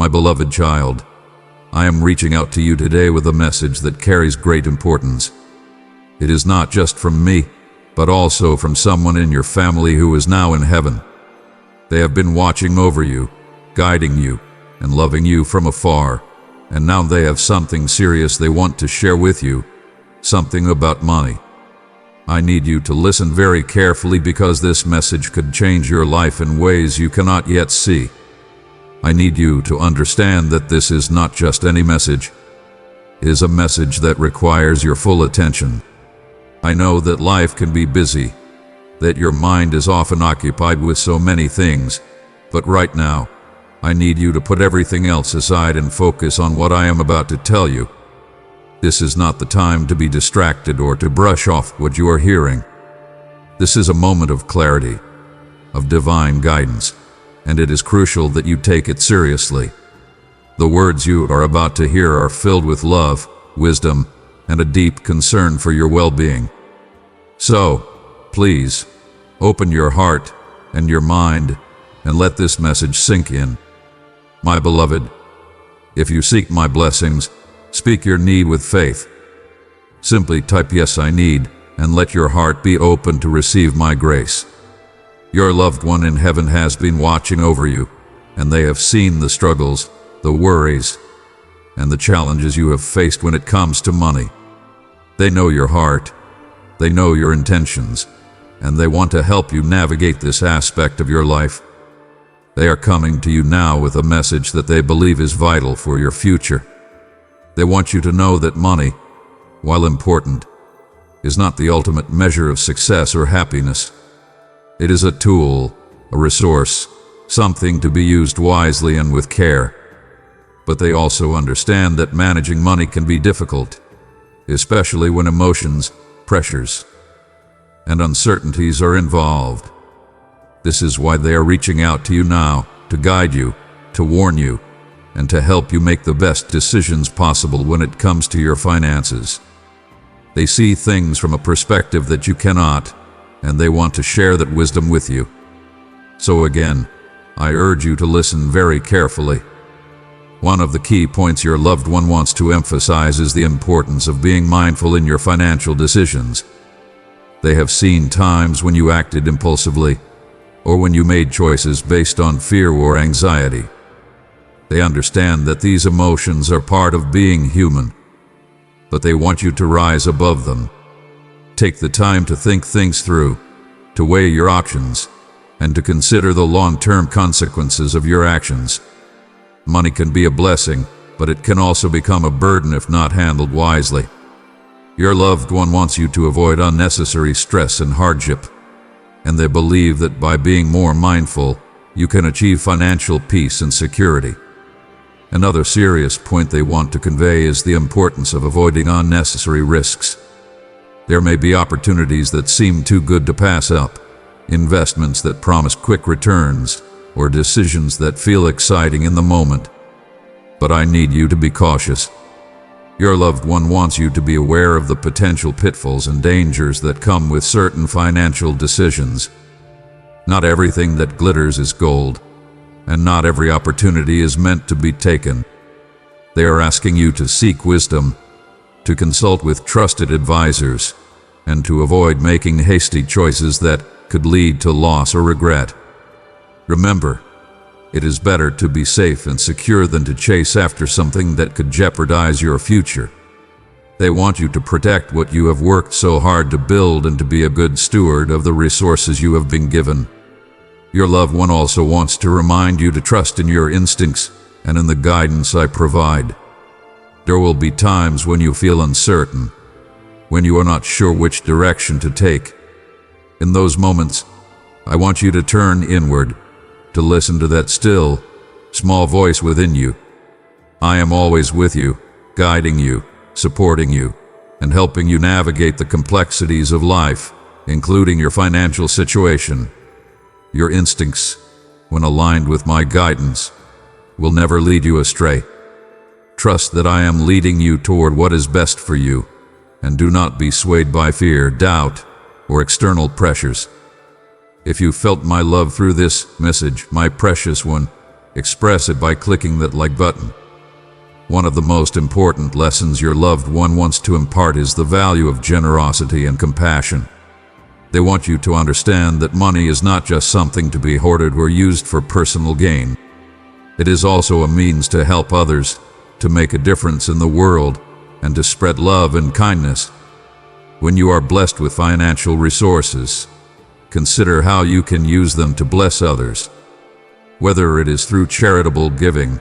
beloved child, I am reaching out to you today with a message that carries great importance. It is not just from me, but also from someone in your family who is now in heaven. They have been watching over you, guiding you, and loving you from afar, and now they have something serious they want to share with you, something about money. I need you to listen very carefully because this message could change your life in ways you cannot yet see. I need you to understand that this is not just any message. It is a message that requires your full attention. I know that life can be busy, that your mind is often occupied with so many things, but right now, I need you to put everything else aside and focus on what I am about to tell you. This is not the time to be distracted or to brush off what you are hearing. This is a moment of clarity, of divine guidance, and it is crucial that you take it seriously. The words you are about to hear are filled with love, wisdom, and a deep concern for your well-being. So, please, open your heart and your mind and let this message sink in. My beloved, if you seek my blessings, speak your need with faith. Simply type "Yes, I need," and let your heart be open to receive my grace. Your loved one in heaven has been watching over you, and they have seen the struggles, the worries, and the challenges you have faced when it comes to money. They know your heart, they know your intentions, and they want to help you navigate this aspect of your life. They are coming to you now with a message that they believe is vital for your future. They want you to know that money, while important, is not the ultimate measure of success or happiness. It is a tool, a resource, something to be used wisely and with care. But they also understand that managing money can be difficult, especially when emotions, pressures, and uncertainties are involved. This is why they are reaching out to you now, to guide you, to warn you, and to help you make the best decisions possible when it comes to your finances. They see things from a perspective that you cannot, and they want to share that wisdom with you. So again, I urge you to listen very carefully. One of the key points your loved one wants to emphasize is the importance of being mindful in your financial decisions. They have seen times when you acted impulsively, or when you made choices based on fear or anxiety. They understand that these emotions are part of being human, but they want you to rise above them. Take the time to think things through, to weigh your options, and to consider the long-term consequences of your actions. Money can be a blessing, but it can also become a burden if not handled wisely. Your loved one wants you to avoid unnecessary stress and hardship, and they believe that by being more mindful, you can achieve financial peace and security. Another serious point they want to convey is the importance of avoiding unnecessary risks. There may be opportunities that seem too good to pass up, investments that promise quick returns, or decisions that feel exciting in the moment. But I need you to be cautious. Your loved one wants you to be aware of the potential pitfalls and dangers that come with certain financial decisions. Not everything that glitters is gold, and not every opportunity is meant to be taken. They are asking you to seek wisdom, to consult with trusted advisors, and to avoid making hasty choices that could lead to loss or regret. Remember, it is better to be safe and secure than to chase after something that could jeopardize your future. They want you to protect what you have worked so hard to build and to be a good steward of the resources you have been given. Your loved one also wants to remind you to trust in your instincts and in the guidance I provide. There will be times when you feel uncertain, when you are not sure which direction to take. In those moments, I want you to turn inward, to listen to that still, small voice within you. I am always with you, guiding you, supporting you, and helping you navigate the complexities of life, including your financial situation. Your instincts, when aligned with my guidance, will never lead you astray. Trust that I am leading you toward what is best for you, and do not be swayed by fear, doubt, or external pressures. If you felt my love through this message, my precious one, express it by clicking that like button. One of the most important lessons your loved one wants to impart is the value of generosity and compassion. They want you to understand that money is not just something to be hoarded or used for personal gain. It is also a means to help others, to make a difference in the world, and to spread love and kindness. When you are blessed with financial resources, consider how you can use them to bless others. Whether it is through charitable giving,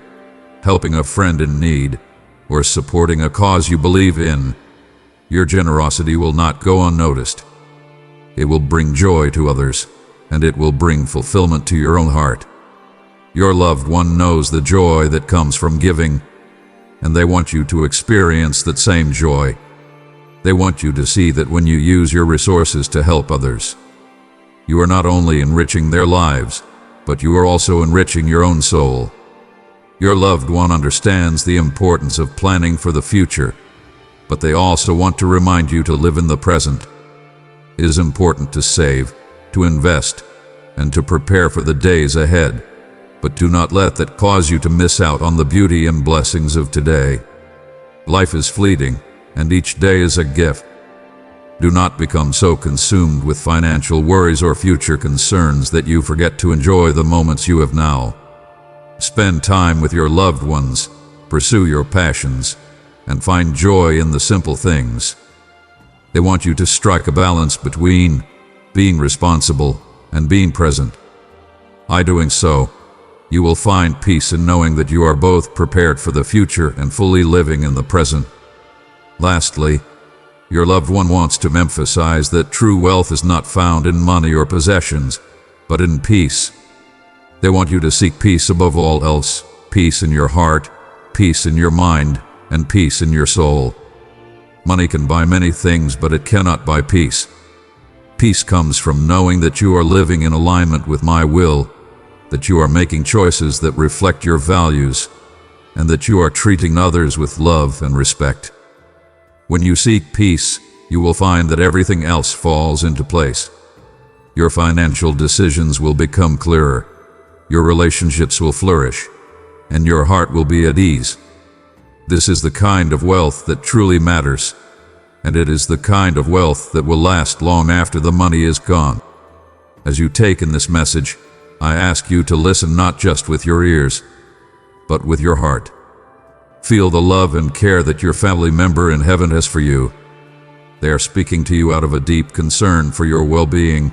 helping a friend in need, or supporting a cause you believe in, your generosity will not go unnoticed. It will bring joy to others, and it will bring fulfillment to your own heart. Your loved one knows the joy that comes from giving, and they want you to experience that same joy. They want you to see that when you use your resources to help others, you are not only enriching their lives, but you are also enriching your own soul. Your loved one understands the importance of planning for the future, but they also want to remind you to live in the present. It is important to save, to invest, and to prepare for the days ahead, but do not let that cause you to miss out on the beauty and blessings of today. Life is fleeting, and each day is a gift. Do not become so consumed with financial worries or future concerns that you forget to enjoy the moments you have now. Spend time with your loved ones, pursue your passions, and find joy in the simple things. They want you to strike a balance between being responsible and being present. By doing so, you will find peace in knowing that you are both prepared for the future and fully living in the present. Lastly, your loved one wants to emphasize that true wealth is not found in money or possessions, but in peace. They want you to seek peace above all else, peace in your heart, peace in your mind, and peace in your soul. Money can buy many things, but it cannot buy peace. Peace comes from knowing that you are living in alignment with my will, that you are making choices that reflect your values, and that you are treating others with love and respect. When you seek peace, you will find that everything else falls into place. Your financial decisions will become clearer, your relationships will flourish, and your heart will be at ease. This is the kind of wealth that truly matters, and it is the kind of wealth that will last long after the money is gone. As you take in this message, I ask you to listen not just with your ears, but with your heart. Feel the love and care that your family member in heaven has for you. They are speaking to you out of a deep concern for your well-being,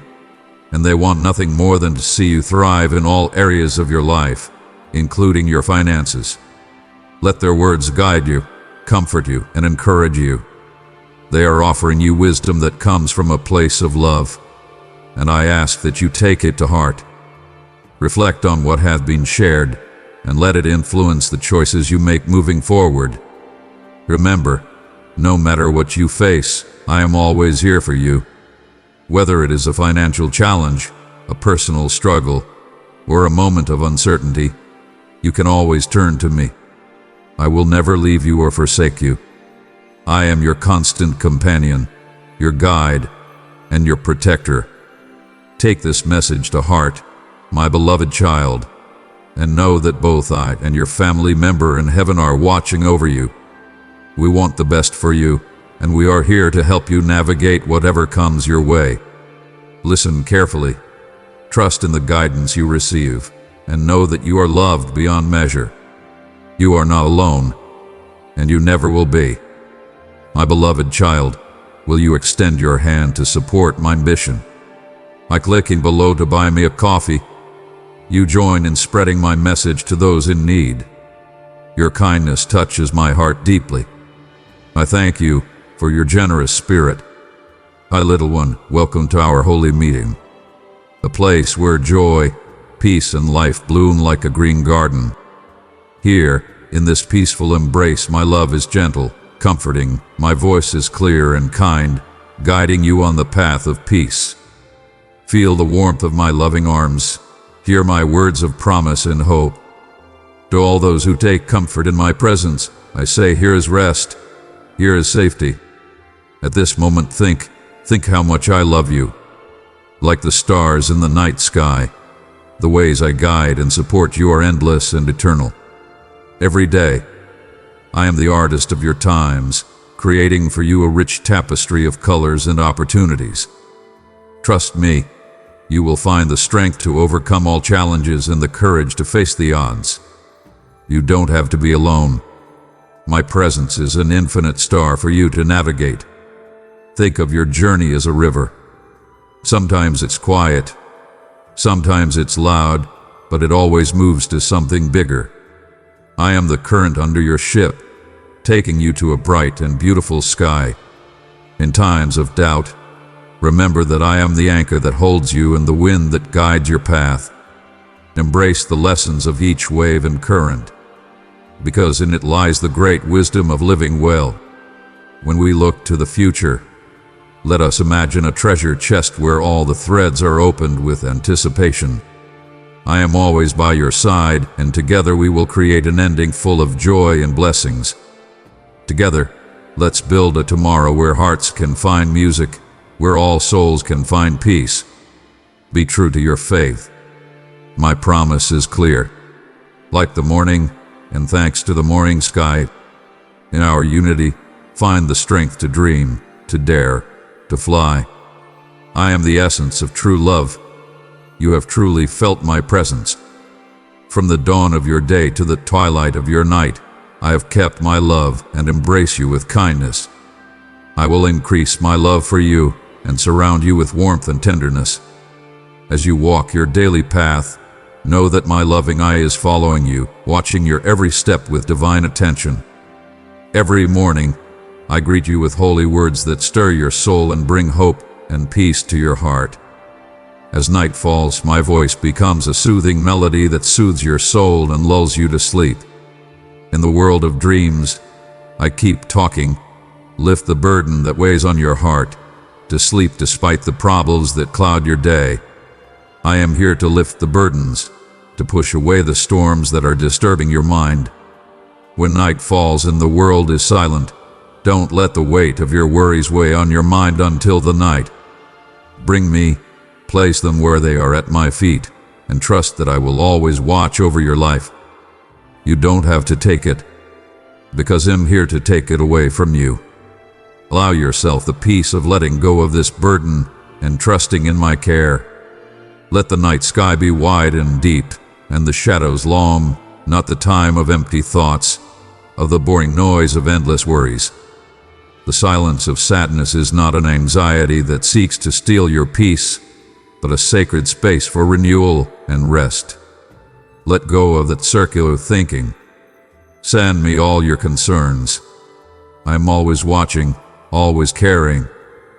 and they want nothing more than to see you thrive in all areas of your life, including your finances. Let their words guide you, comfort you, and encourage you. They are offering you wisdom that comes from a place of love, and I ask that you take it to heart. Reflect on what has been shared, and let it influence the choices you make moving forward. Remember, no matter what you face, I am always here for you. Whether it is a financial challenge, a personal struggle, or a moment of uncertainty, you can always turn to me. I will never leave you or forsake you. I am your constant companion, your guide, and your protector. Take this message to heart, my beloved child, and know that both I and your family member in heaven are watching over you. We want the best for you, and we are here to help you navigate whatever comes your way. Listen carefully, trust in the guidance you receive, and know that you are loved beyond measure. You are not alone, and you never will be. My beloved child, will you extend your hand to support my mission? By clicking below to buy me a coffee, you join in spreading my message to those in need. Your kindness touches my heart deeply. I thank you for your generous spirit. My little one, welcome to our holy meeting, a place where joy, peace, and life bloom like a green garden. Here, in this peaceful embrace, my love is gentle, comforting, my voice is clear and kind, guiding you on the path of peace. Feel the warmth of my loving arms. Hear my words of promise and hope. To all those who take comfort in my presence, I say, here is rest, here is safety. At this moment, think how much I love you. Like the stars in the night sky, The ways I guide and support you are endless and eternal. Every day, I am the artist of your times, creating for you a rich tapestry of colors and opportunities. Trust me, you will find the strength to overcome all challenges and the courage to face the odds. You don't have to be alone. My presence is an infinite star for you to navigate. Think of your journey as a river. Sometimes it's quiet, sometimes it's loud, but it always moves to something bigger. I am the current under your ship, taking you to a bright and beautiful sky. In times of doubt, remember that I am the anchor that holds you and the wind that guides your path. Embrace the lessons of each wave and current, because in it lies the great wisdom of living well. When we look to the future, let us imagine a treasure chest where all the threads are opened with anticipation. I am always by your side, and together we will create an ending full of joy and blessings. Together, let's build a tomorrow where hearts can find music, where all souls can find peace. Be true to your faith. My promise is clear. Like the morning, and thanks to the morning sky, in our unity, find the strength to dream, to dare, to fly. I am the essence of true love. You have truly felt my presence. From the dawn of your day to the twilight of your night, I have kept my love and embrace you with kindness. I will increase my love for you and surround you with warmth and tenderness. As you walk your daily path, know that my loving eye is following you, watching your every step with divine attention. Every morning, I greet you with holy words that stir your soul and bring hope and peace to your heart. As night falls, my voice becomes a soothing melody that soothes your soul and lulls you to sleep. In the world of dreams, I keep talking. Lift the burden that weighs on your heart, to sleep despite the problems that cloud your day. I am here to lift the burdens, to push away the storms that are disturbing your mind. When night falls and the world is silent, don't let the weight of your worries weigh on your mind until the night. Bring me, place them where they are at my feet, and trust that I will always watch over your life. You don't have to take it, because I'm here to take it away from you. Allow yourself the peace of letting go of this burden and trusting in my care. Let the night sky be wide and deep, and the shadows long, not the time of empty thoughts, of the boring noise of endless worries. The silence of sadness is not an anxiety that seeks to steal your peace, but a sacred space for renewal and rest. Let go of that circular thinking. Send me all your concerns. I am always watching, always caring,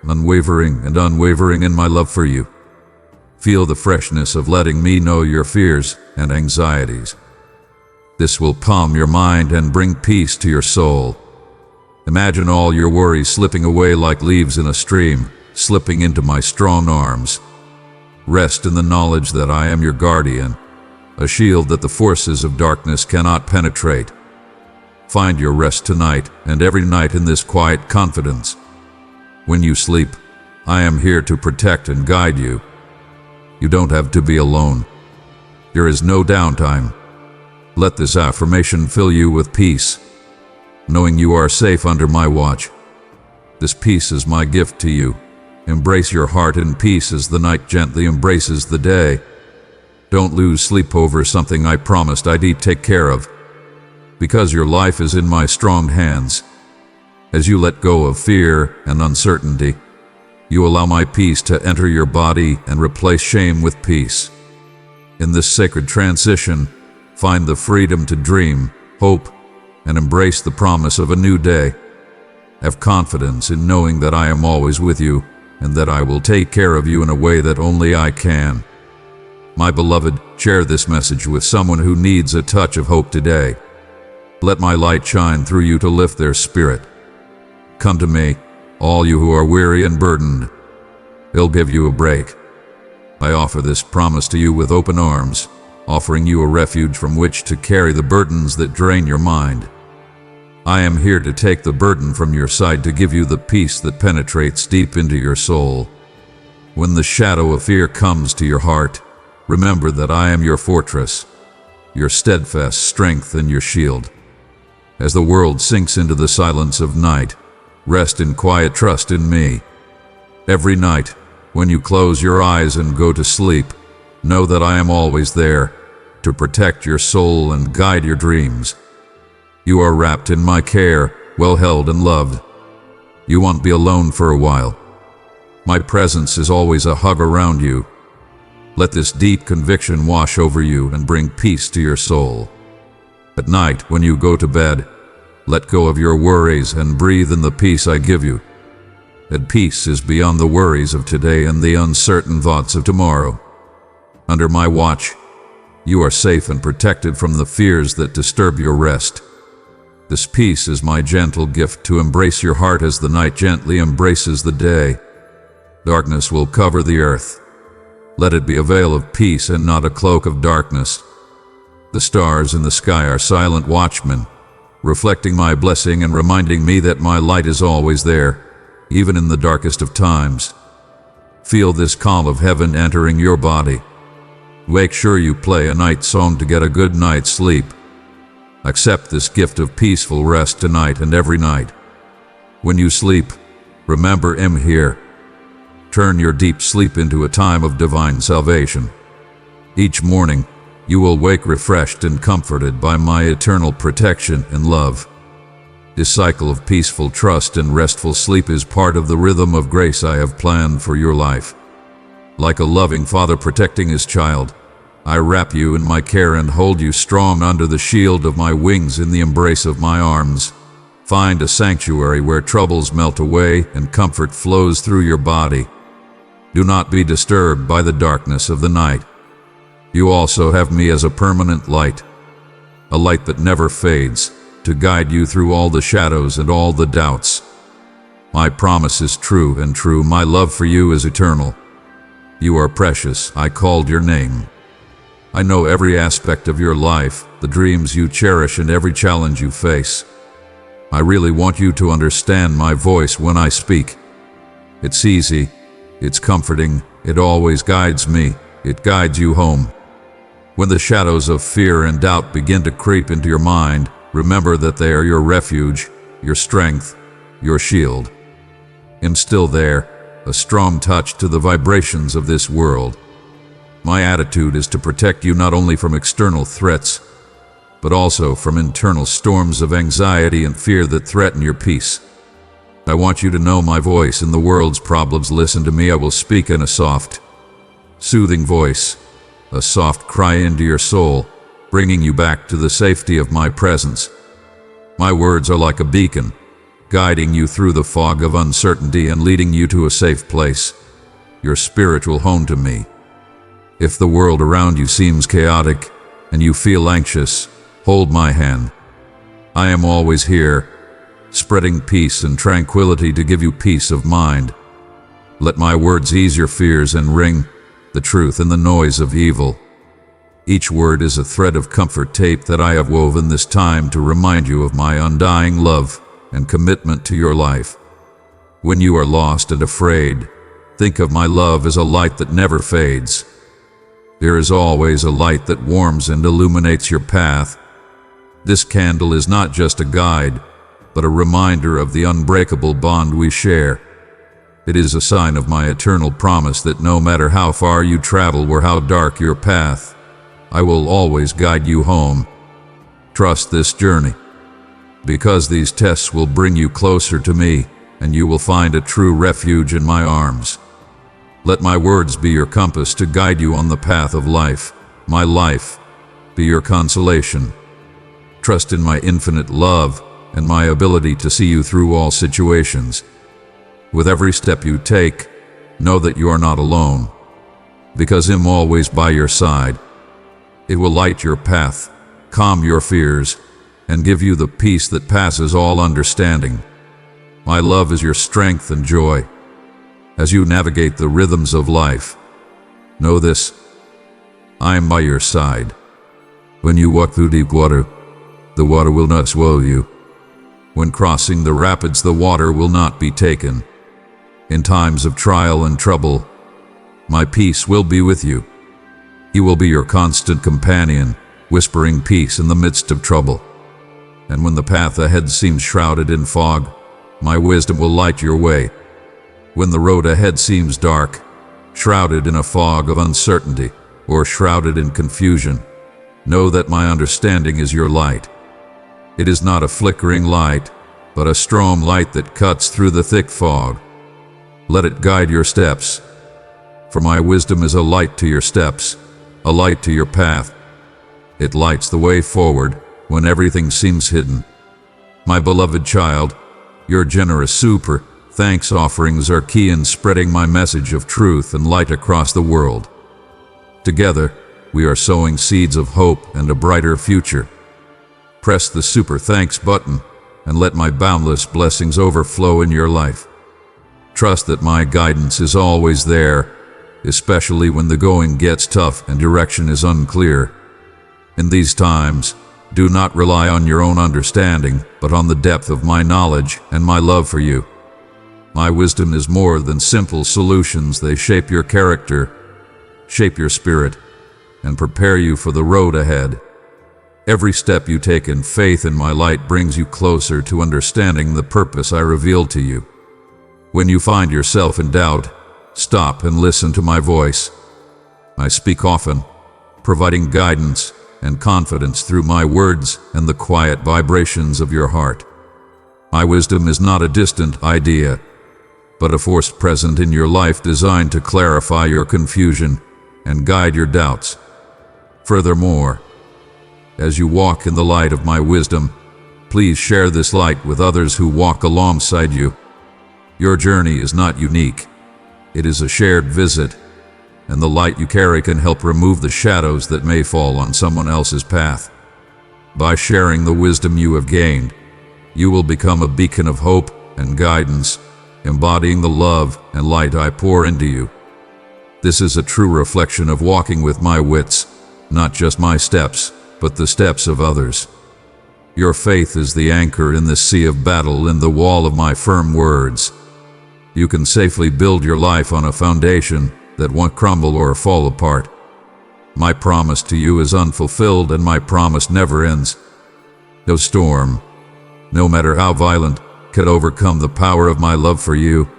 unwavering in my love for you. Feel the freshness of letting me know your fears and anxieties. This will calm your mind and bring peace to your soul. Imagine all your worries slipping away like leaves in a stream, slipping into my strong arms. Rest in the knowledge that I am your guardian, a shield that the forces of darkness cannot penetrate. Find your rest tonight and every night in this quiet confidence. When you sleep, I am here to protect and guide you. You don't have to be alone. There is no downtime. Let this affirmation fill you with peace, knowing you are safe under my watch. This peace is my gift to you. Embrace your heart in peace as the night gently embraces the day. Don't lose sleep over something I promised I'd take care of, because your life is in my strong hands. As you let go of fear and uncertainty, you allow my peace to enter your body and replace shame with peace. In this sacred transition, find the freedom to dream, hope, and embrace the promise of a new day. Have confidence in knowing that I am always with you and that I will take care of you in a way that only I can. My beloved, share this message with someone who needs a touch of hope today. Let my light shine through you to lift their spirit. Come to me, all you who are weary and burdened. I'll give you a break. I offer this promise to you with open arms, offering you a refuge from which to carry the burdens that drain your mind. I am here to take the burden from your side, to give you the peace that penetrates deep into your soul. When the shadow of fear comes to your heart, remember that I am your fortress, your steadfast strength and your shield. As the world sinks into the silence of night, rest in quiet trust in me. Every night, when you close your eyes and go to sleep, know that I am always there to protect your soul and guide your dreams. You are wrapped in my care, well held and loved. You won't be alone for a while. My presence is always a hug around you. Let this deep conviction wash over you and bring peace to your soul. At night, when you go to bed, let go of your worries and breathe in the peace I give you. That peace is beyond the worries of today and the uncertain thoughts of tomorrow. Under my watch, you are safe and protected from the fears that disturb your rest. This peace is my gentle gift to embrace your heart as the night gently embraces the day. Darkness will cover the earth. Let it be a veil of peace and not a cloak of darkness. The stars in the sky are silent watchmen, reflecting my blessing and reminding me that my light is always there, even in the darkest of times. Feel this calm of heaven entering your body. Make sure you play a night song to get a good night's sleep. Accept this gift of peaceful rest tonight and every night. When you sleep, remember I'm here. Turn your deep sleep into a time of divine salvation. Each morning, you will wake refreshed and comforted by my eternal protection and love. This cycle of peaceful trust and restful sleep is part of the rhythm of grace I have planned for your life. Like a loving father protecting his child, I wrap you in my care and hold you strong under the shield of my wings in the embrace of my arms. Find a sanctuary where troubles melt away and comfort flows through your body. Do not be disturbed by the darkness of the night. You also have me as a permanent light, a light that never fades, to guide you through all the shadows and all the doubts. My promise is true and true. My love for you is eternal. You are precious. I called your name. I know every aspect of your life, the dreams you cherish and every challenge you face. I really want you to understand my voice when I speak. It's easy, it's comforting, it always guides me, it guides you home. When the shadows of fear and doubt begin to creep into your mind, remember that they are your refuge, your strength, your shield. I'm still there, a strong touch to the vibrations of this world. My attitude is to protect you not only from external threats, but also from internal storms of anxiety and fear that threaten your peace. I want you to know my voice in the world's problems. Listen to me. I will speak in a soft, soothing voice, a soft cry into your soul, bringing you back to the safety of my presence. My words are like a beacon, guiding you through the fog of uncertainty and leading you to a safe place, your spiritual home to me. If the world around you seems chaotic and you feel anxious, hold my hand. I am always here, spreading peace and tranquility to give you peace of mind. Let my words ease your fears and ring the truth in the noise of evil. Each word is a thread of comfort tape that I have woven this time to remind you of my undying love and commitment to your life. When you are lost and afraid, think of my love as a light that never fades. There is always a light that warms and illuminates your path. This candle is not just a guide, but a reminder of the unbreakable bond we share. It is a sign of my eternal promise that no matter how far you travel or how dark your path, I will always guide you home. Trust this journey, because these tests will bring you closer to me, and you will find a true refuge in my arms. Let my words be your compass to guide you on the path of life. My life be your consolation. Trust in my infinite love and my ability to see you through all situations. With every step you take, know that you are not alone, because I'm always by your side. It will light your path, calm your fears, and give you the peace that passes all understanding. My love is your strength and joy. As you navigate the rhythms of life, know this: I am by your side. When you walk through deep water, the water will not swallow you. When crossing the rapids, the water will not be taken. In times of trial and trouble, my peace will be with you. He will be your constant companion, whispering peace in the midst of trouble. And when the path ahead seems shrouded in fog, my wisdom will light your way. When the road ahead seems dark, shrouded in a fog of uncertainty, or shrouded in confusion, know that my understanding is your light. It is not a flickering light, but a strong light that cuts through the thick fog. Let it guide your steps. For my wisdom is a light to your steps, a light to your path. It lights the way forward when everything seems hidden. My beloved child, your generous super thanks offerings are key in spreading my message of truth and light across the world. Together, we are sowing seeds of hope and a brighter future. Press the super thanks button and let my boundless blessings overflow in your life. Trust that my guidance is always there, especially when the going gets tough and direction is unclear. In these times, do not rely on your own understanding, but on the depth of my knowledge and my love for you. My wisdom is more than simple solutions. They shape your character, shape your spirit, and prepare you for the road ahead. Every step you take in faith in my light brings you closer to understanding the purpose I revealed to you. When you find yourself in doubt, stop and listen to my voice. I speak often, providing guidance and confidence through my words and the quiet vibrations of your heart. My wisdom is not a distant idea, but a force present in your life designed to clarify your confusion and guide your doubts. Furthermore, as you walk in the light of my wisdom, please share this light with others who walk alongside you. Your journey is not unique. It is a shared visit, and the light you carry can help remove the shadows that may fall on someone else's path. By sharing the wisdom you have gained, you will become a beacon of hope and guidance, embodying the love and light I pour into you. This is a true reflection of walking with my wits, not just my steps, but the steps of others. Your faith is the anchor in the sea of battle and the wall of my firm words. You can safely build your life on a foundation that won't crumble or fall apart. My promise to you is unfulfilled, and my promise never ends. No storm, no matter how violent, can overcome the power of my love for you.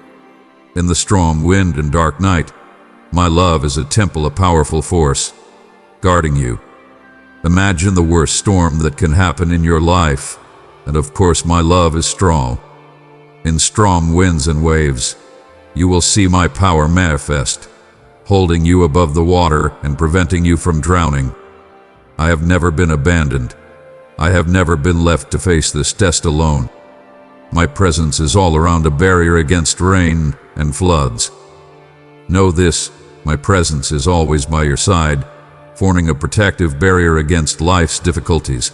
In the strong wind and dark night, my love is a temple, a powerful force, guarding you. Imagine the worst storm that can happen in your life, and of course my love is strong. In storm winds and waves, you will see my power manifest, holding you above the water and preventing you from drowning. I have never been abandoned. I have never been left to face this test alone. My presence is all around, a barrier against rain and floods. Know this, my presence is always by your side, forming a protective barrier against life's difficulties.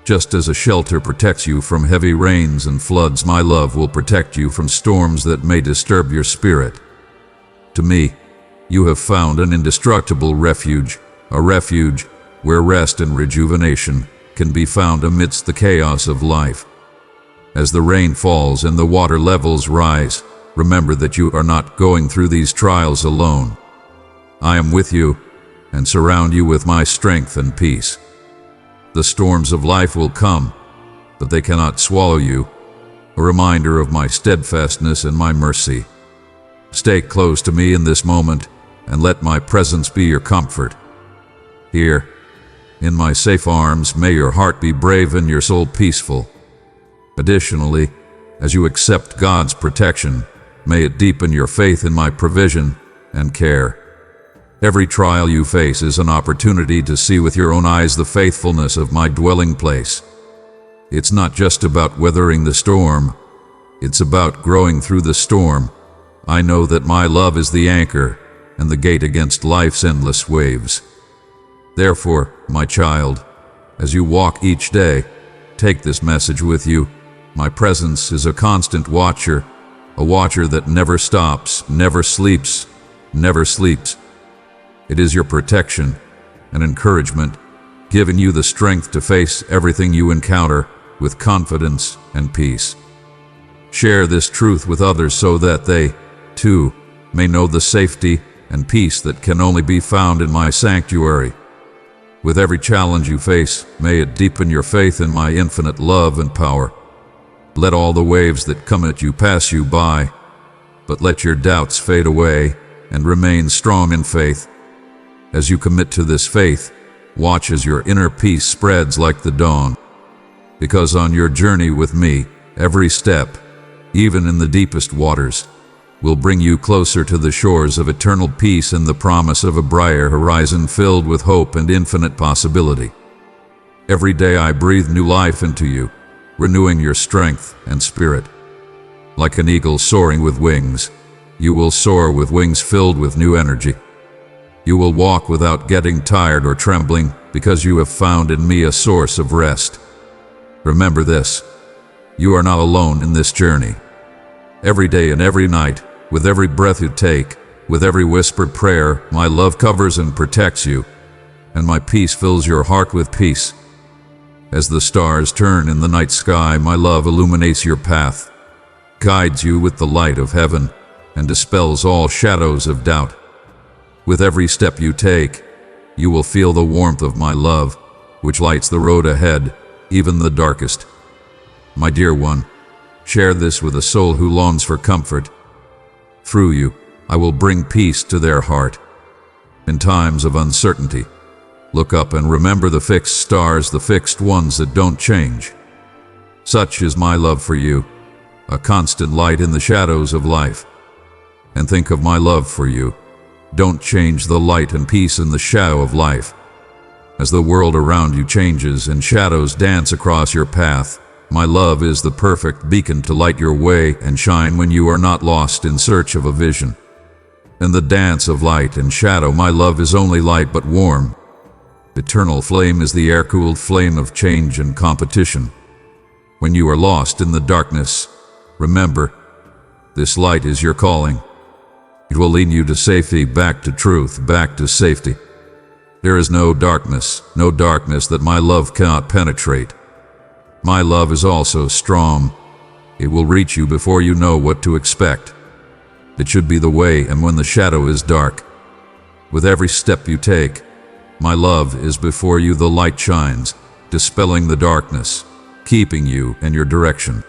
Just as a shelter protects you from heavy rains and floods, my love will protect you from storms that may disturb your spirit. To me, you have found an indestructible refuge, a refuge where rest and rejuvenation can be found amidst the chaos of life. As the rain falls and the water levels rise, remember that you are not going through these trials alone. I am with you and surround you with my strength and peace. The storms of life will come, but they cannot swallow you, a reminder of my steadfastness and my mercy. Stay close to me in this moment, and let my presence be your comfort. Here, in my safe arms, may your heart be brave and your soul peaceful. Additionally, as you accept God's protection, may it deepen your faith in my provision and care. Every trial you face is an opportunity to see with your own eyes the faithfulness of my dwelling place. It's not just about weathering the storm, it's about growing through the storm. I know that my love is the anchor and the gate against life's endless waves. Therefore, my child, as you walk each day, take this message with you. My presence is a constant watcher, a watcher that never stops, never sleeps, never sleeps. It is your protection and encouragement, giving you the strength to face everything you encounter with confidence and peace. Share this truth with others so that they, too, may know the safety and peace that can only be found in my sanctuary. With every challenge you face, may it deepen your faith in my infinite love and power. Let all the waves that come at you pass you by, but let your doubts fade away and remain strong in faith. As you commit to this faith, watch as your inner peace spreads like the dawn. Because on your journey with me, every step, even in the deepest waters, will bring you closer to the shores of eternal peace and the promise of a brighter horizon filled with hope and infinite possibility. Every day I breathe new life into you, renewing your strength and spirit. Like an eagle soaring with wings, you will soar with wings filled with new energy. You will walk without getting tired or trembling because you have found in me a source of rest. Remember this: you are not alone in this journey. Every day and every night, with every breath you take, with every whispered prayer, my love covers and protects you, and my peace fills your heart with peace. As the stars turn in the night sky, my love illuminates your path, guides you with the light of heaven, and dispels all shadows of doubt. With every step you take, you will feel the warmth of my love, which lights the road ahead, even the darkest. My dear one, share this with a soul who longs for comfort. Through you, I will bring peace to their heart. In times of uncertainty, look up and remember the fixed stars, the fixed ones that don't change. Such is my love for you, a constant light in the shadows of life. And think of my love for you. Don't change the light and peace in the shadow of life. As the world around you changes and shadows dance across your path, my love is the perfect beacon to light your way and shine when you are not lost in search of a vision. In the dance of light and shadow, my love is only light but warm. Eternal flame is the air-cooled flame of change and competition. When you are lost in the darkness, remember, this light is your calling. It will lead you to safety, back to truth, back to safety. There is no darkness that my love cannot penetrate. My love is also strong. It will reach you before you know what to expect. It should be the way, and when the shadow is dark. With every step you take, my love is before you, the light shines, dispelling the darkness, keeping you in your direction.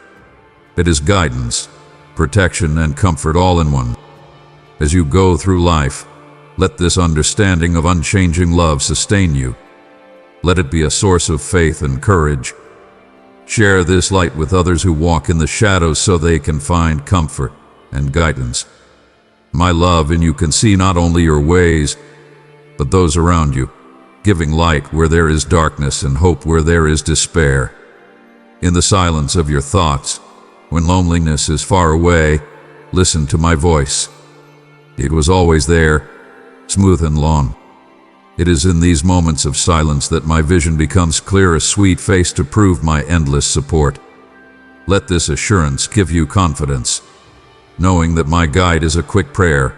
It is guidance, protection, and comfort all in one. As you go through life, let this understanding of unchanging love sustain you. Let it be a source of faith and courage. Share this light with others who walk in the shadows so they can find comfort and guidance. My love in you can see not only your ways, but those around you, giving light where there is darkness and hope where there is despair. In the silence of your thoughts, when loneliness is far away, listen to my voice. It was always there, smooth and long. It is in these moments of silence that my vision becomes clear, a sweet face to prove my endless support. Let this assurance give you confidence, knowing that my guide is a quick prayer,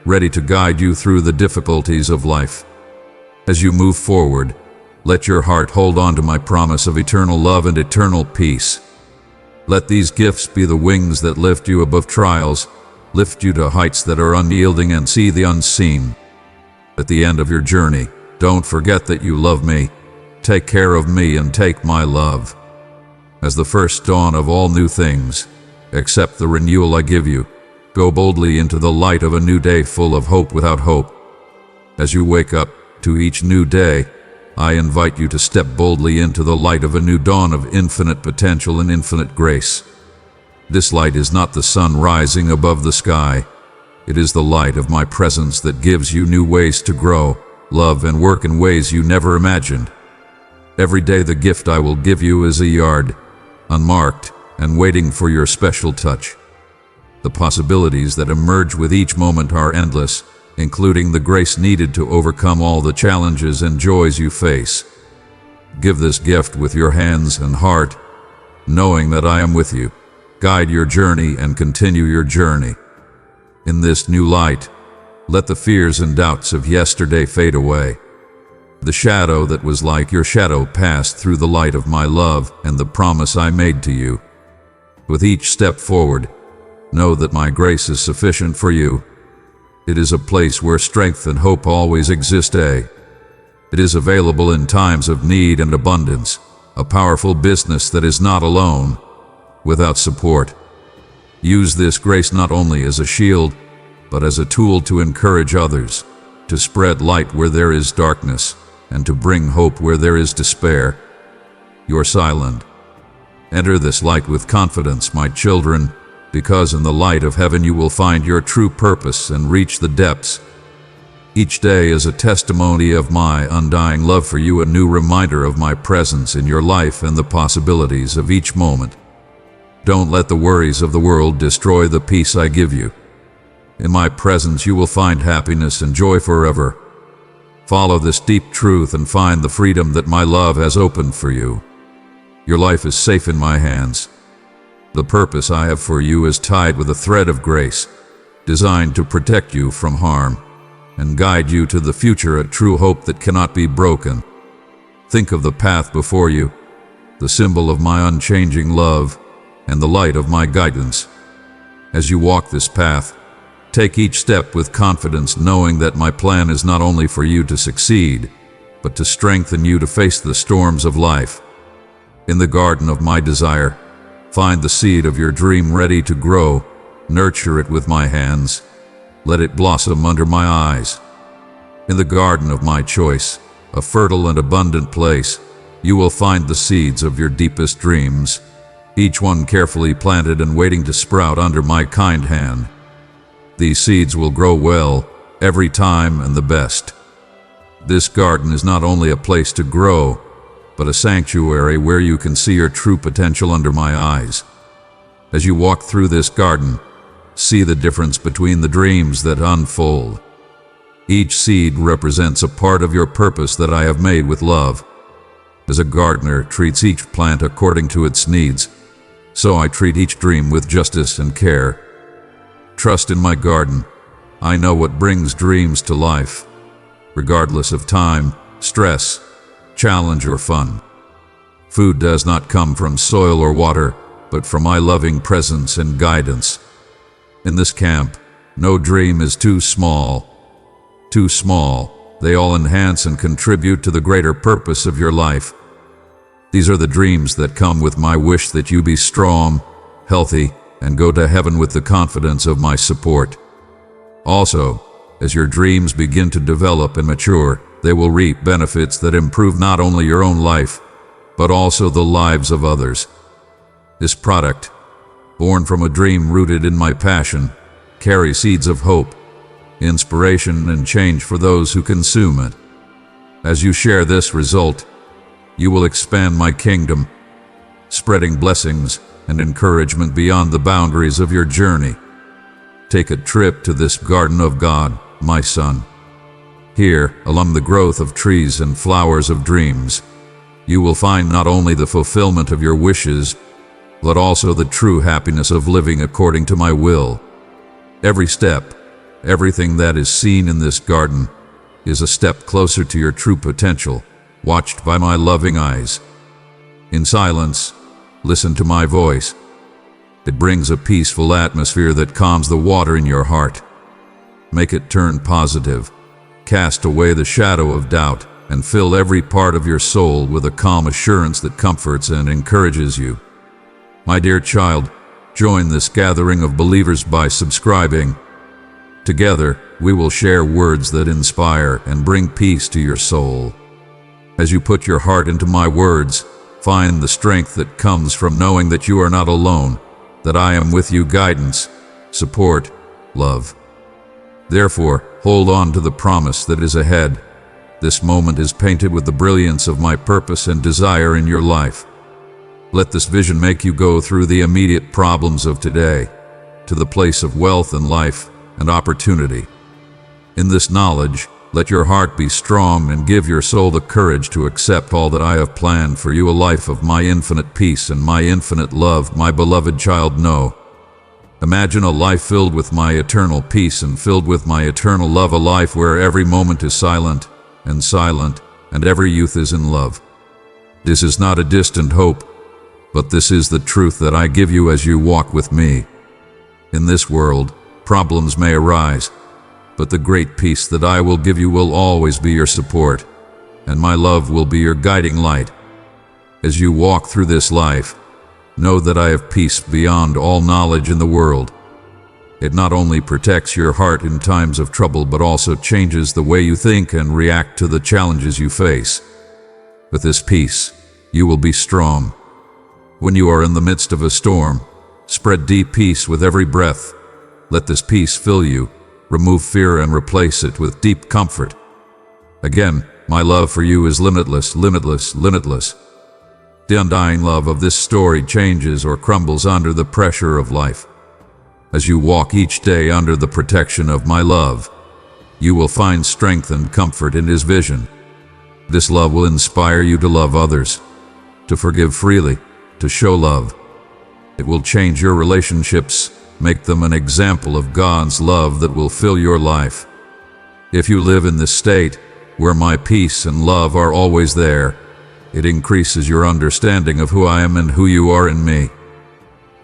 ready to guide you through the difficulties of life. As you move forward, let your heart hold on to my promise of eternal love and eternal peace. Let these gifts be the wings that lift you above trials, lift you to heights that are unyielding, and see the unseen. At the end of your journey, don't forget that you love me. Take care of me and take my love. As the first dawn of all new things, accept the renewal I give you. Go boldly into the light of a new day full of hope without hope. As you wake up to each new day, I invite you to step boldly into the light of a new dawn of infinite potential and infinite grace. This light is not the sun rising above the sky. It is the light of my presence that gives you new ways to grow, love, and work in ways you never imagined. Every day the gift I will give you is a yard, unmarked and waiting for your special touch. The possibilities that emerge with each moment are endless, including the grace needed to overcome all the challenges and joys you face. Give this gift with your hands and heart, knowing that I am with you. Guide your journey and continue your journey. In this new light, let the fears and doubts of yesterday fade away. The shadow that was like your shadow passed through the light of my love and the promise I made to you. With each step forward, know that my grace is sufficient for you. It is a place where strength and hope always exist. It is available in times of need and abundance, a powerful business that is not alone, without support. Use this grace not only as a shield, but as a tool to encourage others, to spread light where there is darkness, and to bring hope where there is despair. You're silent. Enter this light with confidence, my children, because in the light of heaven you will find your true purpose and reach the depths. Each day is a testimony of my undying love for you, a new reminder of my presence in your life and the possibilities of each moment. Don't let the worries of the world destroy the peace I give you. In my presence you will find happiness and joy forever. Follow this deep truth and find the freedom that my love has opened for you. Your life is safe in my hands. The purpose I have for you is tied with a thread of grace, designed to protect you from harm and guide you to the future, a true hope that cannot be broken. Think of the path before you, the symbol of my unchanging love and the light of my guidance. As you walk this path, take each step with confidence, knowing that my plan is not only for you to succeed, but to strengthen you to face the storms of life. In the garden of my desire, find the seed of your dream ready to grow. Nurture it with my hands. Let it blossom under my eyes. In the garden of my choice, a fertile and abundant place, you will find the seeds of your deepest dreams, each one carefully planted and waiting to sprout under my kind hand. These seeds will grow well, every time, and the best. This garden is not only a place to grow, but a sanctuary where you can see your true potential under my eyes. As you walk through this garden, see the difference between the dreams that unfold. Each seed represents a part of your purpose that I have made with love. As a gardener treats each plant according to its needs, so I treat each dream with justice and care. Trust in my garden. I know what brings dreams to life, regardless of time, stress, challenge, or fun. Food does not come from soil or water, but from my loving presence and guidance. In this camp, no dream is too small. Too small. They all enhance and contribute to the greater purpose of your life. These are the dreams that come with my wish that you be strong, healthy, and go to heaven with the confidence of my support. Also, as your dreams begin to develop and mature, they will reap benefits that improve not only your own life, but also the lives of others. This product, born from a dream rooted in my passion, carries seeds of hope, inspiration, and change for those who consume it. As you share this result, you will expand my kingdom, spreading blessings and encouragement beyond the boundaries of your journey. Take a trip to this garden of God, my son. Here, along the growth of trees and flowers of dreams, you will find not only the fulfillment of your wishes, but also the true happiness of living according to my will. Every step, everything that is seen in this garden, is a step closer to your true potential, watched by my loving eyes. In silence, listen to my voice. It brings a peaceful atmosphere that calms the water in your heart. Make it turn positive. Cast away the shadow of doubt and fill every part of your soul with a calm assurance that comforts and encourages you. My dear child, join this gathering of believers by subscribing. Together, we will share words that inspire and bring peace to your soul. As you put your heart into my words, find the strength that comes from knowing that you are not alone, that I am with you, guidance, support, love. Therefore, hold on to the promise that is ahead. This moment is painted with the brilliance of my purpose and desire in your life. Let this vision make you go through the immediate problems of today, to the place of wealth and life and opportunity. In this knowledge, let your heart be strong and give your soul the courage to accept all that I have planned for you, a life of my infinite peace and my infinite love, my beloved child. Know. Imagine a life filled with my eternal peace and filled with my eternal love, a life where every moment is silent, and every youth is in love. This is not a distant hope, but this is the truth that I give you as you walk with me. In this world, problems may arise, but the great peace that I will give you will always be your support, and my love will be your guiding light. As you walk through this life, know that I have peace beyond all knowledge in the world. It not only protects your heart in times of trouble, but also changes the way you think and react to the challenges you face. With this peace, you will be strong. When you are in the midst of a storm, spread deep peace with every breath. Let this peace fill you, remove fear and replace it with deep comfort. Again, my love for you is limitless, limitless, limitless. The undying love of this story changes or crumbles under the pressure of life. As you walk each day under the protection of my love, you will find strength and comfort in His vision. This love will inspire you to love others, to forgive freely, to show love. It will change your relationships, make them an example of God's love that will fill your life. If you live in this state, where my peace and love are always there, it increases your understanding of who I am and who you are in me.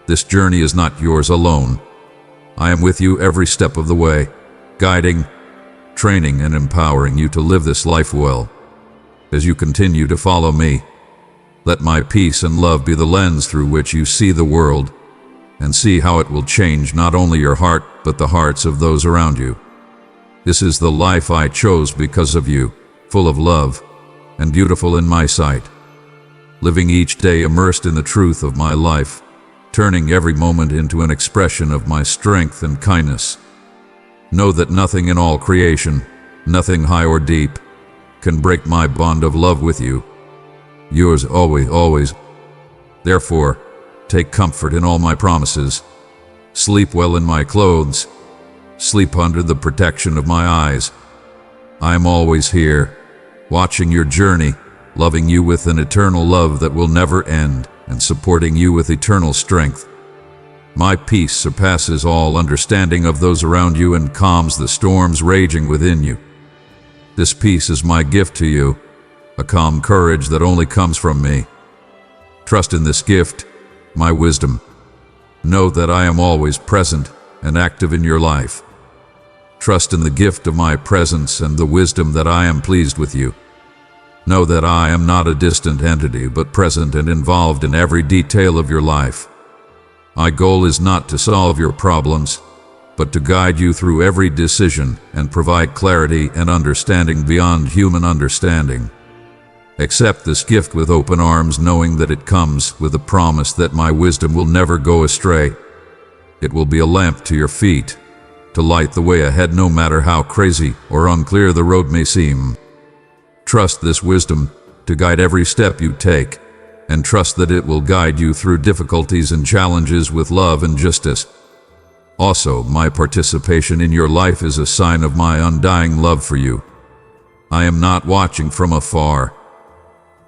This journey is not yours alone. I am with you every step of the way, guiding, training, and empowering you to live this life well. As you continue to follow me, let my peace and love be the lens through which you see the world, and see how it will change not only your heart, but the hearts of those around you. This is the life I chose because of you, full of love and beautiful in my sight. Living each day immersed in the truth of my life, turning every moment into an expression of my strength and kindness. Know that nothing in all creation, nothing high or deep, can break my bond of love with you. Yours always, always. Therefore, take comfort in all my promises. Sleep well in my clothes. Sleep under the protection of my eyes. I am always here, watching your journey, loving you with an eternal love that will never end, and supporting you with eternal strength. My peace surpasses all understanding of those around you and calms the storms raging within you. This peace is my gift to you, a calm courage that only comes from me. Trust in this gift, my wisdom. Know that I am always present and active in your life. Trust in the gift of my presence and the wisdom that I am pleased with you. Know that I am not a distant entity, but present and involved in every detail of your life. My goal is not to solve your problems, but to guide you through every decision and provide clarity and understanding beyond human understanding. Accept this gift with open arms, knowing that it comes with the promise that my wisdom will never go astray. It will be a lamp to your feet, to light the way ahead no matter how crazy or unclear the road may seem. Trust this wisdom to guide every step you take, and trust that it will guide you through difficulties and challenges with love and justice. Also, my participation in your life is a sign of my undying love for you. I am not watching from afar,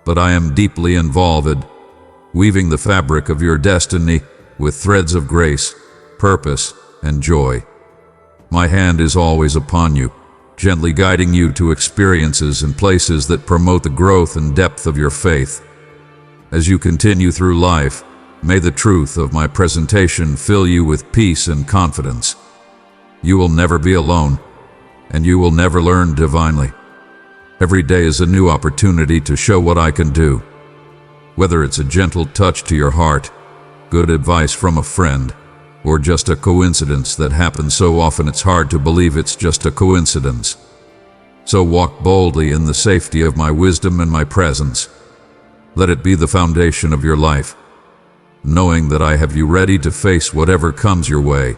but I am deeply involved, weaving the fabric of your destiny with threads of grace, purpose, and joy. My hand is always upon you, gently guiding you to experiences and places that promote the growth and depth of your faith. As you continue through life, may the truth of my presentation fill you with peace and confidence. You will never be alone, and you will never learn divinely. Every day is a new opportunity to show what I can do. Whether it's a gentle touch to your heart, good advice from a friend, or just a coincidence that happens so often it's hard to believe it's just a coincidence. So walk boldly in the safety of my wisdom and my presence. Let it be the foundation of your life, knowing that I have you ready to face whatever comes your way.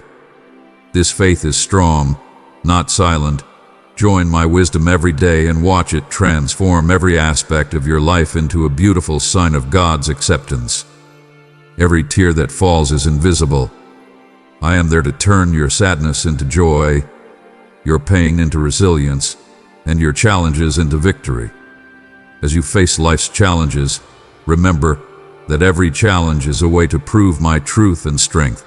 This faith is strong, not silent. Join my wisdom every day and watch it transform every aspect of your life into a beautiful sign of God's acceptance. Every tear that falls is invisible. I am there to turn your sadness into joy, your pain into resilience, and your challenges into victory. As you face life's challenges, remember that every challenge is a way to prove my truth and strength.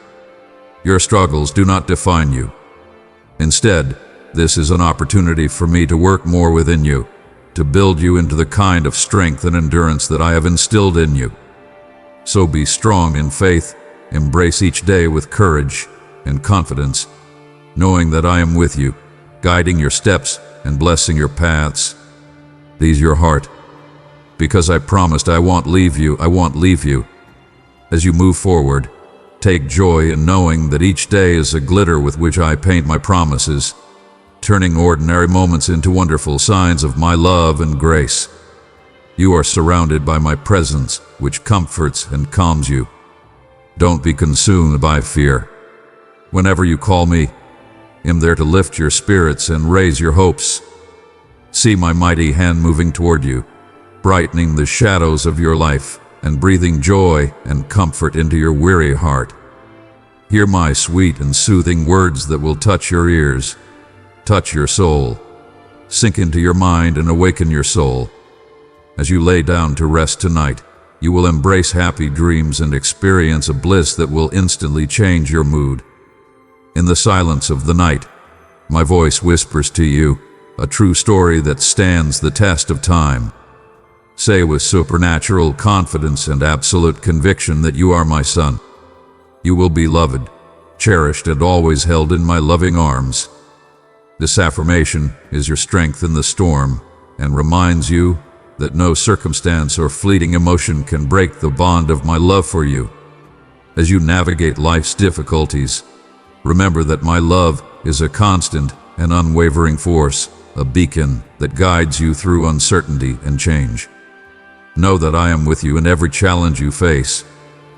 Your struggles do not define you. Instead, this is an opportunity for me to work more within you, to build you into the kind of strength and endurance that I have instilled in you. So be strong in faith, embrace each day with courage and confidence, knowing that I am with you, guiding your steps and blessing your paths. Ease your heart, because I promised I won't leave you. As you move forward, take joy in knowing that each day is a glitter with which I paint my promises, turning ordinary moments into wonderful signs of my love and grace. You are surrounded by my presence, which comforts and calms you. Don't be consumed by fear. Whenever you call me, I'm there to lift your spirits and raise your hopes. See my mighty hand moving toward you, brightening the shadows of your life and breathing joy and comfort into your weary heart. Hear my sweet and soothing words that will touch your ears, touch your soul, sink into your mind and awaken your soul. As you lay down to rest tonight, you will embrace happy dreams and experience a bliss that will instantly change your mood. In the silence of the night, my voice whispers to you a true story that stands the test of time. Say with supernatural confidence and absolute conviction that you are my son. You will be loved, cherished, and always held in my loving arms. This affirmation is your strength in the storm and reminds you that no circumstance or fleeting emotion can break the bond of my love for you. As you navigate life's difficulties, remember that my love is a constant and unwavering force, a beacon that guides you through uncertainty and change. Know that I am with you in every challenge you face,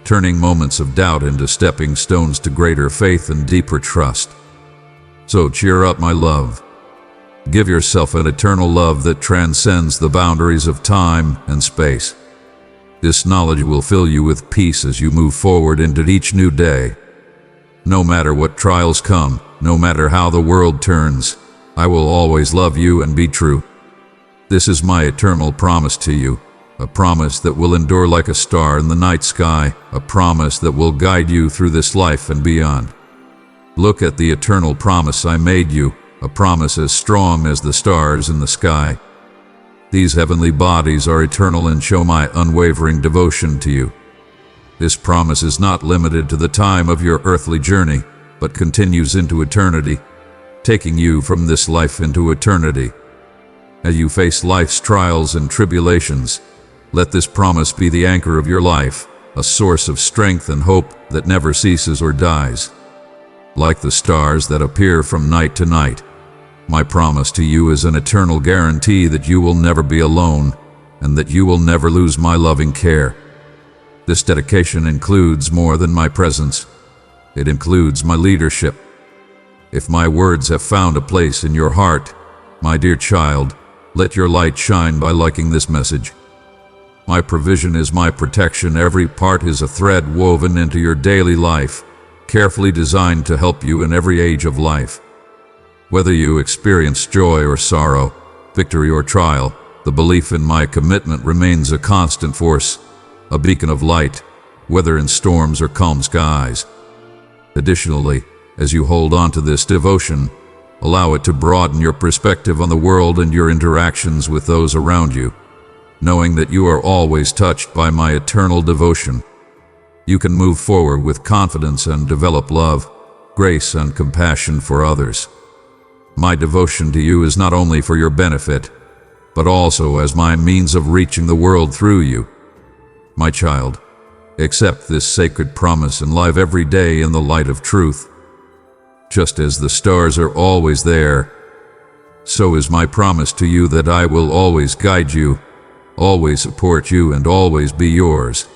turning moments of doubt into stepping stones to greater faith and deeper trust. So cheer up, my love. Give yourself an eternal love that transcends the boundaries of time and space. This knowledge will fill you with peace as you move forward into each new day. No matter what trials come, no matter how the world turns, I will always love you and be true. This is my eternal promise to you, a promise that will endure like a star in the night sky, a promise that will guide you through this life and beyond. Look at the eternal promise I made you, a promise as strong as the stars in the sky. These heavenly bodies are eternal and show my unwavering devotion to you. This promise is not limited to the time of your earthly journey, but continues into eternity, taking you from this life into eternity. As you face life's trials and tribulations, let this promise be the anchor of your life, a source of strength and hope that never ceases or dies. Like the stars that appear from night to night, my promise to you is an eternal guarantee that you will never be alone and that you will never lose my loving care. This dedication includes more than my presence. It includes my leadership. If my words have found a place in your heart, my dear child, let your light shine by liking this message. My provision is my protection. Every part is a thread woven into your daily life, carefully designed to help you in every age of life. Whether you experience joy or sorrow, victory or trial, the belief in my commitment remains a constant force, a beacon of light, whether in storms or calm skies. Additionally, as you hold on to this devotion, allow it to broaden your perspective on the world and your interactions with those around you. Knowing that you are always touched by my eternal devotion, you can move forward with confidence and develop love, grace, and compassion for others. My devotion to you is not only for your benefit, but also as my means of reaching the world through you. My child, accept this sacred promise and live every day in the light of truth. Just as the stars are always there, so is my promise to you that I will always guide you, always support you, and always be yours.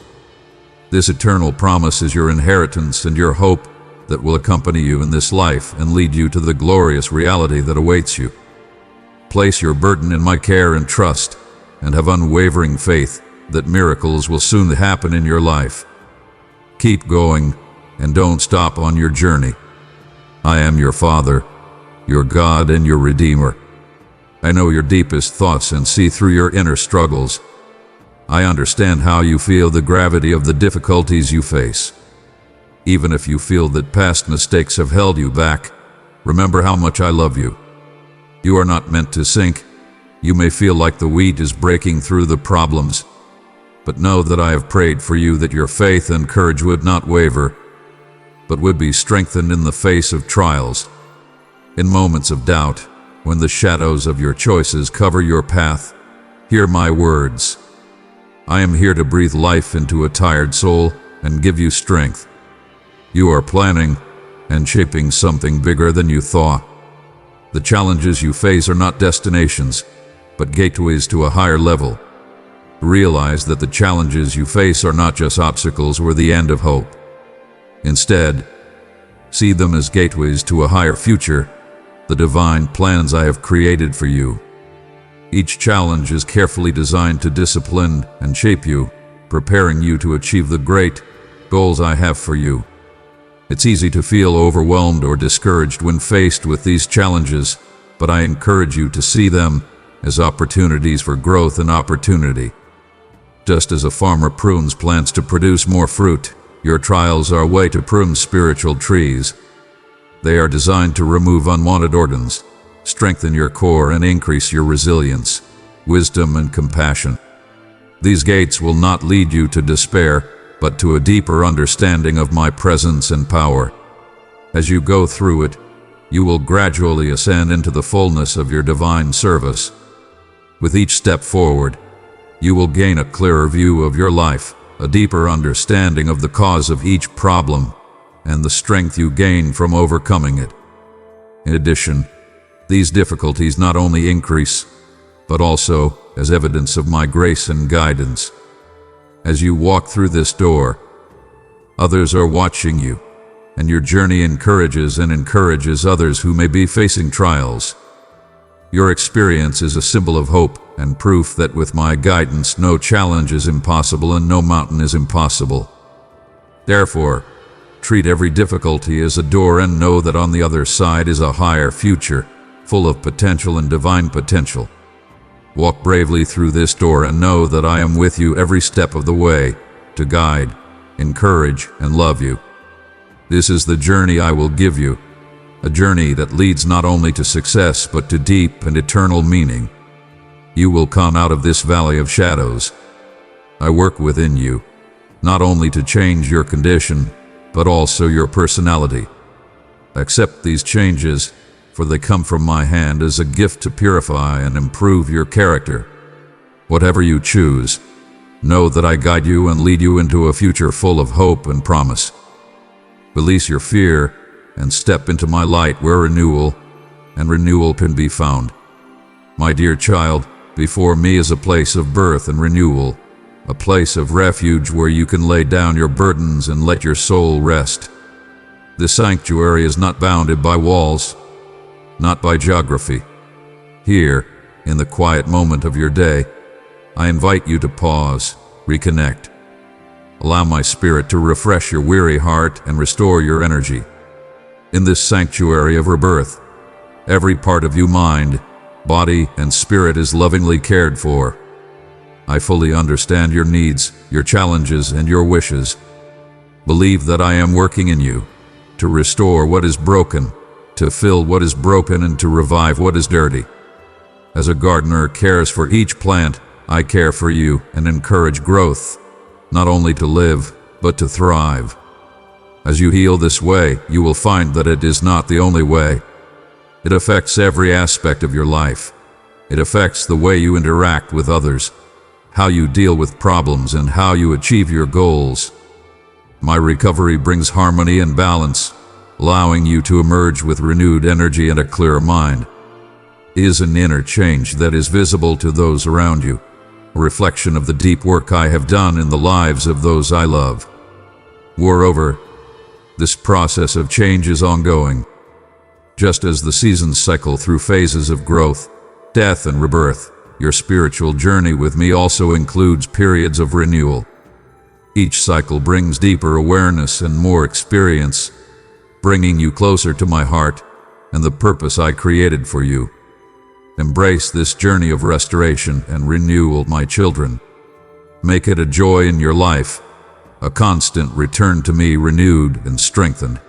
This eternal promise is your inheritance and your hope that will accompany you in this life and lead you to the glorious reality that awaits you. Place your burden in my care and trust, and have unwavering faith that miracles will soon happen in your life. Keep going, and don't stop on your journey. I am your Father, your God, and your Redeemer. I know your deepest thoughts and see through your inner struggles. I understand how you feel the gravity of the difficulties you face. Even if you feel that past mistakes have held you back, remember how much I love you. You are not meant to sink. You may feel like the wheat is breaking through the problems, but know that I have prayed for you that your faith and courage would not waver, but would be strengthened in the face of trials. In moments of doubt, when the shadows of your choices cover your path, hear my words. I am here to breathe life into a tired soul and give you strength. You are planning and shaping something bigger than you thought. The challenges you face are not destinations, but gateways to a higher level. Realize that the challenges you face are not just obstacles or the end of hope. Instead, see them as gateways to a higher future, the divine plans I have created for you. Each challenge is carefully designed to discipline and shape you, preparing you to achieve the great goals I have for you. It's easy to feel overwhelmed or discouraged when faced with these challenges, but I encourage you to see them as opportunities for growth and opportunity. Just as a farmer prunes plants to produce more fruit, your trials are a way to prune spiritual trees. They are designed to remove unwanted organs, strengthen your core, and increase your resilience, wisdom, and compassion. These gates will not lead you to despair, but to a deeper understanding of my presence and power. As you go through it, you will gradually ascend into the fullness of your divine service. With each step forward, you will gain a clearer view of your life, a deeper understanding of the cause of each problem, and the strength you gain from overcoming it. In addition, these difficulties not only increase, but also as evidence of my grace and guidance. As you walk through this door, others are watching you, and your journey encourages others who may be facing trials. Your experience is a symbol of hope and proof that with my guidance, no challenge is impossible and no mountain is impossible. Therefore, treat every difficulty as a door and know that on the other side is a higher future, full of potential and divine potential. Walk bravely through this door and know that I am with you every step of the way, to guide, encourage, and love you. This is the journey I will give you, a journey that leads not only to success but to deep and eternal meaning. You will come out of this valley of shadows. I work within you, not only to change your condition, but also your personality. Accept these changes, for they come from my hand as a gift to purify and improve your character. Whatever you choose, know that I guide you and lead you into a future full of hope and promise. Release your fear and step into my light where renewal can be found. My dear child, before me is a place of birth and renewal, a place of refuge where you can lay down your burdens and let your soul rest. This sanctuary is not bounded by walls, not by geography. Here, in the quiet moment of your day, I invite you to pause, reconnect. Allow my spirit to refresh your weary heart and restore your energy. In this sanctuary of rebirth, every part of you, mind, body, and spirit is lovingly cared for. I fully understand your needs, your challenges, and your wishes. Believe that I am working in you to restore what is broken, to fill what is broken, and to revive what is dirty. As a gardener cares for each plant, I care for you and encourage growth, not only to live, but to thrive. As you heal this way, you will find that it is not the only way. It affects every aspect of your life. It affects the way you interact with others, how you deal with problems, and how you achieve your goals. My recovery brings harmony and balance, allowing you to emerge with renewed energy and a clearer mind. It is an inner change that is visible to those around you, a reflection of the deep work I have done in the lives of those I love. Moreover, this process of change is ongoing. Just as the seasons cycle through phases of growth, death, and rebirth, your spiritual journey with me also includes periods of renewal. Each cycle brings deeper awareness and more experience, bringing you closer to my heart and the purpose I created for you. Embrace this journey of restoration and renewal, my children. Make it a joy in your life, a constant return to me, renewed and strengthened.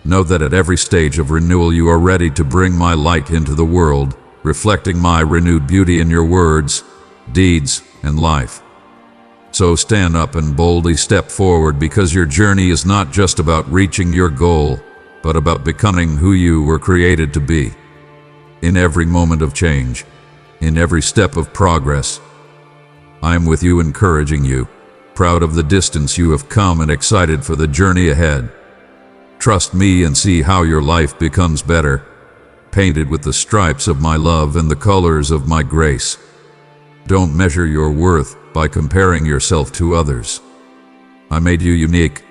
Know that at every stage of renewal you are ready to bring my light into the world, reflecting my renewed beauty in your words, deeds, and life. So stand up and boldly step forward, because your journey is not just about reaching your goal, but about becoming who you were created to be. in every moment of change, in every step of progress. I am with you, encouraging you, proud of the distance you have come and excited for the journey ahead. Trust me and see how your life becomes better, painted with the stripes of my love and the colors of my grace. Don't measure your worth by comparing yourself to others. I made you unique,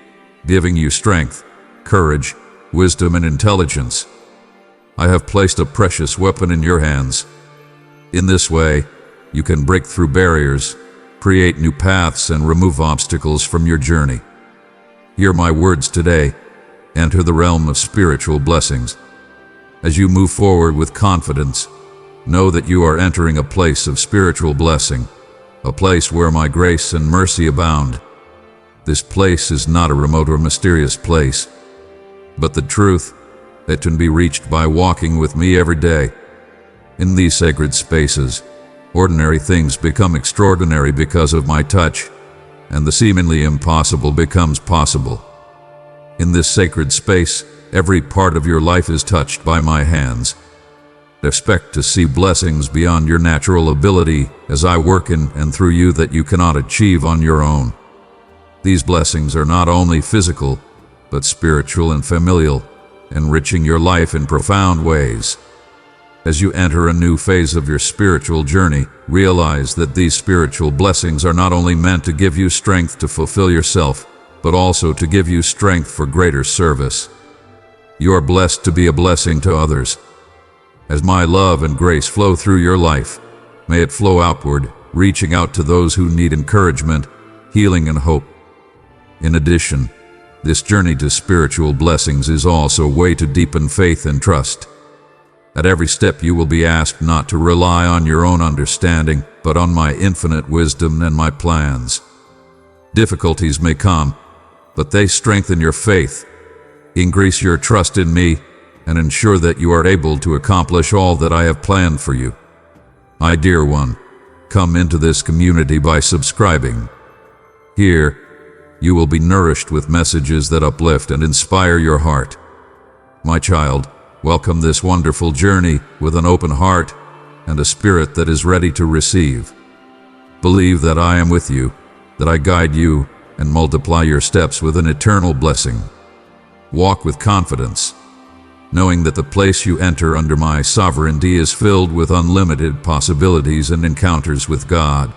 giving you strength, courage, wisdom, and intelligence. I have placed a precious weapon in your hands. In this way, you can break through barriers, create new paths, and remove obstacles from your journey. Hear my words today. Enter the realm of spiritual blessings. As you move forward with confidence, know that you are entering a place of spiritual blessing, a place where my grace and mercy abound. This place is not a remote or mysterious place, but the truth that can be reached by walking with me every day. In these sacred spaces, ordinary things become extraordinary because of my touch, and the seemingly impossible becomes possible. In this sacred space, every part of your life is touched by my hands. Expect to see blessings beyond your natural ability as I work in and through you that you cannot achieve on your own. These blessings are not only physical, but spiritual and familial, enriching your life in profound ways. As you enter a new phase of your spiritual journey, realize that these spiritual blessings are not only meant to give you strength to fulfill yourself, but also to give you strength for greater service. You are blessed to be a blessing to others. As my love and grace flow through your life, may it flow outward, reaching out to those who need encouragement, healing, and hope. In addition, this journey to spiritual blessings is also a way to deepen faith and trust. At every step you will be asked not to rely on your own understanding, but on my infinite wisdom and my plans. Difficulties may come, but they strengthen your faith, increase your trust in me, and ensure that you are able to accomplish all that I have planned for you. My dear one, come into this community by subscribing. Here, you will be nourished with messages that uplift and inspire your heart. My child, welcome this wonderful journey with an open heart and a spirit that is ready to receive. Believe that I am with you, that I guide you and multiply your steps with an eternal blessing. Walk with confidence, knowing that the place you enter under my sovereignty is filled with unlimited possibilities and encounters with God.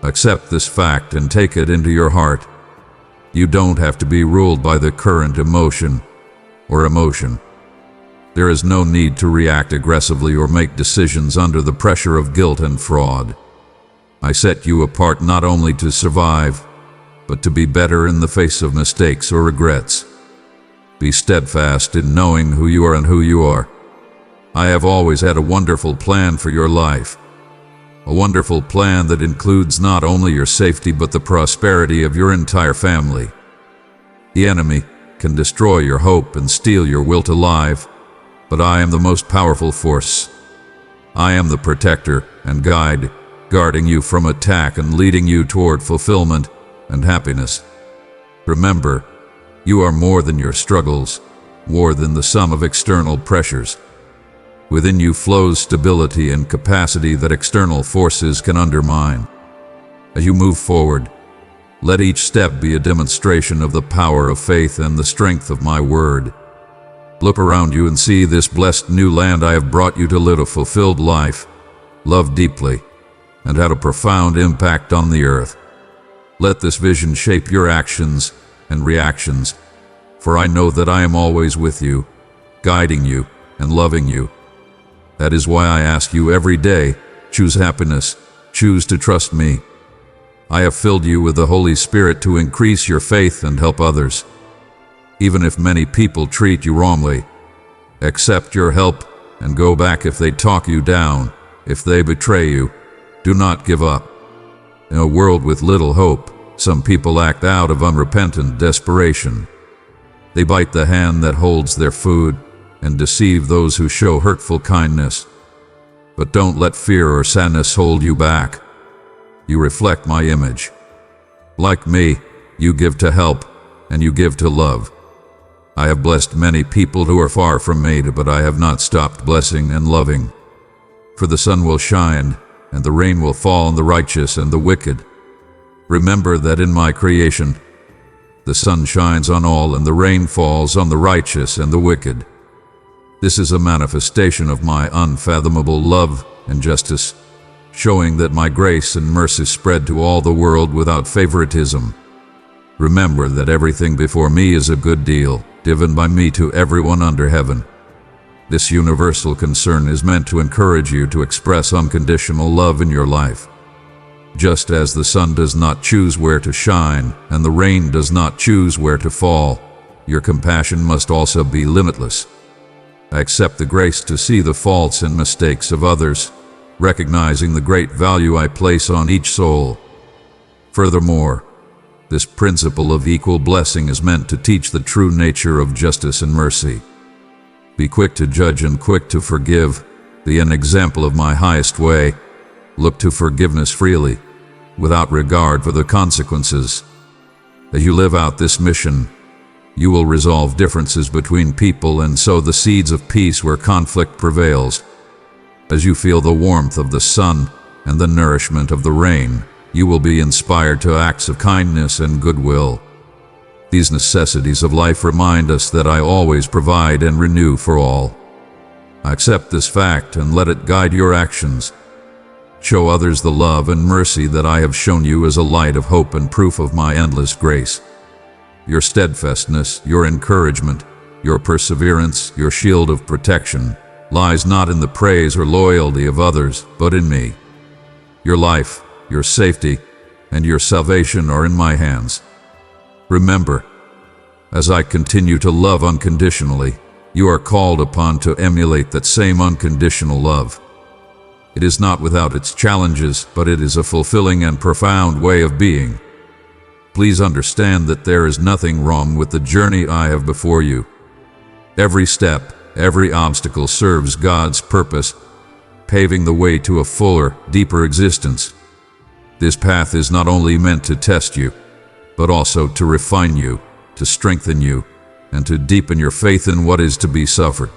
Accept this fact and take it into your heart. You don't have to be ruled by the current emotion. There is no need to react aggressively or make decisions under the pressure of guilt and fraud. I set you apart not only to survive, but to be better in the face of mistakes or regrets. Be steadfast in knowing who you are and who you are. I have always had a wonderful plan for your life. A wonderful plan that includes not only your safety but the prosperity of your entire family. The enemy can destroy your hope and steal your will to live, but I am the most powerful force. I am the protector and guide, guarding you from attack and leading you toward fulfillment and happiness. Remember, you are more than your struggles, more than the sum of external pressures. Within you flows stability and capacity that external forces can undermine. As you move forward, let each step be a demonstration of the power of faith and the strength of my word. Look around you and see this blessed new land I have brought you to live a fulfilled life, love deeply, and have a profound impact on the earth. Let this vision shape your actions and reactions, for I know that I am always with you, guiding you and loving you. That is why I ask you every day, choose happiness, choose to trust me. I have filled you with the Holy Spirit to increase your faith and help others. Even if many people treat you wrongly, accept your help and go back if they talk you down, if they betray you. Do not give up. In a world with little hope, some people act out of unrepentant desperation. They bite the hand that holds their food and deceive those who show hurtful kindness. But don't let fear or sadness hold you back. You reflect my image. Like me, you give to help and you give to love. I have blessed many people who are far from me, but I have not stopped blessing and loving. For the sun will shine, and the rain will fall on the righteous and the wicked. Remember that in my creation, the sun shines on all and the rain falls on the righteous and the wicked. This is a manifestation of my unfathomable love and justice, showing that my grace and mercy spread to all the world without favoritism. Remember that everything before me is a good deal, given by me to everyone under heaven. This universal concern is meant to encourage you to express unconditional love in your life. Just as the sun does not choose where to shine and the rain does not choose where to fall, your compassion must also be limitless. I accept the grace to see the faults and mistakes of others, recognizing the great value I place on each soul. Furthermore, this principle of equal blessing is meant to teach the true nature of justice and mercy. Be quick to judge and quick to forgive, be an example of my highest way. Look to forgiveness freely, without regard for the consequences. As you live out this mission, you will resolve differences between people and sow the seeds of peace where conflict prevails. As you feel the warmth of the sun and the nourishment of the rain, you will be inspired to acts of kindness and goodwill. These necessities of life remind us that I always provide and renew for all. Accept this fact and let it guide your actions. Show others the love and mercy that I have shown you as a light of hope and proof of my endless grace. Your steadfastness, your encouragement, your perseverance, your shield of protection, lies not in the praise or loyalty of others, but in me. Your life, your safety, and your salvation are in my hands. Remember, as I continue to love unconditionally, you are called upon to emulate that same unconditional love. It is not without its challenges, but it is a fulfilling and profound way of being. Please understand that there is nothing wrong with the journey I have before you. Every step, every obstacle serves God's purpose, paving the way to a fuller, deeper existence. This path is not only meant to test you, but also to refine you, to strengthen you, and to deepen your faith in what is to be suffered.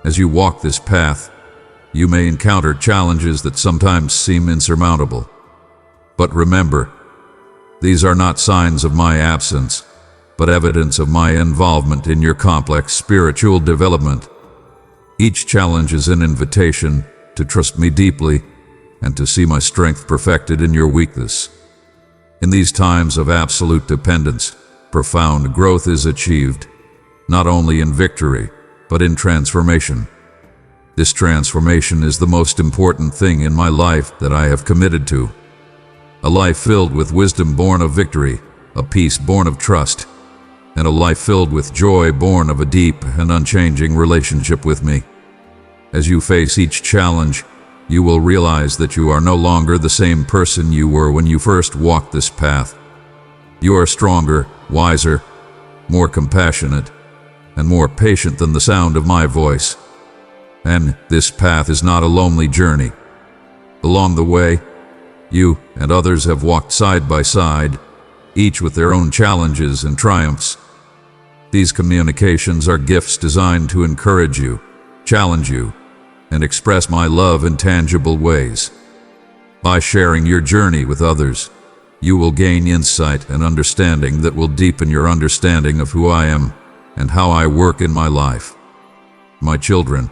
As you walk this path, you may encounter challenges that sometimes seem insurmountable. But remember, these are not signs of my absence, but evidence of my involvement in your complex spiritual development. Each challenge is an invitation to trust me deeply and to see my strength perfected in your weakness. In these times of absolute dependence, profound growth is achieved, not only in victory, but in transformation. This transformation is the most important thing in my life that I have committed to. A life filled with wisdom born of victory, a peace born of trust, and a life filled with joy born of a deep and unchanging relationship with me. As you face each challenge, you will realize that you are no longer the same person you were when you first walked this path. You are stronger, wiser, more compassionate, and more patient than the sound of my voice. And this path is not a lonely journey. Along the way, you and others have walked side by side, each with their own challenges and triumphs. These communications are gifts designed to encourage you, challenge you, and express my love in tangible ways. By sharing your journey with others, you will gain insight and understanding that will deepen your understanding of who I am and how I work in my life. My children,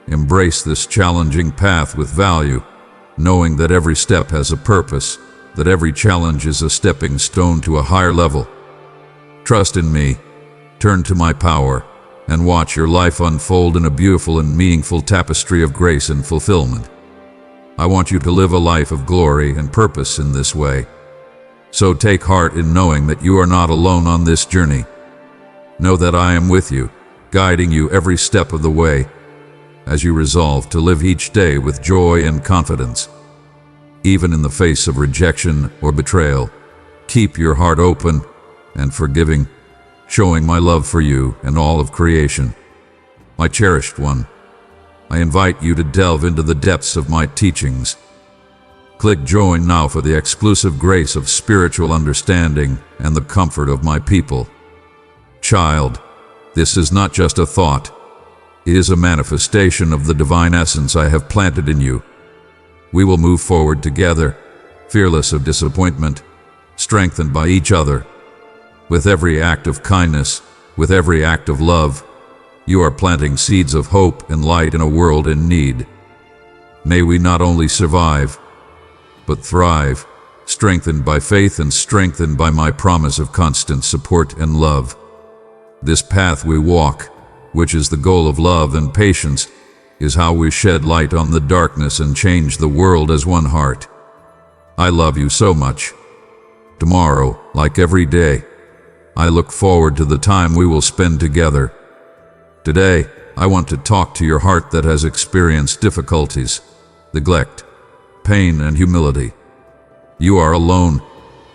embrace this challenging path with value, knowing that every step has a purpose, that every challenge is a stepping stone to a higher level. Trust in me, turn to my power, and watch your life unfold in a beautiful and meaningful tapestry of grace and fulfillment. I want you to live a life of glory and purpose in this way. So take heart in knowing that you are not alone on this journey. Know that I am with you, guiding you every step of the way, as you resolve to live each day with joy and confidence. Even in the face of rejection or betrayal, keep your heart open and forgiving, showing my love for you and all of creation. My cherished one, I invite you to delve into the depths of my teachings. Click join now for the exclusive grace of spiritual understanding and the comfort of my people. Child, This is not just a thought. It is a manifestation of the divine essence I have planted in you. We will move forward together, fearless of disappointment, strengthened by each other. With every act of kindness, with every act of love, you are planting seeds of hope and light in a world in need. May we not only survive, but thrive, strengthened by faith and strengthened by my promise of constant support and love. This path we walk, which is the goal of love and patience, is how we shed light on the darkness and change the world as one heart. I love you so much. Tomorrow, like every day, I look forward to the time we will spend together. Today, I want to talk to your heart that has experienced difficulties, neglect, pain, and humility. You are alone,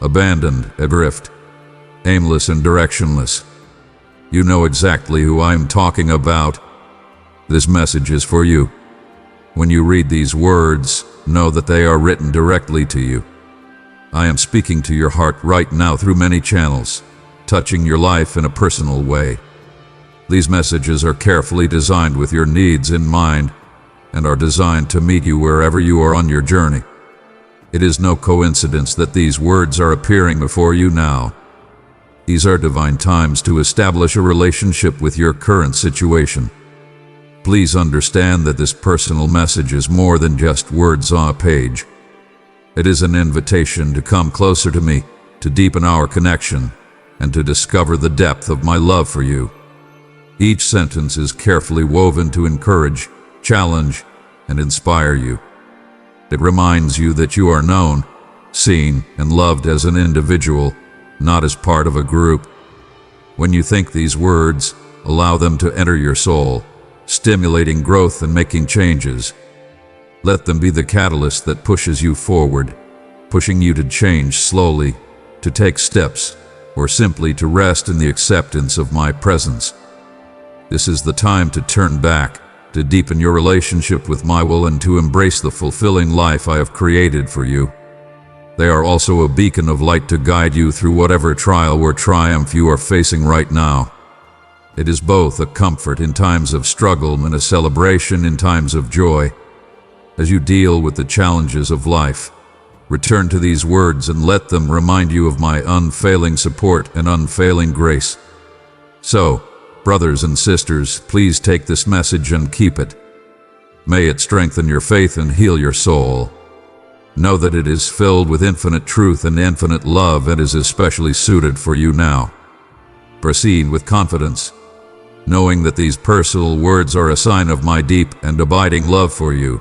abandoned, adrift, aimless and directionless. You know exactly who I am talking about. This message is for you. When you read these words, know that they are written directly to you. I am speaking to your heart right now through many channels, touching your life in a personal way. These messages are carefully designed with your needs in mind and are designed to meet you wherever you are on your journey. It is no coincidence that these words are appearing before you now. These are divine times to establish a relationship with your current situation. Please understand that this personal message is more than just words on a page. It is an invitation to come closer to me, to deepen our connection, and to discover the depth of my love for you. Each sentence is carefully woven to encourage, challenge, and inspire you. It reminds you that you are known, seen, and loved as an individual, not as part of a group. When you think these words, allow them to enter your soul, stimulating growth and making changes. Let them be the catalyst that pushes you forward, pushing you to change slowly, to take steps, or simply to rest in the acceptance of my presence. This is the time to turn back, to deepen your relationship with my will, and to embrace the fulfilling life I have created for you. They are also a beacon of light to guide you through whatever trial or triumph you are facing right now. It is both a comfort in times of struggle and a celebration in times of joy. As you deal with the challenges of life, return to these words and let them remind you of my unfailing support and unfailing grace. So, brothers and sisters, please take this message and keep it. May it strengthen your faith and heal your soul. Know that it is filled with infinite truth and infinite love and is especially suited for you now. Proceed with confidence, knowing that these personal words are a sign of my deep and abiding love for you.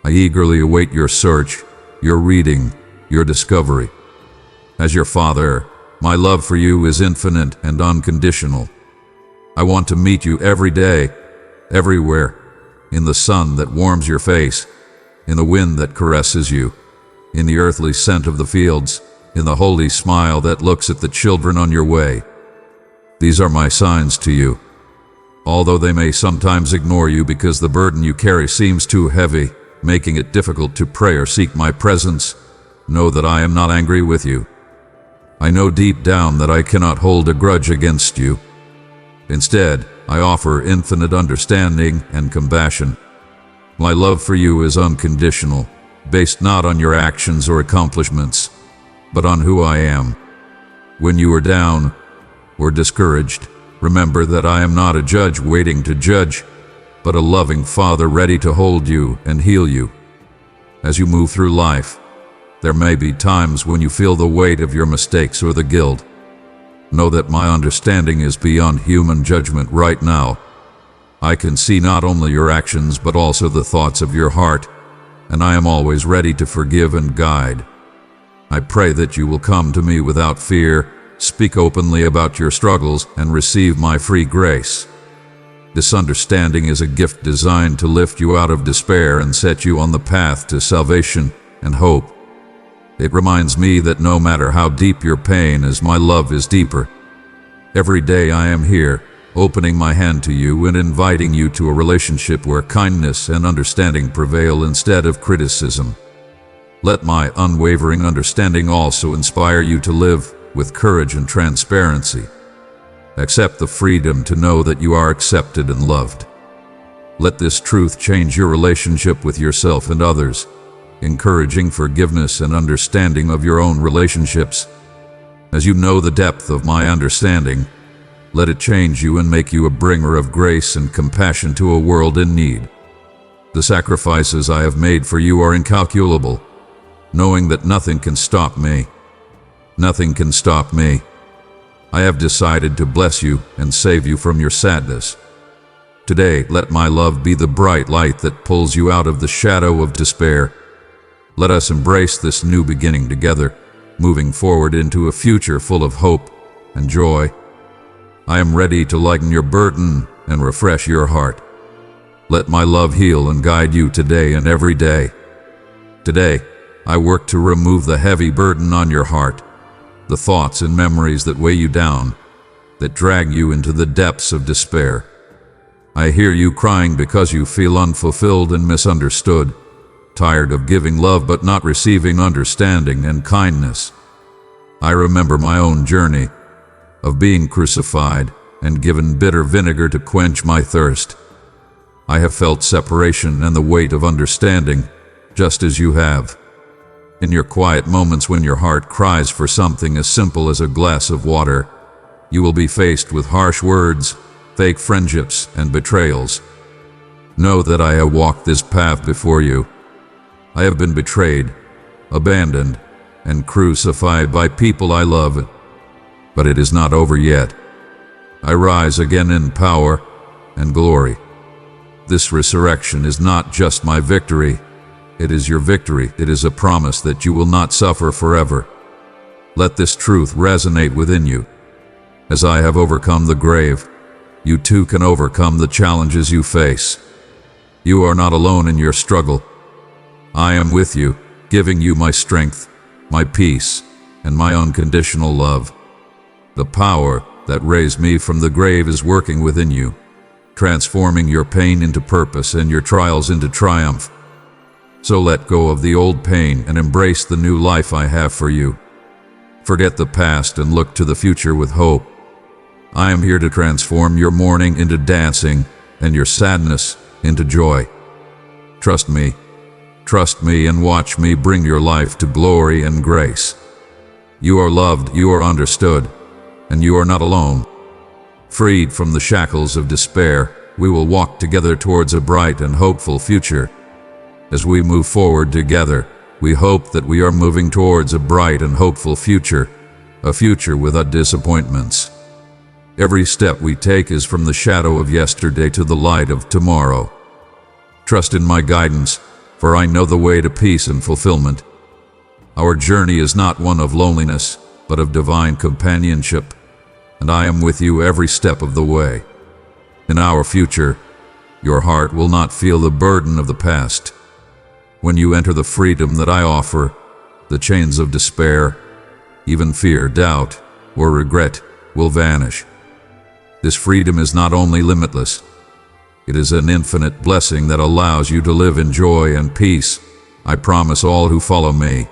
I eagerly await your search, your reading, your discovery. As your Father, my love for you is infinite and unconditional. I want to meet you every day, everywhere, in the sun that warms your face, in the wind that caresses you, in the earthly scent of the fields, in the holy smile that looks at the children on your way. These are my signs to you. Although they may sometimes ignore you because the burden you carry seems too heavy, making it difficult to pray or seek my presence, know that I am not angry with you. I know deep down that I cannot hold a grudge against you. Instead, I offer infinite understanding and compassion. My love for you is unconditional, based not on your actions or accomplishments, but on who I am. When you are down or discouraged, remember that I am not a judge waiting to judge, but a loving Father ready to hold you and heal you. As you move through life, there may be times when you feel the weight of your mistakes or the guilt. Know that my understanding is beyond human judgment right now. I can see not only your actions but also the thoughts of your heart, and I am always ready to forgive and guide. I pray that you will come to me without fear, speak openly about your struggles, and receive my free grace. This understanding is a gift designed to lift you out of despair and set you on the path to salvation and hope. It reminds me that no matter how deep your pain is, my love is deeper. Every day I am here, opening my hand to you and inviting you to a relationship where kindness and understanding prevail instead of criticism. Let my unwavering understanding also inspire you to live with courage and transparency. Accept the freedom to know that you are accepted and loved. Let this truth change your relationship with yourself and others, encouraging forgiveness and understanding of your own relationships. As you know the depth of my understanding, let it change you and make you a bringer of grace and compassion to a world in need. The sacrifices I have made for you are incalculable, knowing that nothing can stop me. Nothing can stop me. I have decided to bless you and save you from your sadness. Today, let my love be the bright light that pulls you out of the shadow of despair. Let us embrace this new beginning together, moving forward into a future full of hope and joy. I am ready to lighten your burden and refresh your heart. Let my love heal and guide you today and every day. Today, I work to remove the heavy burden on your heart, the thoughts and memories that weigh you down, that drag you into the depths of despair. I hear you crying because you feel unfulfilled and misunderstood, tired of giving love but not receiving understanding and kindness. I remember my own journey of being crucified and given bitter vinegar to quench my thirst. I have felt separation and the weight of understanding, just as you have. In your quiet moments when your heart cries for something as simple as a glass of water, you will be faced with harsh words, fake friendships, and betrayals. Know that I have walked this path before you. I have been betrayed, abandoned, and crucified by people I love. But it is not over yet. I rise again in power and glory. This resurrection is not just my victory. It is your victory. It is a promise that you will not suffer forever. Let this truth resonate within you. As I have overcome the grave, you too can overcome the challenges you face. You are not alone in your struggle. I am with you, giving you my strength, my peace, and my unconditional love. The power that raised me from the grave is working within you, transforming your pain into purpose and your trials into triumph. So let go of the old pain and embrace the new life I have for you. Forget the past and look to the future with hope. I am here to transform your mourning into dancing and your sadness into joy. Trust me and watch me bring your life to glory and grace. You are loved, you are understood, and you are not alone. Freed from the shackles of despair, we will walk together towards a bright and hopeful future. As we move forward together, we hope that we are moving towards a bright and hopeful future, a future without disappointments. Every step we take is from the shadow of yesterday to the light of tomorrow. Trust in my guidance, for I know the way to peace and fulfillment. Our journey is not one of loneliness, but of divine companionship, and I am with you every step of the way. In our future, your heart will not feel the burden of the past. When you enter the freedom that I offer, the chains of despair, even fear, doubt, or regret will vanish. This freedom is not only limitless, it is an infinite blessing that allows you to live in joy and peace. I promise all who follow me.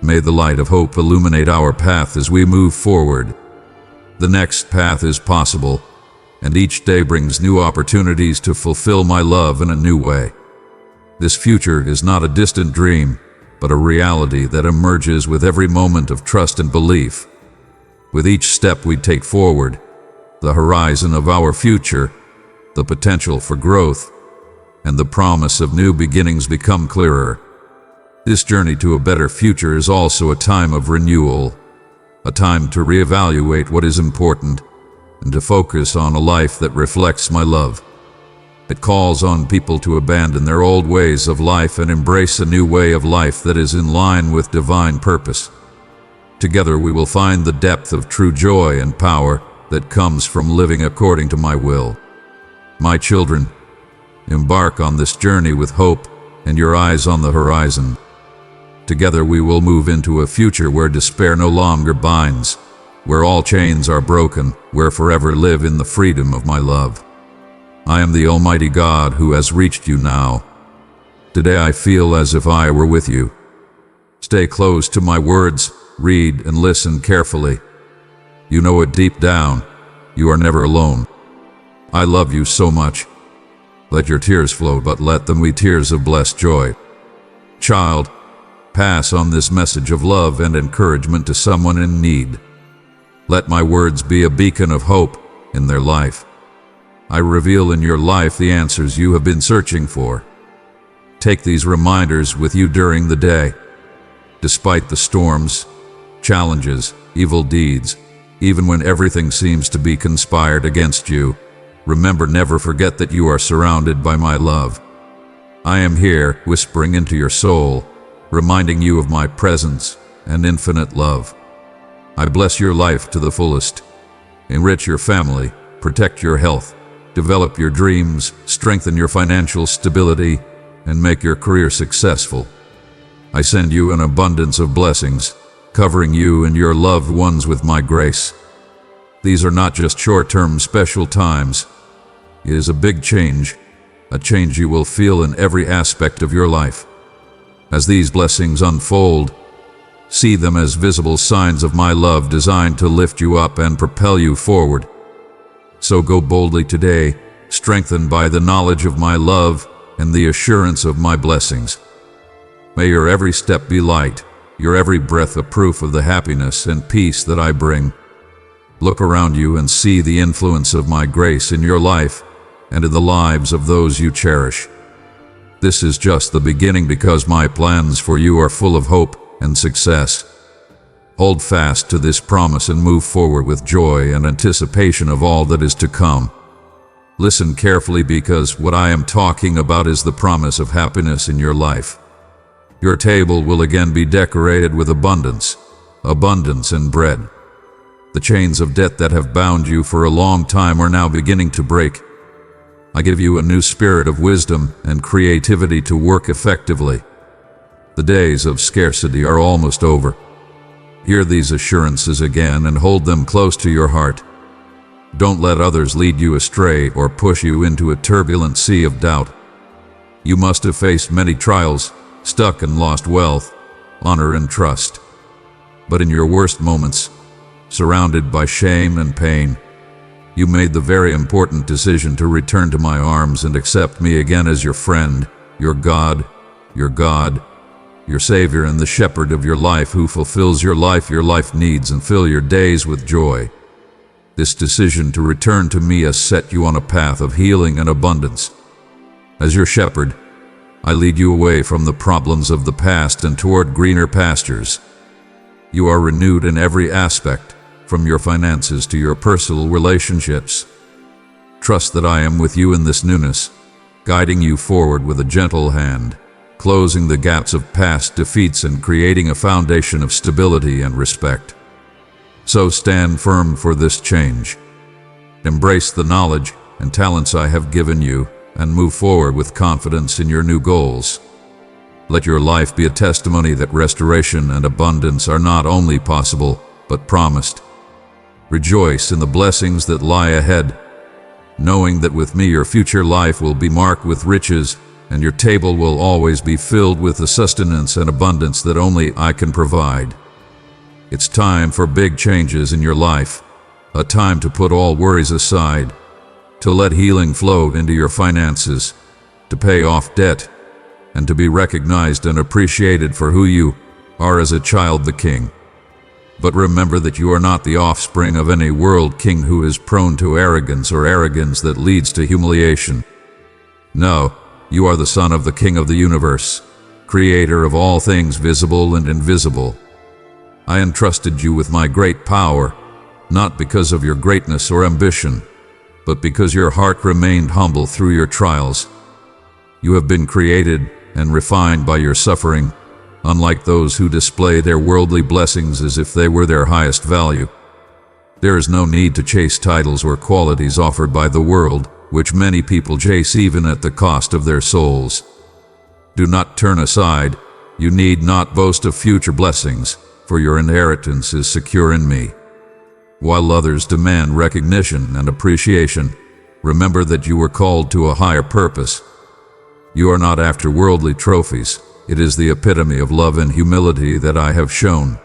May the light of hope illuminate our path as we move forward. The next path is possible, and each day brings new opportunities to fulfill my love in a new way. This future is not a distant dream, but a reality that emerges with every moment of trust and belief. With each step we take forward, the horizon of our future, the potential for growth, and the promise of new beginnings become clearer. This journey to a better future is also a time of renewal, a time to reevaluate what is important and to focus on a life that reflects my love. It calls on people to abandon their old ways of life and embrace a new way of life that is in line with divine purpose. Together we will find the depth of true joy and power that comes from living according to my will. My children, embark on this journey with hope and your eyes on the horizon. Together we will move into a future where despair no longer binds, where all chains are broken, where forever live in the freedom of my love. I am the Almighty God who has reached you now. Today I feel as if I were with you. Stay close to my words, read and listen carefully. You know it deep down, You are never alone. I love you so much. Let your tears flow, but let them be tears of blessed joy. Child, pass on this message of love and encouragement to someone in need. Let my words be a beacon of hope in their life. I reveal in your life the answers you have been searching for. Take these reminders with you during the day. Despite the storms, challenges, evil deeds, even when everything seems to be conspired against you, remember, never forget that you are surrounded by my love. I am here, whispering into your soul, reminding you of my presence and infinite love. I bless your life to the fullest. Enrich your family, protect your health, develop your dreams, strengthen your financial stability, and make your career successful. I send you an abundance of blessings, covering you and your loved ones with my grace. These are not just short-term special times. It is a big change, a change you will feel in every aspect of your life. As these blessings unfold, see them as visible signs of my love designed to lift you up and propel you forward. So go boldly today, strengthened by the knowledge of my love and the assurance of my blessings. May your every step be light, your every breath a proof of the happiness and peace that I bring. Look around you and see the influence of my grace in your life and in the lives of those you cherish. This is just the beginning, because my plans for you are full of hope and success. Hold fast to this promise and move forward with joy and anticipation of all that is to come. Listen carefully, because what I am talking about is the promise of happiness in your life. Your table will again be decorated with abundance in bread. The chains of debt that have bound you for a long time are now beginning to break. I give you a new spirit of wisdom and creativity to work effectively. The days of scarcity are almost over. Hear these assurances again and hold them close to your heart. Don't let others lead you astray or push you into a turbulent sea of doubt. You must have faced many trials, stuck and lost wealth, honor and trust. But in your worst moments, surrounded by shame and pain, you made the very important decision to return to my arms and accept me again as your friend, your God, your Savior and the Shepherd of your life, who fulfills your life needs, and fill your days with joy. This decision to return to me has set you on a path of healing and abundance. As your shepherd, I lead you away from the problems of the past and toward greener pastures. You are renewed in every aspect, from your finances to your personal relationships. Trust that I am with you in this newness, guiding you forward with a gentle hand, closing the gaps of past defeats and creating a foundation of stability and respect. So stand firm for this change. Embrace the knowledge and talents I have given you and move forward with confidence in your new goals. Let your life be a testimony that restoration and abundance are not only possible, but promised. Rejoice in the blessings that lie ahead, knowing that with me your future life will be marked with riches, and your table will always be filled with the sustenance and abundance that only I can provide. It's time for big changes in your life, a time to put all worries aside, to let healing flow into your finances, to pay off debt, and to be recognized and appreciated for who you are as a child of the King. But remember that you are not the offspring of any world king who is prone to arrogance or arrogance that leads to humiliation. No, you are the son of the King of the universe, creator of all things visible and invisible. I entrusted you with my great power, not because of your greatness or ambition, but because your heart remained humble through your trials. You have been created and refined by your suffering, unlike those who display their worldly blessings as if they were their highest value. There is no need to chase titles or qualities offered by the world, which many people chase even at the cost of their souls. Do not turn aside. You need not boast of future blessings, for your inheritance is secure in me. While others demand recognition and appreciation, remember that you were called to a higher purpose. You are not after worldly trophies. It is the epitome of love and humility that I have shown.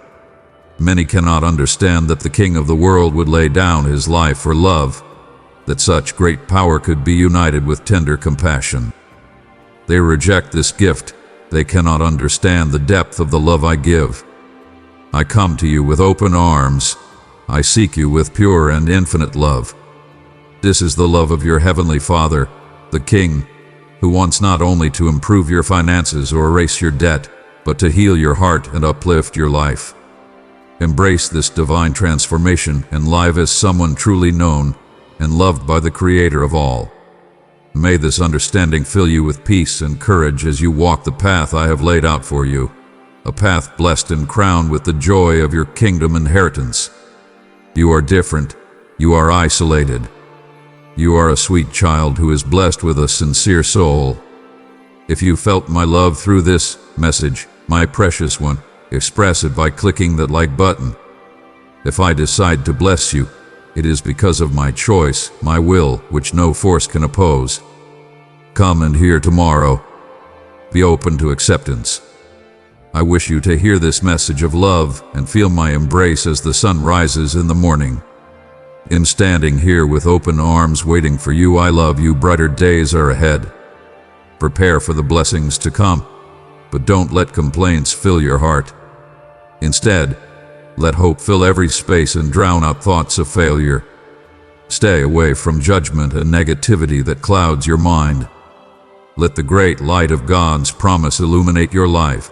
Many cannot understand that the King of the world would lay down his life for love, that such great power could be united with tender compassion. They reject this gift. They cannot understand the depth of the love I give. I come to you with open arms. I seek you with pure and infinite love. This is the love of your Heavenly Father, the King, who wants not only to improve your finances or erase your debt, but to heal your heart and uplift your life. Embrace this divine transformation and live as someone truly known and loved by the Creator of all. May this understanding fill you with peace and courage as you walk the path I have laid out for you, a path blessed and crowned with the joy of your kingdom inheritance. You are different. You are isolated. You are a sweet child who is blessed with a sincere soul. If you felt my love through this message, my precious one, express it by clicking that like button. If I decide to bless you, it is because of my choice, my will, which no force can oppose. Come and hear tomorrow. Be open to acceptance. I wish you to hear this message of love and feel my embrace as the sun rises in the morning. In standing here with open arms waiting for you, I love you. Brighter days are ahead. Prepare for the blessings to come, but don't let complaints fill your heart. Instead, let hope fill every space and drown out thoughts of failure. Stay away from judgment and negativity that clouds your mind. Let the great light of God's promise illuminate your life.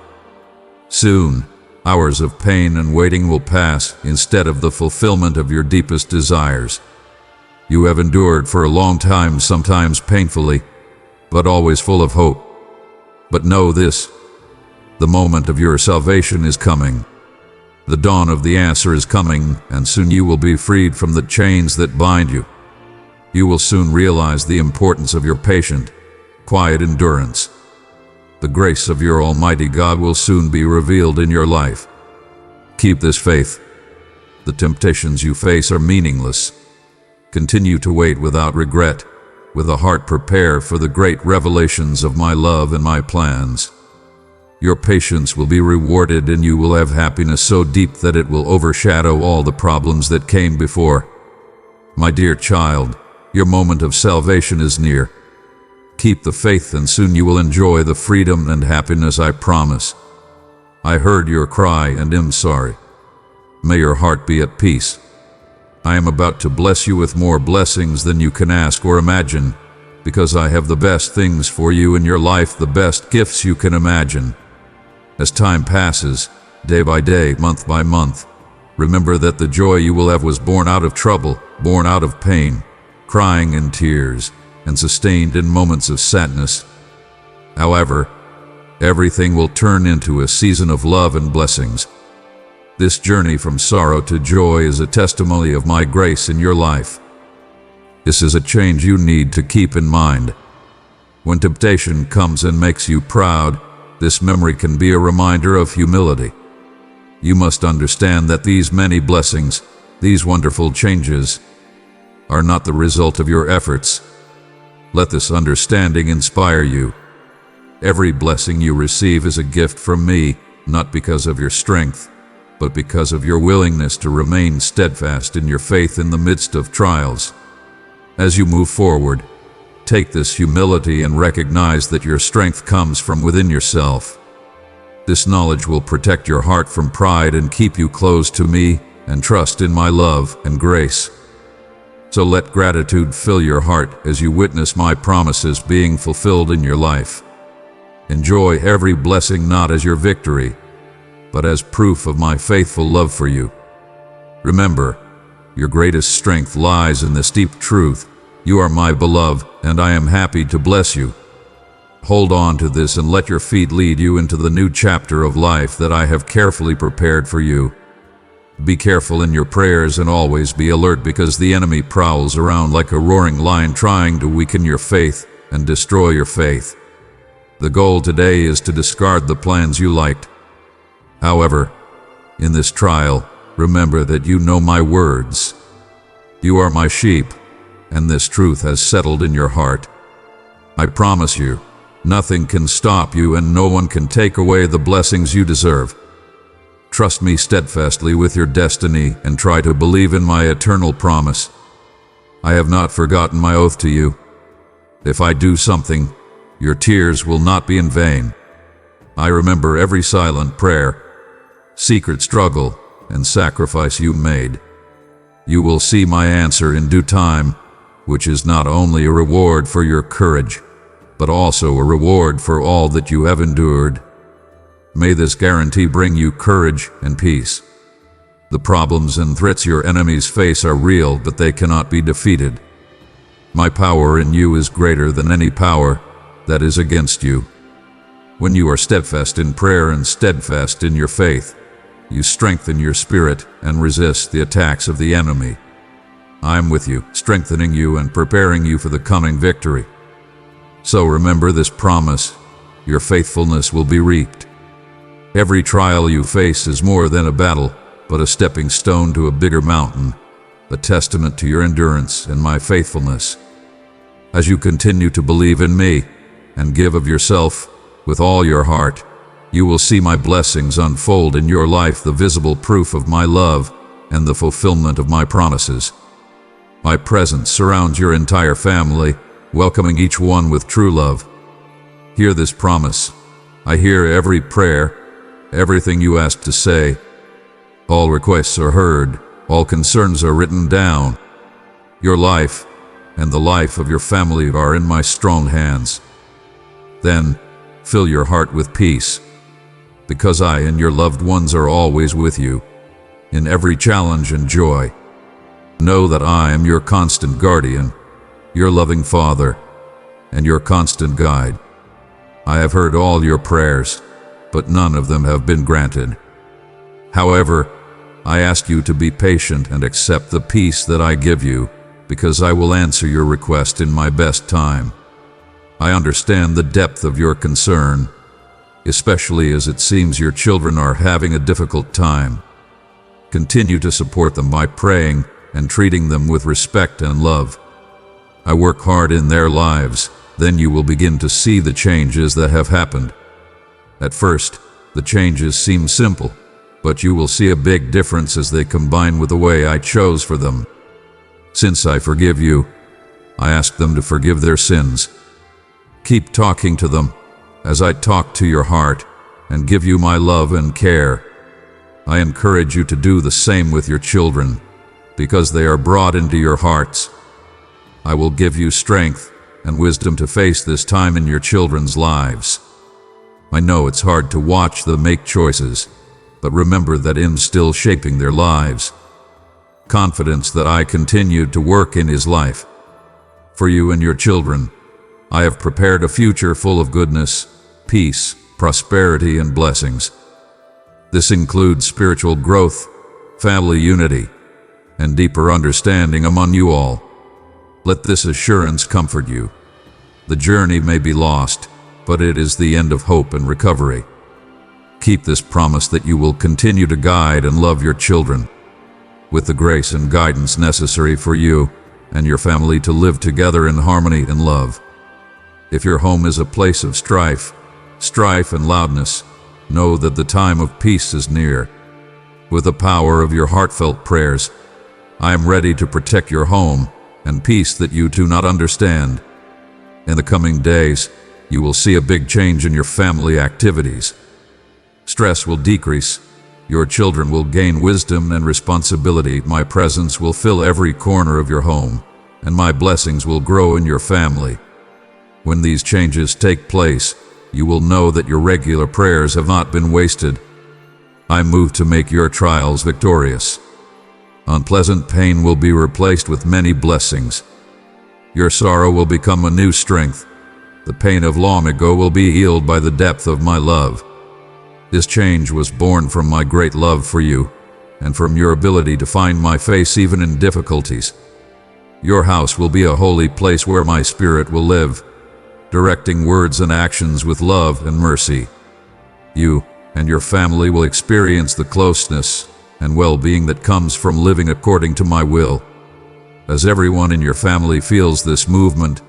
Soon, hours of pain and waiting will pass instead of the fulfillment of your deepest desires. You have endured for a long time, sometimes painfully, but always full of hope. But know this: the moment of your salvation is coming. The dawn of the answer is coming, and soon you will be freed from the chains that bind you. You will soon realize the importance of your patient, quiet endurance. The grace of your Almighty God will soon be revealed in your life. Keep this faith. The temptations you face are meaningless. Continue to wait without regret, with a heart prepared for the great revelations of my love and my plans. Your patience will be rewarded, and you will have happiness so deep that it will overshadow all the problems that came before. My dear child, your moment of salvation is near. Keep the faith, and soon you will enjoy the freedom and happiness I promise. I heard your cry and am sorry. May your heart be at peace. I am about to bless you with more blessings than you can ask or imagine, because I have the best things for you in your life, the best gifts you can imagine. As time passes, day by day, month by month, remember that the joy you will have was born out of trouble, born out of pain, crying and tears, and sustained in moments of sadness. However, everything will turn into a season of love and blessings. This journey from sorrow to joy is a testimony of my grace in your life. This is a change you need to keep in mind. When temptation comes and makes you proud, this memory can be a reminder of humility. You must understand that these many blessings, these wonderful changes, are not the result of your efforts. Let this understanding inspire you. Every blessing you receive is a gift from me, not because of your strength, but because of your willingness to remain steadfast in your faith in the midst of trials. As you move forward, take this humility and recognize that your strength comes from within yourself. This knowledge will protect your heart from pride and keep you close to me and trust in my love and grace. So let gratitude fill your heart as you witness my promises being fulfilled in your life. Enjoy every blessing not as your victory, but as proof of my faithful love for you. Remember, your greatest strength lies in this deep truth: you are my beloved, and I am happy to bless you. Hold on to this and let your feet lead you into the new chapter of life that I have carefully prepared for you. Be careful in your prayers and always be alert, because the enemy prowls around like a roaring lion trying to weaken your faith and destroy your faith. The goal today is to discard the plans you liked. However, in this trial, remember that you know my words. You are my sheep, and this truth has settled in your heart. I promise you, nothing can stop you and no one can take away the blessings you deserve. Trust me steadfastly with your destiny and try to believe in my eternal promise. I have not forgotten my oath to you. If I do something, your tears will not be in vain. I remember every silent prayer, secret struggle, and sacrifice you made. You will see my answer in due time, which is not only a reward for your courage, but also a reward for all that you have endured. May this guarantee bring you courage and peace. The problems and threats your enemies face are real, but they cannot be defeated. My power in you is greater than any power that is against you. When you are steadfast in prayer and steadfast in your faith, you strengthen your spirit and resist the attacks of the enemy. I am with you, strengthening you and preparing you for the coming victory. So remember this promise: your faithfulness will be reaped. Every trial you face is more than a battle, but a stepping stone to a bigger mountain, a testament to your endurance and my faithfulness. As you continue to believe in me and give of yourself with all your heart, you will see my blessings unfold in your life, the visible proof of my love and the fulfillment of my promises. My presence surrounds your entire family, welcoming each one with true love. Hear this promise. I hear every prayer, everything you ask to say. All requests are heard, all concerns are written down. Your life and the life of your family are in my strong hands. Then fill your heart with peace, because I and your loved ones are always with you, in every challenge and joy. Know that I am your constant guardian, your loving Father, and your constant guide. I have heard all your prayers, but none of them have been granted. However, I ask you to be patient and accept the peace that I give you, because I will answer your request in my best time. I understand the depth of your concern, especially as it seems your children are having a difficult time. Continue to support them by praying and treating them with respect and love. I work hard in their lives, then you will begin to see the changes that have happened. At first, the changes seem simple, but you will see a big difference as they combine with the way I chose for them. Since I forgive you, I ask them to forgive their sins. Keep talking to them as I talk to your heart and give you my love and care. I encourage you to do the same with your children, because they are brought into your hearts. I will give you strength and wisdom to face this time in your children's lives. I know it's hard to watch them make choices, but remember that I'm still shaping their lives. Confidence that I continued to work in his life. For you and your children, I have prepared a future full of goodness, peace, prosperity, and blessings. This includes spiritual growth, family unity, and deeper understanding among you all. Let this assurance comfort you. The journey may be lost, but it is the end of hope and recovery. Keep this promise that you will continue to guide and love your children, with the grace and guidance necessary for you and your family to live together in harmony and love. If your home is a place of strife and loudness, know that the time of peace is near. With the power of your heartfelt prayers, I am ready to protect your home and peace that you do not understand. In the coming days, you will see a big change in your family activities. Stress will decrease. Your children will gain wisdom and responsibility. My presence will fill every corner of your home, and my blessings will grow in your family. When these changes take place, you will know that your regular prayers have not been wasted. I move to make your trials victorious. Unpleasant pain will be replaced with many blessings. Your sorrow will become a new strength. The pain of long ago will be healed by the depth of my love. This change was born from my great love for you, and from your ability to find my face even in difficulties. Your house will be a holy place where my spirit will live, directing words and actions with love and mercy. You and your family will experience the closeness and well-being that comes from living according to my will. As everyone in your family feels this movement,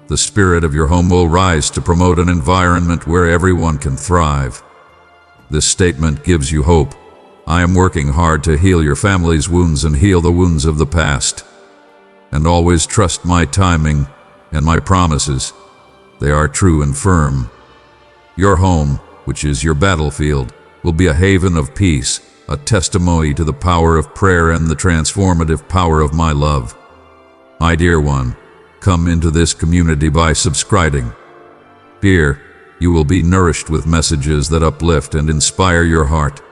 the spirit of your home will rise to promote an environment where everyone can thrive. This statement gives you hope, I am working hard to heal your family's wounds and heal the wounds of the past. And always trust my timing and my promises. They are true and firm. Your home, which is your battlefield, will be a haven of peace, a testimony to the power of prayer and the transformative power of my love. My dear one, come into this community by subscribing. Here, you will be nourished with messages that uplift and inspire your heart.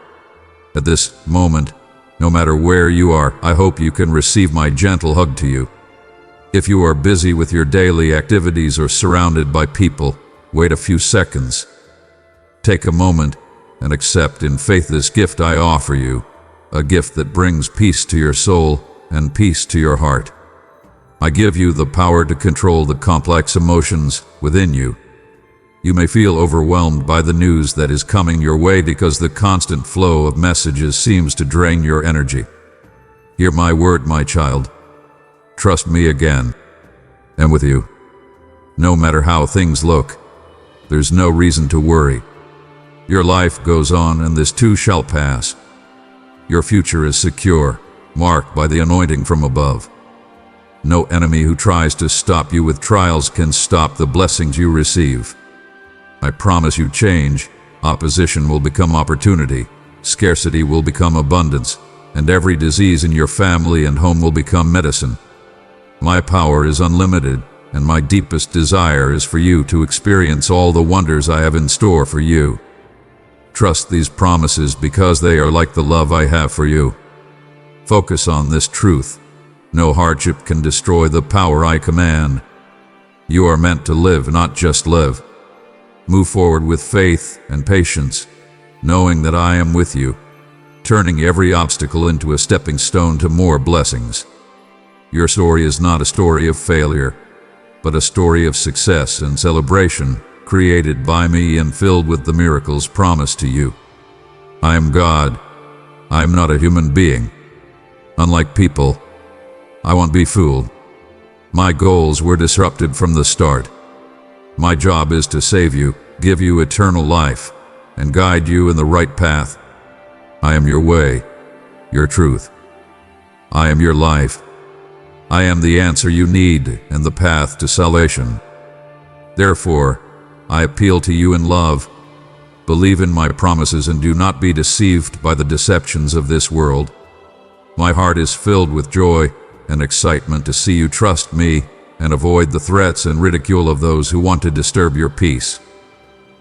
At this moment, no matter where you are, I hope you can receive my gentle hug to you. If you are busy with your daily activities or surrounded by people, wait a few seconds. Take a moment and accept in faith this gift I offer you, a gift that brings peace to your soul and peace to your heart. I give you the power to control the complex emotions within you. You may feel overwhelmed by the news that is coming your way because the constant flow of messages seems to drain your energy. Hear my word, my child. Trust me again. And with you. No matter how things look, there's no reason to worry. Your life goes on and this too shall pass. Your future is secure, marked by the anointing from above. No enemy who tries to stop you with trials can stop the blessings you receive. I promise you change. Opposition will become opportunity, scarcity will become abundance, and every disease in your family and home will become medicine. My power is unlimited, and my deepest desire is for you to experience all the wonders I have in store for you. Trust these promises because they are like the love I have for you. Focus on this truth. No hardship can destroy the power I command. You are meant to live, not just live. Move forward with faith and patience, knowing that I am with you, turning every obstacle into a stepping stone to more blessings. Your story is not a story of failure, but a story of success and celebration, created by me and filled with the miracles promised to you. I am God. I am not a human being. Unlike people, I won't be fooled. My goals were disrupted from the start. My job is to save you, give you eternal life, and guide you in the right path. I am your way, your truth. I am your life. I am the answer you need and the path to salvation. Therefore, I appeal to you in love. Believe in my promises and do not be deceived by the deceptions of this world. My heart is filled with joy and excitement to see you trust me and avoid the threats and ridicule of those who want to disturb your peace.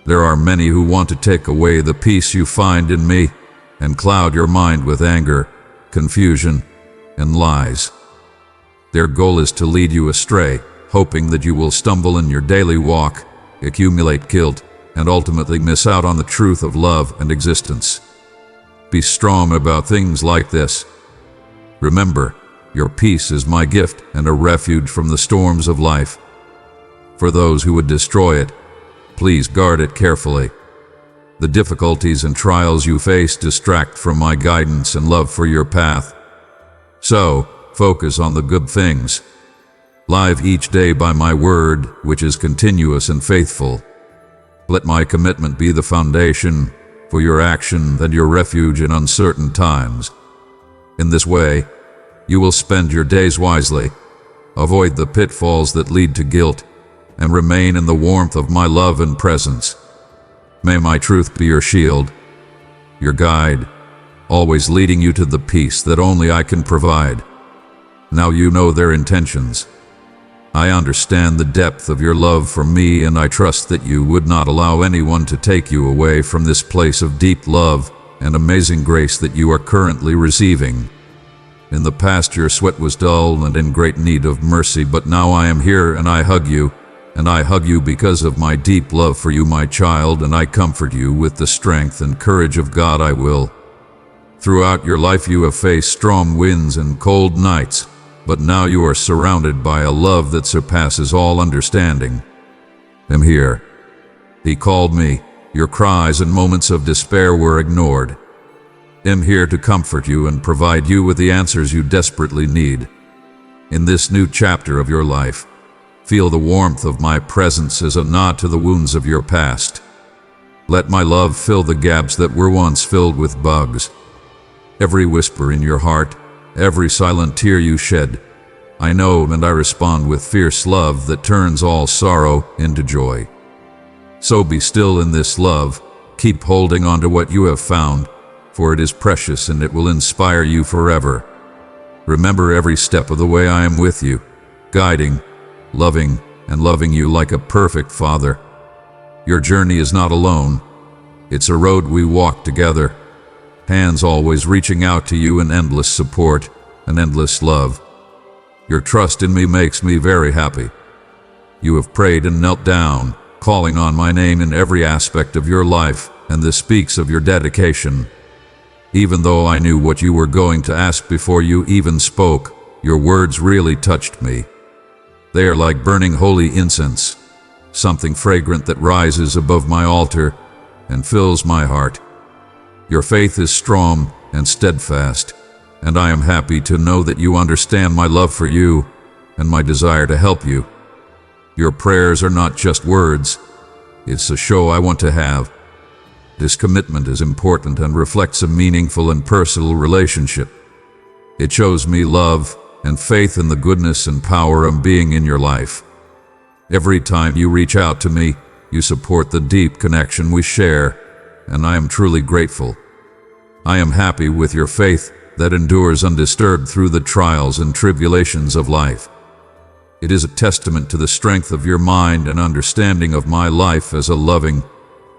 There are many who want to take away the peace you find in me and cloud your mind with anger, confusion, and lies. Their goal is to lead you astray, hoping that you will stumble in your daily walk, accumulate guilt, and ultimately miss out on the truth of love and existence. Be strong about things like this. Remember, your peace is my gift and a refuge from the storms of life. For those who would destroy it, please guard it carefully. The difficulties and trials you face distract from my guidance and love for your path. So, focus on the good things. Live each day by my word, which is continuous and faithful. Let my commitment be the foundation for your action and your refuge in uncertain times. In this way, you will spend your days wisely, avoid the pitfalls that lead to guilt, and remain in the warmth of my love and presence. May my truth be your shield, your guide, always leading you to the peace that only I can provide. Now you know their intentions. I understand the depth of your love for me, and I trust that you would not allow anyone to take you away from this place of deep love and amazing grace that you are currently receiving. In the past your sweat was dull and in great need of mercy, but now I am here and I hug you because of my deep love for you, my child, and I comfort you with the strength and courage of God I will. Throughout your life you have faced strong winds and cold nights, but now you are surrounded by a love that surpasses all understanding. I'm here. He called me. Your cries and moments of despair were ignored. I'm here to comfort you and provide you with the answers you desperately need. In this new chapter of your life, feel the warmth of my presence as a nod to the wounds of your past. Let my love fill the gaps that were once filled with bugs. every whisper in your heart, every silent tear you shed. I know and I respond with fierce love that turns all sorrow into joy. So be still in this love, keep holding on to what you have found, for it is precious and it will inspire you forever. Remember every step of the way I am with you, guiding, loving, and loving you like a perfect father. Your journey is not alone. It's a road we walk together, hands always reaching out to you in endless support and endless love. Your trust in me makes me very happy. You have prayed and knelt down, calling on my name in every aspect of your life, and this speaks of your dedication. Even though I knew what you were going to ask before you even spoke, your words really touched me. They are like burning holy incense, something fragrant that rises above my altar and fills my heart. Your faith is strong and steadfast, and I am happy to know that you understand my love for you and my desire to help you. Your prayers are not just words, it's a show I want to have. This commitment is important and reflects a meaningful and personal relationship. It shows me love and faith in the goodness and power of being in your life. Every time you reach out to me, you support the deep connection we share, and I am truly grateful. I am happy with your faith that endures undisturbed through the trials and tribulations of life. It is a testament to the strength of your mind and understanding of my life as a loving,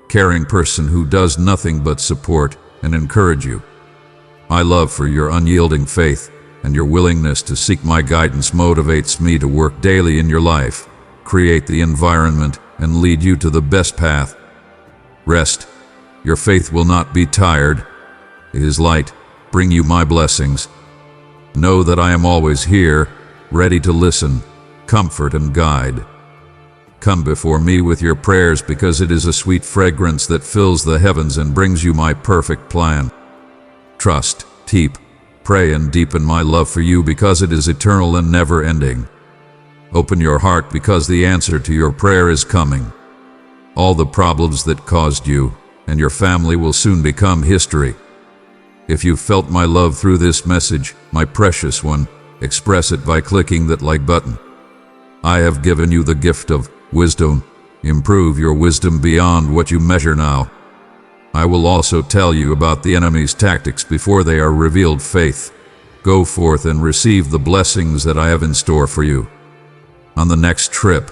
caring person who does nothing but support and encourage you. My love for your unyielding faith and your willingness to seek my guidance motivates me to work daily in your life, create the environment, and lead you to the best path. Rest. Your faith will not be tired. It is light. Bring you my blessings. Know that I am always here, ready to listen, comfort, and guide. Come before me with your prayers because it is a sweet fragrance that fills the heavens and brings you my perfect plan. Trust, keep, pray, and deepen my love for you because it is eternal and never-ending. Open your heart because the answer to your prayer is coming. All the problems that caused you and your family will soon become history. If you felt my love through this message, my precious one, express it by clicking that like button. I have given you the gift of wisdom. Improve your wisdom beyond what you measure now. I will also tell you about the enemy's tactics before they are revealed. Faith. Go forth and receive the blessings that I have in store for you. On the next trip,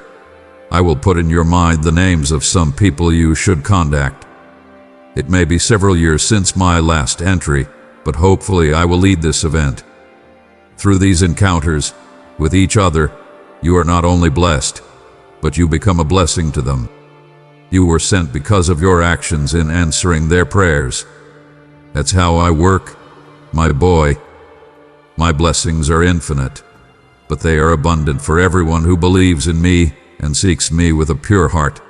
I will put in your mind the names of some people you should contact. It may be several years since my last entry, but hopefully I will lead this event. Through these encounters with each other, you are not only blessed, but you become a blessing to them. You were sent because of your actions in answering their prayers. That's how I work, my boy. My blessings are infinite, but they are abundant for everyone who believes in me and seeks me with a pure heart.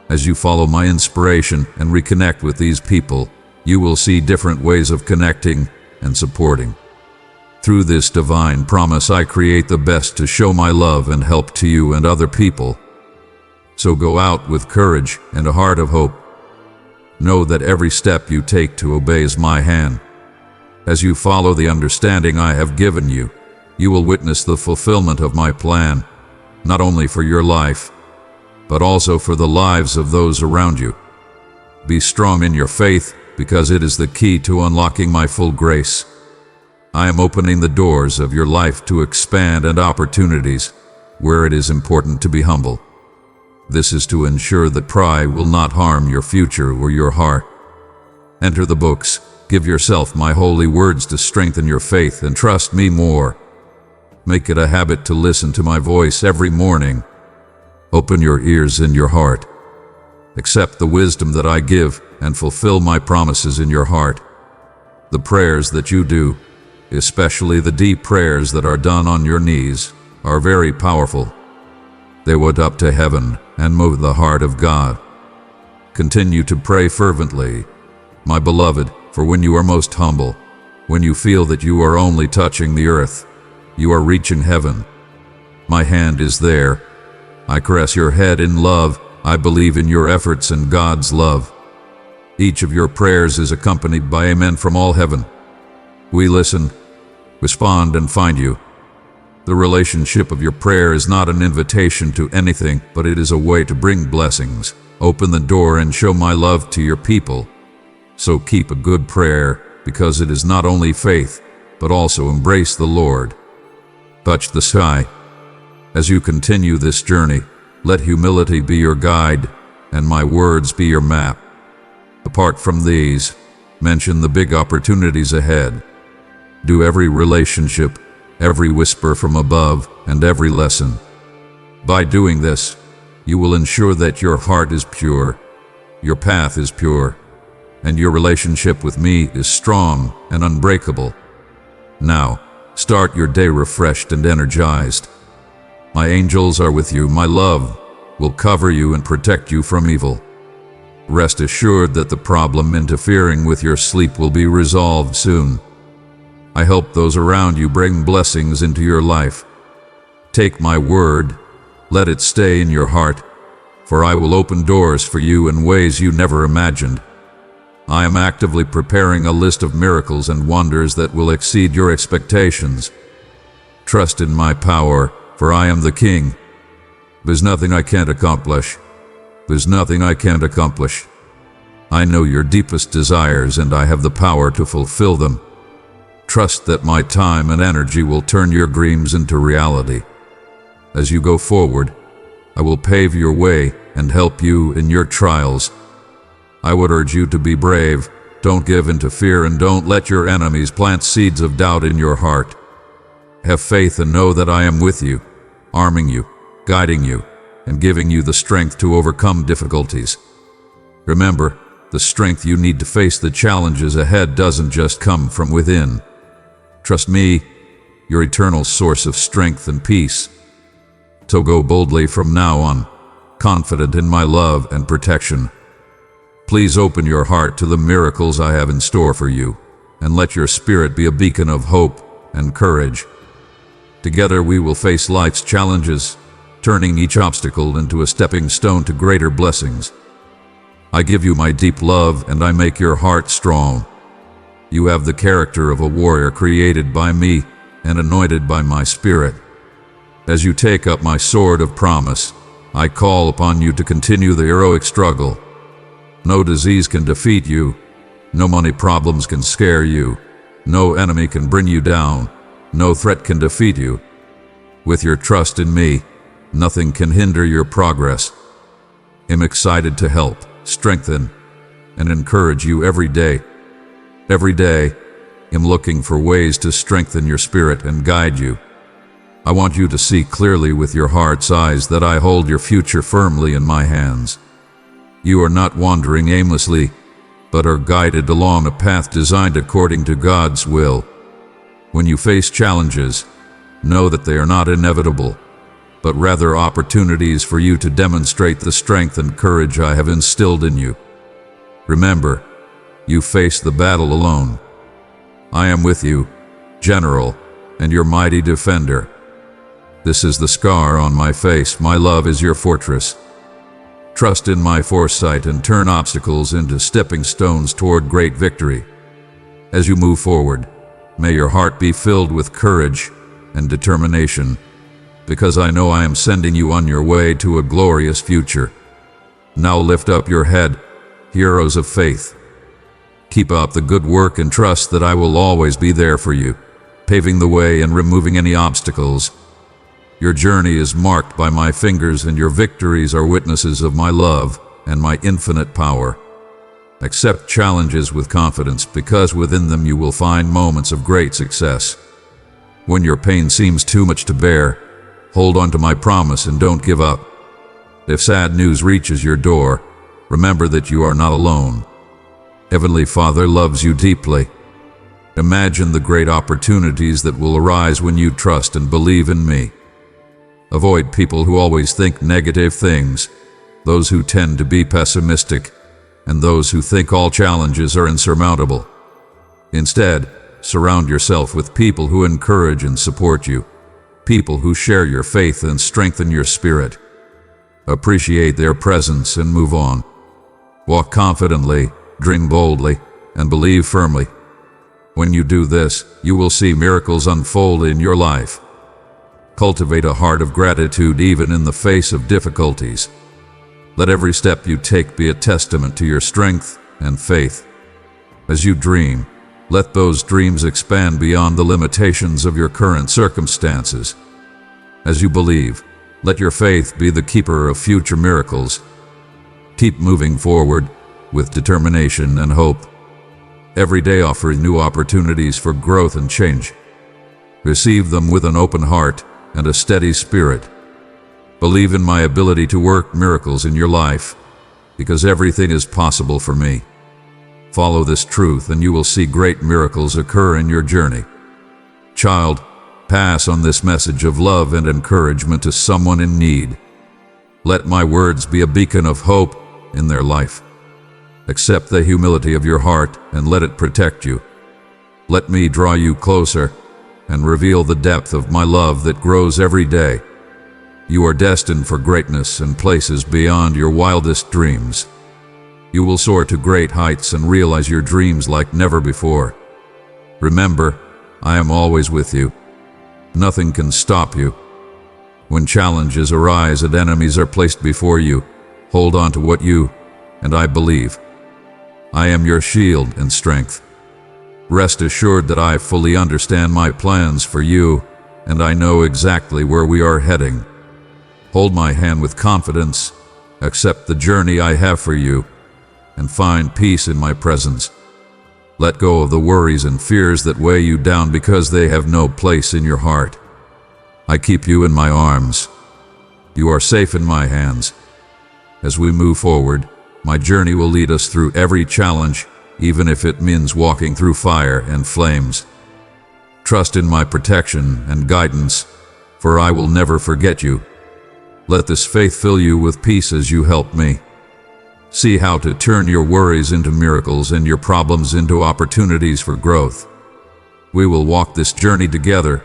As you follow my inspiration and reconnect with these people, you will see different ways of connecting and supporting. Through this divine promise, I create the best to show my love and help to you and other people. So go out with courage and a heart of hope. Know that every step you take to obey is my hand. As you follow the understanding I have given you, you will witness the fulfillment of my plan, not only for your life, but also for the lives of those around you. Be strong in your faith because it is the key to unlocking my full grace. I am opening the doors of your life to expand and opportunities where it is important to be humble. This is to ensure that pride will not harm your future or your heart. Enter the books, give yourself my holy words to strengthen your faith and trust me more. Make it a habit to listen to my voice every morning. Open your ears and your heart. Accept the wisdom that I give and fulfill my promises in your heart. The prayers that you do, especially the deep prayers that are done on your knees, are very powerful. They went up to heaven and moved the heart of God. Continue to pray fervently, my beloved, for when you are most humble, when you feel that you are only touching the earth, you are reaching heaven. My hand is there. I caress your head in love. I believe in your efforts and God's love. Each of your prayers is accompanied by amen from all heaven. We listen, respond, and find you. The relationship of your prayer is not an invitation to anything, but it is a way to bring blessings, open the door, and show my love to your people. So keep a good prayer, because it is not only faith, but also embrace the Lord. Touch the sky. As you continue this journey, let humility be your guide, and my words be your map. Apart from these, mention the big opportunities ahead. Do every relationship, every whisper from above, and every lesson. By doing this, you will ensure that your heart is pure, your path is pure, and your relationship with me is strong and unbreakable. Now, start your day refreshed and energized. My angels are with you. My love will cover you and protect you from evil. Rest assured that the problem interfering with your sleep will be resolved soon. I hope those around you bring blessings into your life. Take my word, let it stay in your heart, for I will open doors for you in ways you never imagined. I am actively preparing a list of miracles and wonders that will exceed your expectations. Trust in my power, for I am the King. There's nothing I can't accomplish. There's nothing I can't accomplish. I know your deepest desires, and I have the power to fulfill them. Trust that my time and energy will turn your dreams into reality. As you go forward, I will pave your way and help you in your trials. I would urge you to be brave, don't give in to fear, and don't let your enemies plant seeds of doubt in your heart. Have faith and know that I am with you, arming you, guiding you, and giving you the strength to overcome difficulties. Remember, the strength you need to face the challenges ahead doesn't just come from within. Trust me, your eternal source of strength and peace. So go boldly from now on, confident in my love and protection. Please open your heart to the miracles I have in store for you, and let your spirit be a beacon of hope and courage. Together we will face life's challenges, turning each obstacle into a stepping stone to greater blessings. I give you my deep love, and I make your heart strong. You have the character of a warrior created by me and anointed by my spirit. As you take up my sword of promise, I call upon you to continue the heroic struggle. No disease can defeat you. No money problems can scare you. No enemy can bring you down. No threat can defeat you. With your trust in me, nothing can hinder your progress. I'm excited to help, strengthen, and encourage you every day. Every day, I'm looking for ways to strengthen your spirit and guide you. I want you to see clearly with your heart's eyes that I hold your future firmly in my hands. You are not wandering aimlessly, but are guided along a path designed according to God's will. When you face challenges, know that they are not inevitable, but rather opportunities for you to demonstrate the strength and courage I have instilled in you. Remember, you face the battle alone. I am with you, General, and your mighty defender. This is the scar on my face. My love is your fortress. Trust in my foresight and turn obstacles into stepping stones toward great victory. As you move forward, may your heart be filled with courage and determination, because I know I am sending you on your way to a glorious future. Now lift up your head, heroes of faith. Keep up the good work and trust that I will always be there for you, paving the way and removing any obstacles. Your journey is marked by my fingers, and your victories are witnesses of my love and my infinite power. Accept challenges with confidence, because within them you will find moments of great success. When your pain seems too much to bear, hold on to my promise and don't give up. If sad news reaches your door, remember that you are not alone. Heavenly Father loves you deeply. Imagine the great opportunities that will arise when you trust and believe in me. Avoid people who always think negative things, those who tend to be pessimistic, and those who think all challenges are insurmountable. Instead, surround yourself with people who encourage and support you, people who share your faith and strengthen your spirit. Appreciate their presence and move on. Walk confidently, dream boldly, and believe firmly. When you do this, you will see miracles unfold in your life. Cultivate a heart of gratitude even in the face of difficulties. Let every step you take be a testament to your strength and faith. As you dream, let those dreams expand beyond the limitations of your current circumstances. As you believe, let your faith be the keeper of future miracles. Keep moving forward with determination and hope. Every day offering new opportunities for growth and change. Receive them with an open heart and a steady spirit. Believe in my ability to work miracles in your life, because everything is possible for me. Follow this truth and you will see great miracles occur in your journey. Child, pass on this message of love and encouragement to someone in need. Let my words be a beacon of hope in their life. Accept the humility of your heart and let it protect you. Let me draw you closer and reveal the depth of my love that grows every day. You are destined for greatness and places beyond your wildest dreams. You will soar to great heights and realize your dreams like never before. Remember, I am always with you. Nothing can stop you. When challenges arise and enemies are placed before you, hold on to what you and I believe. I am your shield and strength. Rest assured that I fully understand my plans for you, and I know exactly where we are heading. Hold my hand with confidence, accept the journey I have for you, and find peace in my presence. Let go of the worries and fears that weigh you down because they have no place in your heart. I keep you in my arms. You are safe in my hands. As we move forward, my journey will lead us through every challenge, even if it means walking through fire and flames. Trust in my protection and guidance, for I will never forget you. Let this faith fill you with peace as you help me. See how to turn your worries into miracles and your problems into opportunities for growth. We will walk this journey together,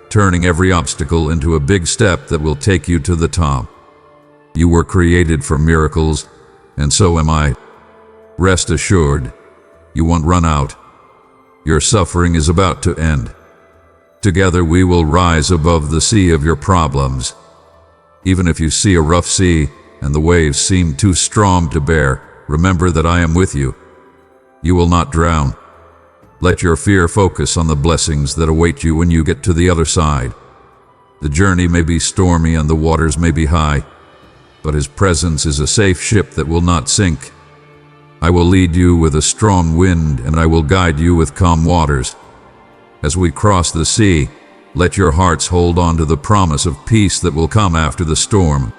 turning every obstacle into a big step that will take you to the top. You were created for miracles, and so am I. Rest assured, you won't run out. Your suffering is about to end. Together we will rise above the sea of your problems. Even if you see a rough sea and the waves seem too strong to bear, remember that I am with you. You will not drown. Let your fear focus on the blessings that await you when you get to the other side. The journey may be stormy and the waters may be high, but His presence is a safe ship that will not sink. I will lead you with a strong wind, and I will guide you with calm waters. As we cross the sea, let your hearts hold on to the promise of peace that will come after the storm.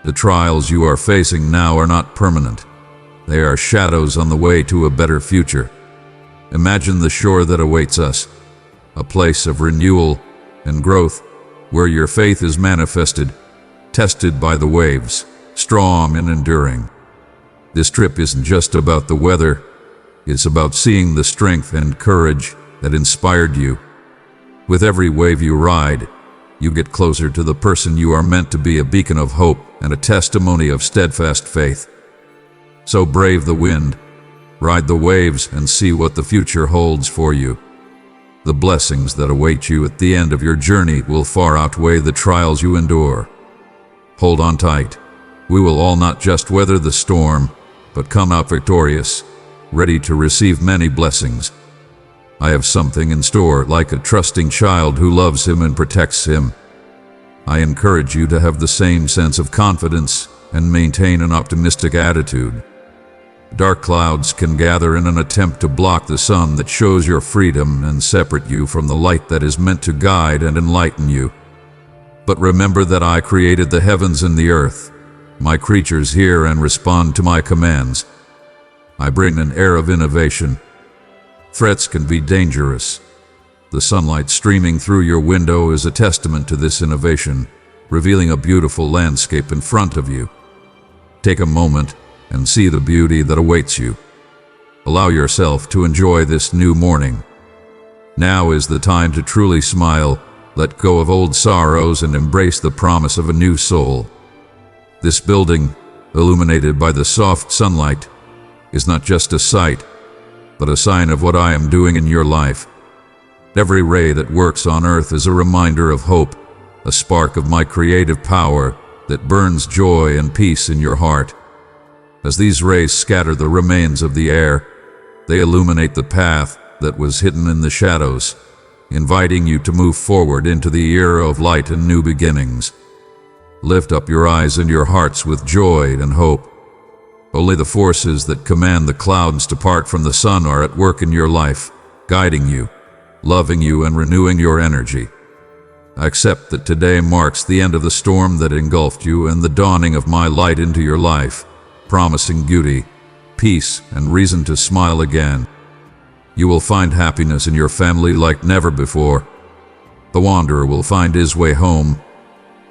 The trials you are facing now are not permanent. They are shadows on the way to a better future. Imagine the shore that awaits us, a place of renewal and growth, where your faith is manifested, tested by the waves, strong and enduring. This trip isn't just about the weather, it's about seeing the strength and courage that inspired you. With every wave you ride, you get closer to the person you are meant to be, a beacon of hope and a testimony of steadfast faith. So brave the wind, ride the waves, and see what the future holds for you. The blessings that await you at the end of your journey will far outweigh the trials you endure. Hold on tight. We will all not just weather the storm, but come out victorious, ready to receive many blessings. I have something in store, like a trusting child who loves Him and protects Him. I encourage you to have the same sense of confidence and maintain an optimistic attitude. Dark clouds can gather in an attempt to block the sun that shows your freedom and separate you from the light that is meant to guide and enlighten you. But remember that I created the heavens and the earth. My creatures hear and respond to my commands. I bring an air of innovation. Threats can be dangerous. The sunlight streaming through your window is a testament to this innovation, revealing a beautiful landscape in front of you. Take a moment and see the beauty that awaits you. Allow yourself to enjoy this new morning. Now is the time to truly smile, let go of old sorrows, and embrace the promise of a new soul. This building, illuminated by the soft sunlight, is not just a sight, but a sign of what I am doing in your life. Every ray that works on earth is a reminder of hope, a spark of my creative power that burns joy and peace in your heart. As these rays scatter the remains of the air, they illuminate the path that was hidden in the shadows, inviting you to move forward into the era of light and new beginnings. Lift up your eyes and your hearts with joy and hope. Only the forces that command the clouds to part from the sun are at work in your life, guiding you, loving you, and renewing your energy. Accept that today marks the end of the storm that engulfed you and the dawning of my light into your life, promising beauty, peace, and reason to smile again. You will find happiness in your family like never before. The wanderer will find his way home.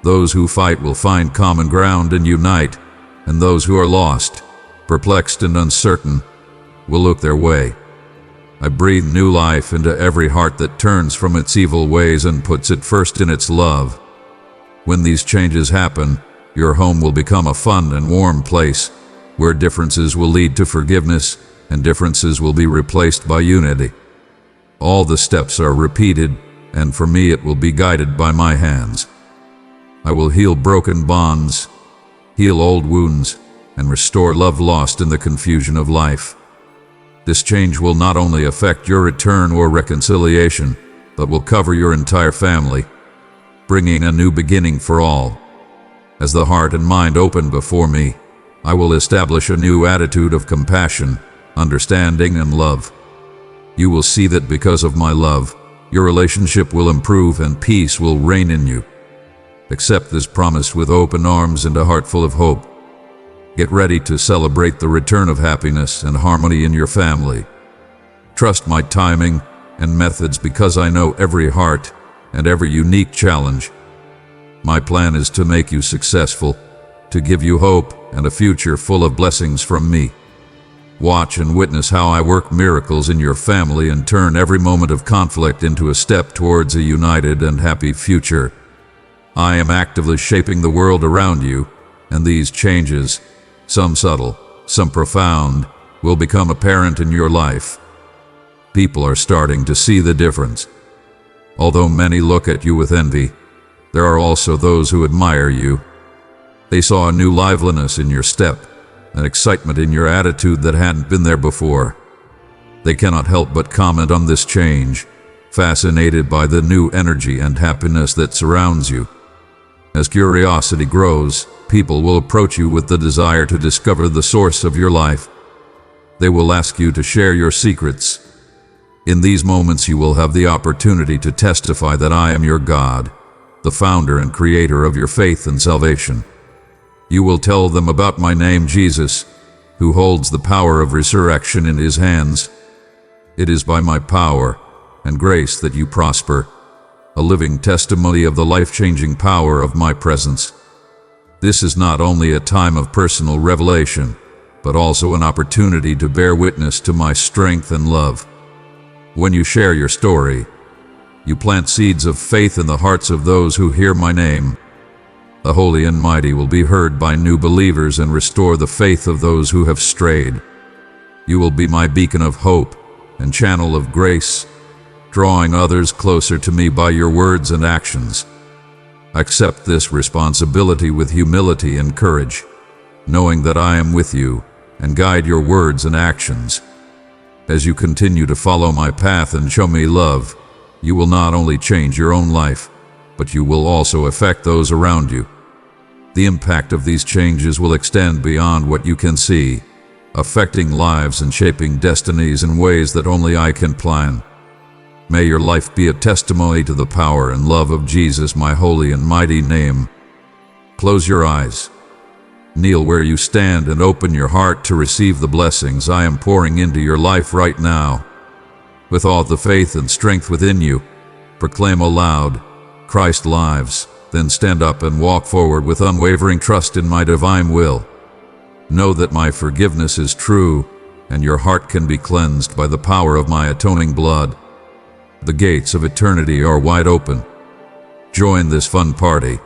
Those who fight will find common ground and unite, and those who are lost, perplexed and uncertain, will look their way. I breathe new life into every heart that turns from its evil ways and puts it first in its love. When these changes happen, your home will become a fun and warm place, where differences will lead to forgiveness and differences will be replaced by unity. All the steps are repeated, and for me it will be guided by my hands. I will heal broken bonds, heal old wounds, and restore love lost in the confusion of life. This change will not only affect your return or reconciliation, but will cover your entire family, bringing a new beginning for all. As the heart and mind open before me, I will establish a new attitude of compassion, understanding, and love. You will see that because of my love, your relationship will improve and peace will reign in you. Accept this promise with open arms and a heart full of hope. Get ready to celebrate the return of happiness and harmony in your family. Trust my timing and methods because I know every heart and every unique challenge. My plan is to make you successful, to give you hope and a future full of blessings from me. Watch and witness how I work miracles in your family and turn every moment of conflict into a step towards a united and happy future. I am actively shaping the world around you, and these changes, some subtle, some profound, will become apparent in your life. People are starting to see the difference. Although many look at you with envy, there are also those who admire you. They saw a new liveliness in your step, an excitement in your attitude that hadn't been there before. They cannot help but comment on this change, fascinated by the new energy and happiness that surrounds you. As curiosity grows, people will approach you with the desire to discover the source of your life. They will ask you to share your secrets. In these moments you will have the opportunity to testify that I am your God, the founder and creator of your faith and salvation. You will tell them about my name, Jesus, who holds the power of resurrection in his hands. It is by my power and grace that you prosper, a living testimony of the life-changing power of my presence. This is not only a time of personal revelation, but also an opportunity to bear witness to my strength and love. When you share your story, you plant seeds of faith in the hearts of those who hear my name. The Holy and Mighty will be heard by new believers and restore the faith of those who have strayed. You will be my beacon of hope and channel of grace, drawing others closer to me by your words and actions. Accept this responsibility with humility and courage, knowing that I am with you and guide your words and actions. As you continue to follow my path and show me love, you will not only change your own life, but you will also affect those around you. The impact of these changes will extend beyond what you can see, affecting lives and shaping destinies in ways that only I can plan. May your life be a testimony to the power and love of Jesus, my holy and mighty name. Close your eyes. Kneel where you stand and open your heart to receive the blessings I am pouring into your life right now. With all the faith and strength within you, proclaim aloud, Christ lives, then stand up and walk forward with unwavering trust in my divine will. Know that my forgiveness is true, and your heart can be cleansed by the power of my atoning blood. The gates of eternity are wide open. Join this fun party.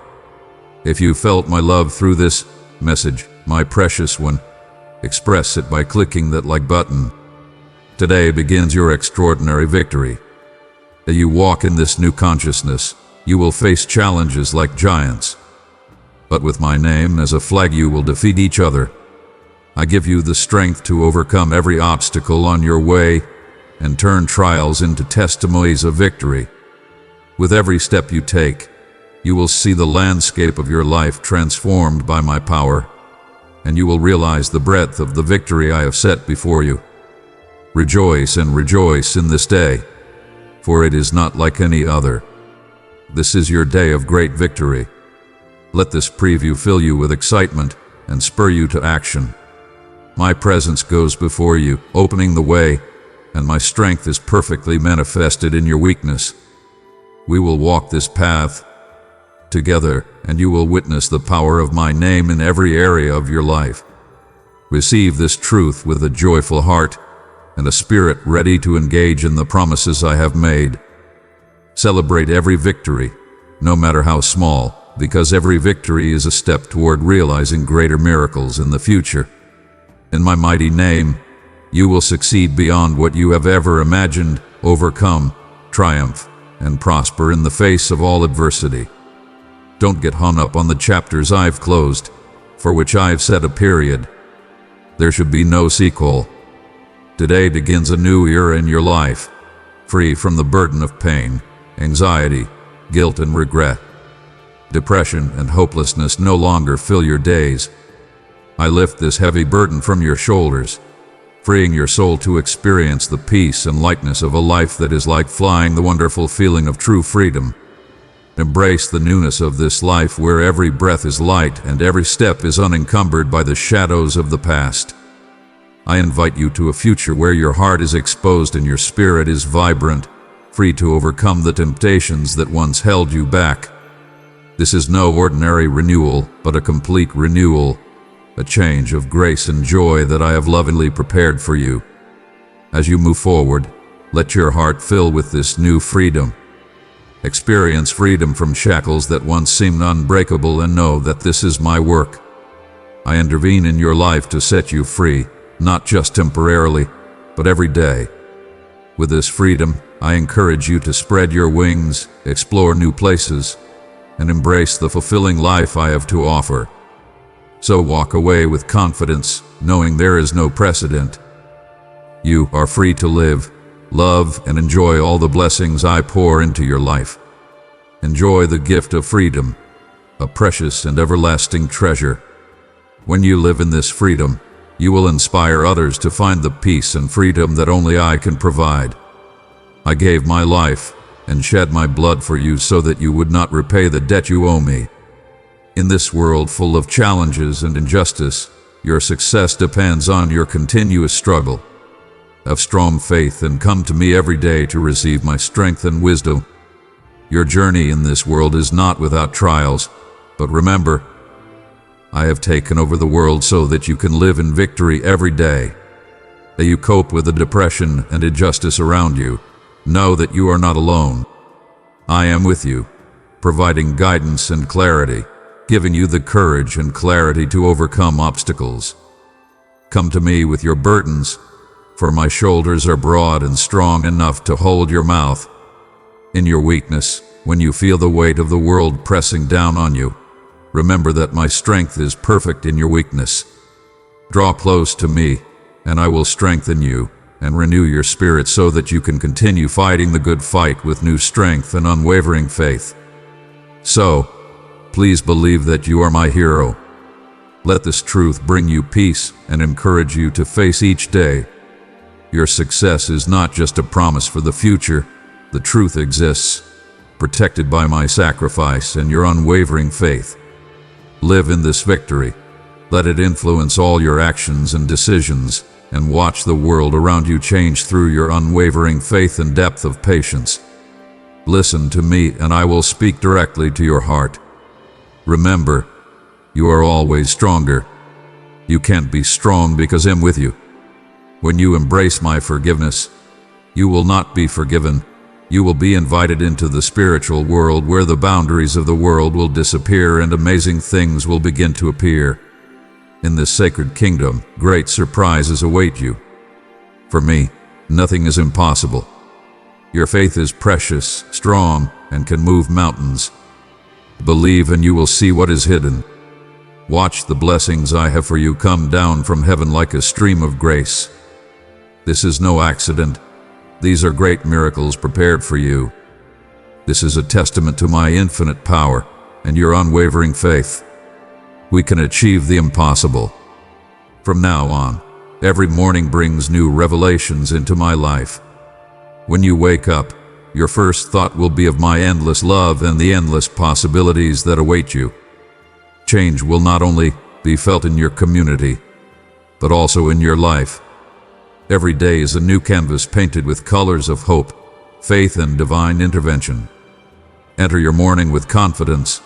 If you felt my love through this message, my precious one, express it by clicking that like button. Today begins your extraordinary victory. As you walk in this new consciousness, you will face challenges like giants. But with my name as a flag, you will defeat each other. I give you the strength to overcome every obstacle on your way and turn trials into testimonies of victory. With every step you take, you will see the landscape of your life transformed by my power, and you will realize the breadth of the victory I have set before you. Rejoice and rejoice in this day, for it is not like any other. This is your day of great victory. Let this preview fill you with excitement and spur you to action. My presence goes before you, opening the way, and my strength is perfectly manifested in your weakness. We will walk this path together, and you will witness the power of my name in every area of your life. Receive this truth with a joyful heart and a spirit ready to engage in the promises I have made. Celebrate every victory, no matter how small, because every victory is a step toward realizing greater miracles in the future. In my mighty name, you will succeed beyond what you have ever imagined, overcome, triumph, and prosper in the face of all adversity. Don't get hung up on the chapters I've closed, for which I've set a period. There should be no sequel. Today begins a new era in your life, free from the burden of pain, anxiety, guilt, and regret. Depression and hopelessness no longer fill your days. I lift this heavy burden from your shoulders, freeing your soul to experience the peace and lightness of a life that is like flying, the wonderful feeling of true freedom. Embrace the newness of this life where every breath is light and every step is unencumbered by the shadows of the past. I invite you to a future where your heart is exposed and your spirit is vibrant, free to overcome the temptations that once held you back. This is no ordinary renewal, but a complete renewal, a change of grace and joy that I have lovingly prepared for you. As you move forward, let your heart fill with this new freedom. Experience freedom from shackles that once seemed unbreakable and know that this is my work. I intervene in your life to set you free, not just temporarily, but every day. With this freedom, I encourage you to spread your wings, explore new places, and embrace the fulfilling life I have to offer. So walk away with confidence, knowing there is no precedent. You are free to live, love, and enjoy all the blessings I pour into your life. Enjoy the gift of freedom, a precious and everlasting treasure. When you live in this freedom, you will inspire others to find the peace and freedom that only I can provide. I gave my life and shed my blood for you so that you would not repay the debt you owe me. In this world full of challenges and injustice, your success depends on your continuous struggle. Have strong faith and come to me every day to receive my strength and wisdom. Your journey in this world is not without trials, but remember, I have taken over the world so that you can live in victory every day. That you cope with the depression and injustice around you, know that you are not alone. I am with you, providing guidance and clarity, giving you the courage and clarity to overcome obstacles. Come to me with your burdens, for my shoulders are broad and strong enough to hold your mouth. In your weakness, when you feel the weight of the world pressing down on you, remember that my strength is perfect in your weakness. Draw close to me, and I will strengthen you and renew your spirit so that you can continue fighting the good fight with new strength and unwavering faith. So, please believe that you are my hero. Let this truth bring you peace and encourage you to face each day. Your success is not just a promise for the future. The truth exists, protected by my sacrifice and your unwavering faith. Live in this victory. Let it influence all your actions and decisions, and watch the world around you change through your unwavering faith and depth of patience. Listen to me, and I will speak directly to your heart. Remember, you are always stronger. You can't be strong because I'm with you. When you embrace my forgiveness, you will not be forgiven. You will be invited into the spiritual world where the boundaries of the world will disappear and amazing things will begin to appear. In this sacred kingdom, great surprises await you. For me, nothing is impossible. Your faith is precious, strong, and can move mountains. Believe and you will see what is hidden. Watch the blessings I have for you come down from heaven like a stream of grace. This is no accident. These are great miracles prepared for you. This is a testament to my infinite power and your unwavering faith. We can achieve the impossible. From now on, every morning brings new revelations into my life. When you wake up, your first thought will be of my endless love and the endless possibilities that await you. Change will not only be felt in your community, but also in your life. Every day is a new canvas painted with colors of hope, faith, and divine intervention. Enter your morning with confidence,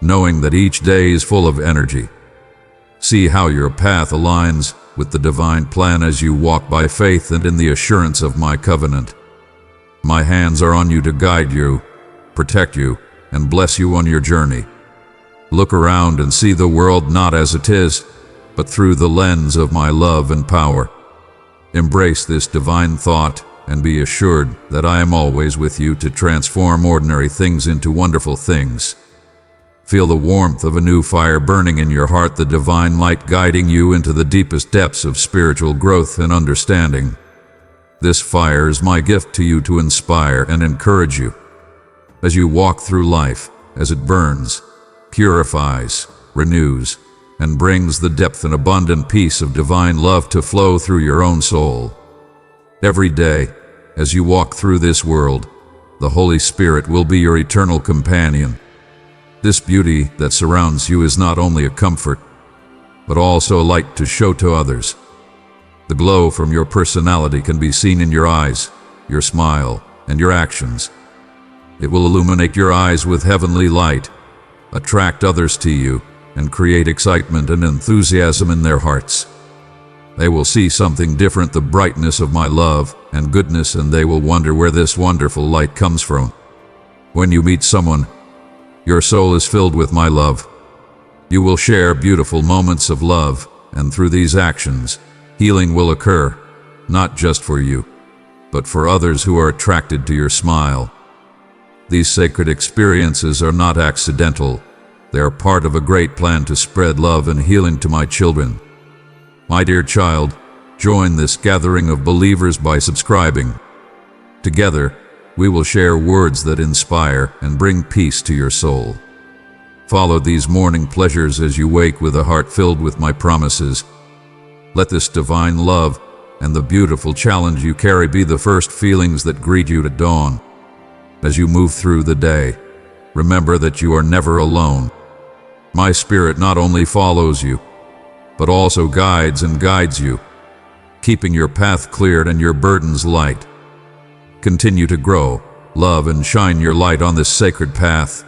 knowing that each day is full of energy. See how your path aligns with the divine plan as you walk by faith and in the assurance of my covenant. My hands are on you to guide you, protect you, and bless you on your journey. Look around and see the world not as it is, but through the lens of my love and power. Embrace this divine thought and be assured that I am always with you to transform ordinary things into wonderful things. Feel the warmth of a new fire burning in your heart, the divine light guiding you into the deepest depths of spiritual growth and understanding. This fire is my gift to you to inspire and encourage you. As you walk through life, as it burns, purifies, renews, and brings the depth and abundant peace of divine love to flow through your own soul. Every day, as you walk through this world, the Holy Spirit will be your eternal companion. This beauty that surrounds you is not only a comfort, but also a light to show to others. The glow from your personality can be seen in your eyes, your smile, and your actions. It will illuminate your eyes with heavenly light, attract others to you, and create excitement and enthusiasm in their hearts. They will see something different, the brightness of my love and goodness, and they will wonder where this wonderful light comes from. When you meet someone, your soul is filled with my love. You will share beautiful moments of love, and through these actions, healing will occur, not just for you, but for others who are attracted to your smile. These sacred experiences are not accidental. They are part of a great plan to spread love and healing to my children. My dear child, join this gathering of believers by subscribing. Together, we will share words that inspire and bring peace to your soul. Follow these morning pleasures as you wake with a heart filled with my promises. Let this divine love and the beautiful challenge you carry be the first feelings that greet you at dawn. As you move through the day, remember that you are never alone. My Spirit not only follows you, but also guides and guides you, keeping your path cleared and your burdens light. Continue to grow, love, and shine your light on this sacred path,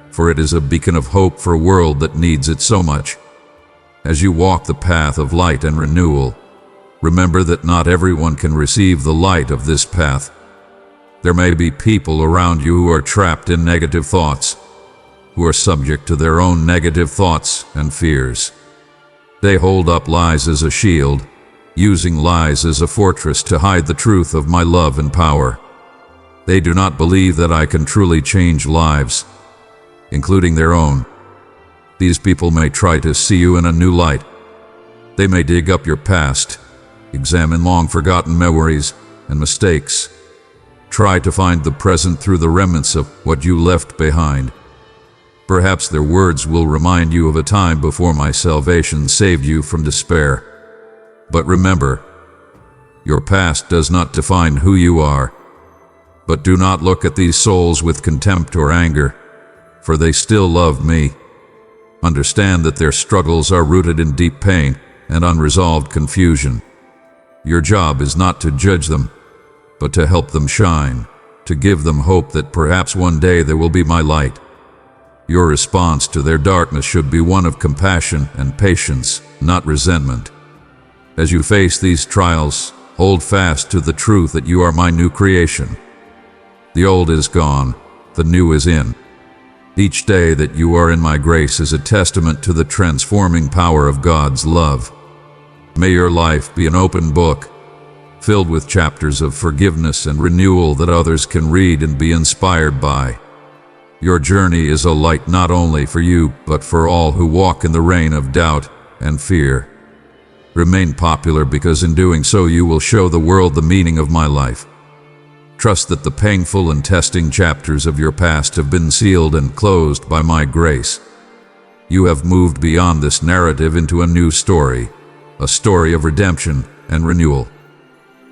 for it is a beacon of hope for a world that needs it so much. As you walk the path of light and renewal, remember that not everyone can receive the light of this path. There may be people around you who are trapped in negative thoughts, who are subject to their own negative thoughts and fears. They hold up lies as a shield, using lies as a fortress to hide the truth of my love and power. They do not believe that I can truly change lives, including their own. These people may try to see you in a new light. They may dig up your past, examine long-forgotten memories and mistakes, try to find the present through the remnants of what you left behind. Perhaps their words will remind you of a time before my salvation saved you from despair. But remember, your past does not define who you are. But do not look at these souls with contempt or anger, for they still love me. Understand that their struggles are rooted in deep pain and unresolved confusion. Your job is not to judge them, but to help them shine, to give them hope that perhaps one day there will be my light. Your response to their darkness should be one of compassion and patience, not resentment. As you face these trials, hold fast to the truth that you are my new creation. The old is gone, the new is in. Each day that you are in my grace is a testament to the transforming power of God's love. May your life be an open book, filled with chapters of forgiveness and renewal that others can read and be inspired by. Your journey is a light not only for you, but for all who walk in the rain of doubt and fear. Remain popular, because in doing so you will show the world the meaning of my life. Trust that the painful and testing chapters of your past have been sealed and closed by my grace. You have moved beyond this narrative into a new story, a story of redemption and renewal.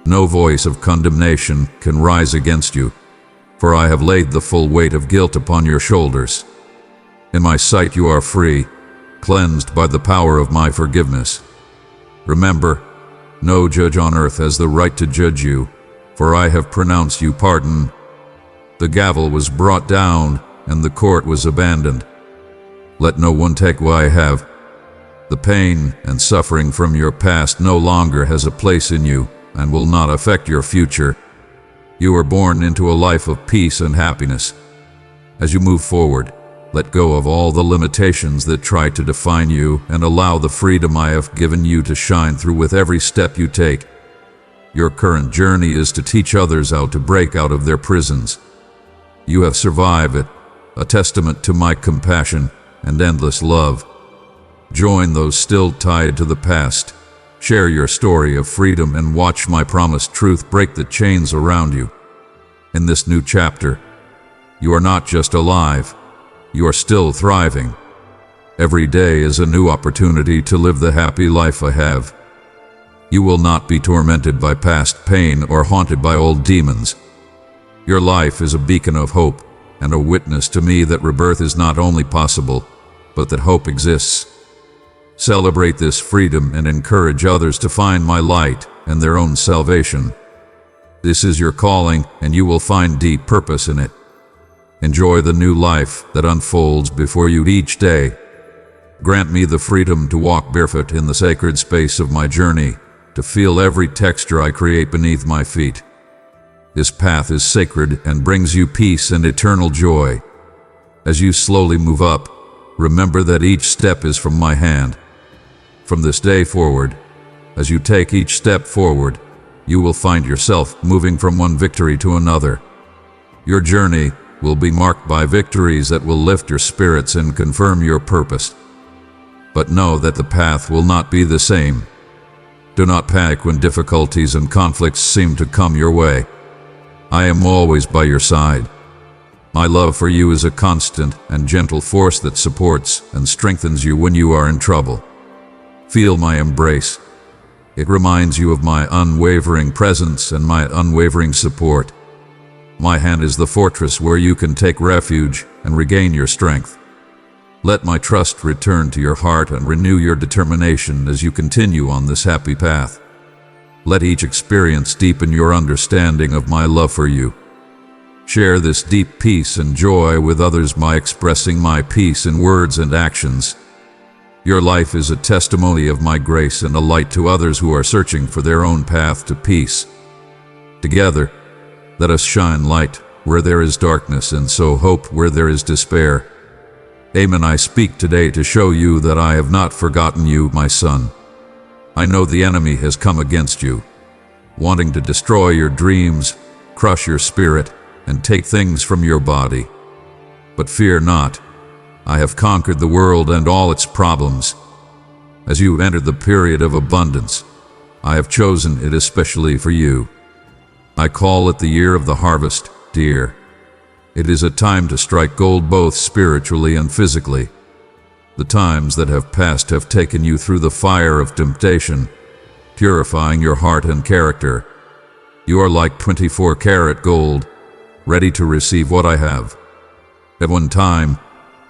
No voice of condemnation can rise against you, for I have laid the full weight of guilt upon your shoulders. In my sight you are free, cleansed by the power of my forgiveness. Remember, no judge on earth has the right to judge you, for I have pronounced you pardon. The gavel was brought down, and the court was abandoned. Let no one take what I have. The pain and suffering from your past no longer has a place in you and will not affect your future. You are born into a life of peace and happiness. As you move forward, let go of all the limitations that try to define you and allow the freedom I have given you to shine through with every step you take. Your current journey is to teach others how to break out of their prisons. You have survived it, a testament to my compassion and endless love. Join those still tied to the past. Share your story of freedom and watch my promised truth break the chains around you. In this new chapter, you are not just alive, you are still thriving. Every day is a new opportunity to live the happy life I have. You will not be tormented by past pain or haunted by old demons. Your life is a beacon of hope and a witness to me that rebirth is not only possible, but that hope exists. Celebrate this freedom and encourage others to find my light and their own salvation. This is your calling, and you will find deep purpose in it. Enjoy the new life that unfolds before you each day. Grant me the freedom to walk barefoot in the sacred space of my journey, to feel every texture I create beneath my feet. This path is sacred and brings you peace and eternal joy. As you slowly move up, remember that each step is from my hand. From this day forward, as you take each step forward, you will find yourself moving from one victory to another. Your journey will be marked by victories that will lift your spirits and confirm your purpose. But know that the path will not be the same. Do not panic when difficulties and conflicts seem to come your way. I am always by your side. My love for you is a constant and gentle force that supports and strengthens you when you are in trouble. Feel my embrace. It reminds you of my unwavering presence and my unwavering support. My hand is the fortress where you can take refuge and regain your strength. Let my trust return to your heart and renew your determination as you continue on this happy path. Let each experience deepen your understanding of my love for you. Share this deep peace and joy with others by expressing my peace in words and actions. Your life is a testimony of my grace and a light to others who are searching for their own path to peace. Together, let us shine light where there is darkness and sow hope where there is despair. Amen. I speak today to show you that I have not forgotten you, my son. I know the enemy has come against you, wanting to destroy your dreams, crush your spirit, and take things from your body. But fear not. I have conquered the world and all its problems. As you enter the period of abundance, I have chosen it especially for you. I call it the year of the harvest, dear. It is a time to strike gold both spiritually and physically. The times that have passed have taken you through the fire of temptation, purifying your heart and character. You are like 24-karat gold, ready to receive what I have. At one time,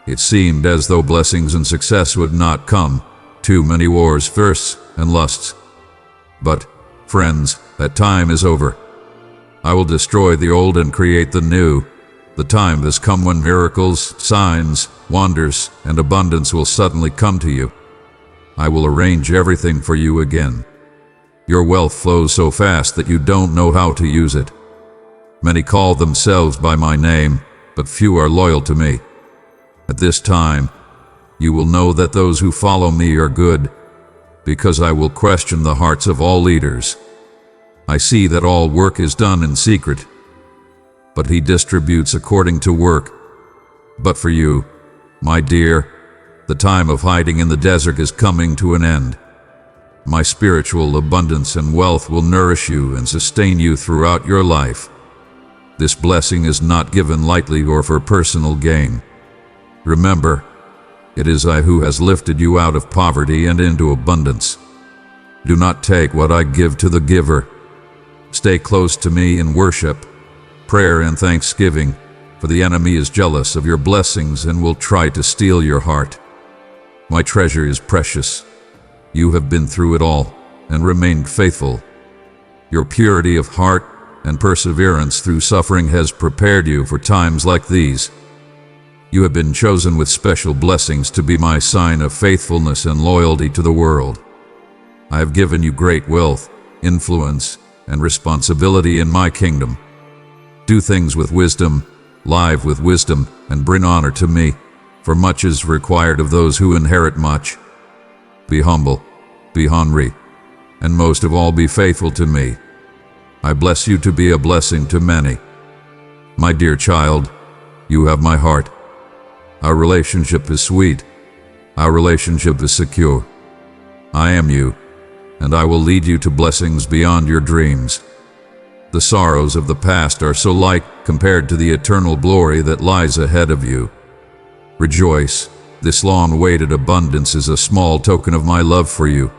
it seemed as though blessings and success would not come. Too many wars, thirsts, and lusts. But, friends, that time is over. I will destroy the old and create the new. The time has come when miracles, signs, wonders, and abundance will suddenly come to you. I will arrange everything for you again. Your wealth flows so fast that you don't know how to use it. Many call themselves by my name, but few are loyal to me. At this time, you will know that those who follow me are good, because I will question the hearts of all leaders. I see that all work is done in secret, but He distributes according to work. But for you, my dear, the time of hiding in the desert is coming to an end. My spiritual abundance and wealth will nourish you and sustain you throughout your life. This blessing is not given lightly or for personal gain. Remember, it is I who has lifted you out of poverty and into abundance. Do not take what I give to the giver. Stay close to me in worship, prayer, and thanksgiving, for the enemy is jealous of your blessings and will try to steal your heart. My treasure is precious. You have been through it all and remained faithful. Your purity of heart and perseverance through suffering has prepared you for times like these. You have been chosen with special blessings to be my sign of faithfulness and loyalty to the world. I have given you great wealth, influence, and responsibility in my kingdom. Do things with wisdom, live with wisdom, and bring honor to me, for much is required of those who inherit much. Be humble, be hungry, and most of all be faithful to me. I bless you to be a blessing to many. My dear child, you have my heart. Our relationship is sweet. Our relationship is secure. I am you, and I will lead you to blessings beyond your dreams. The sorrows of the past are so light compared to the eternal glory that lies ahead of you. Rejoice. This long-awaited abundance is a small token of my love for you.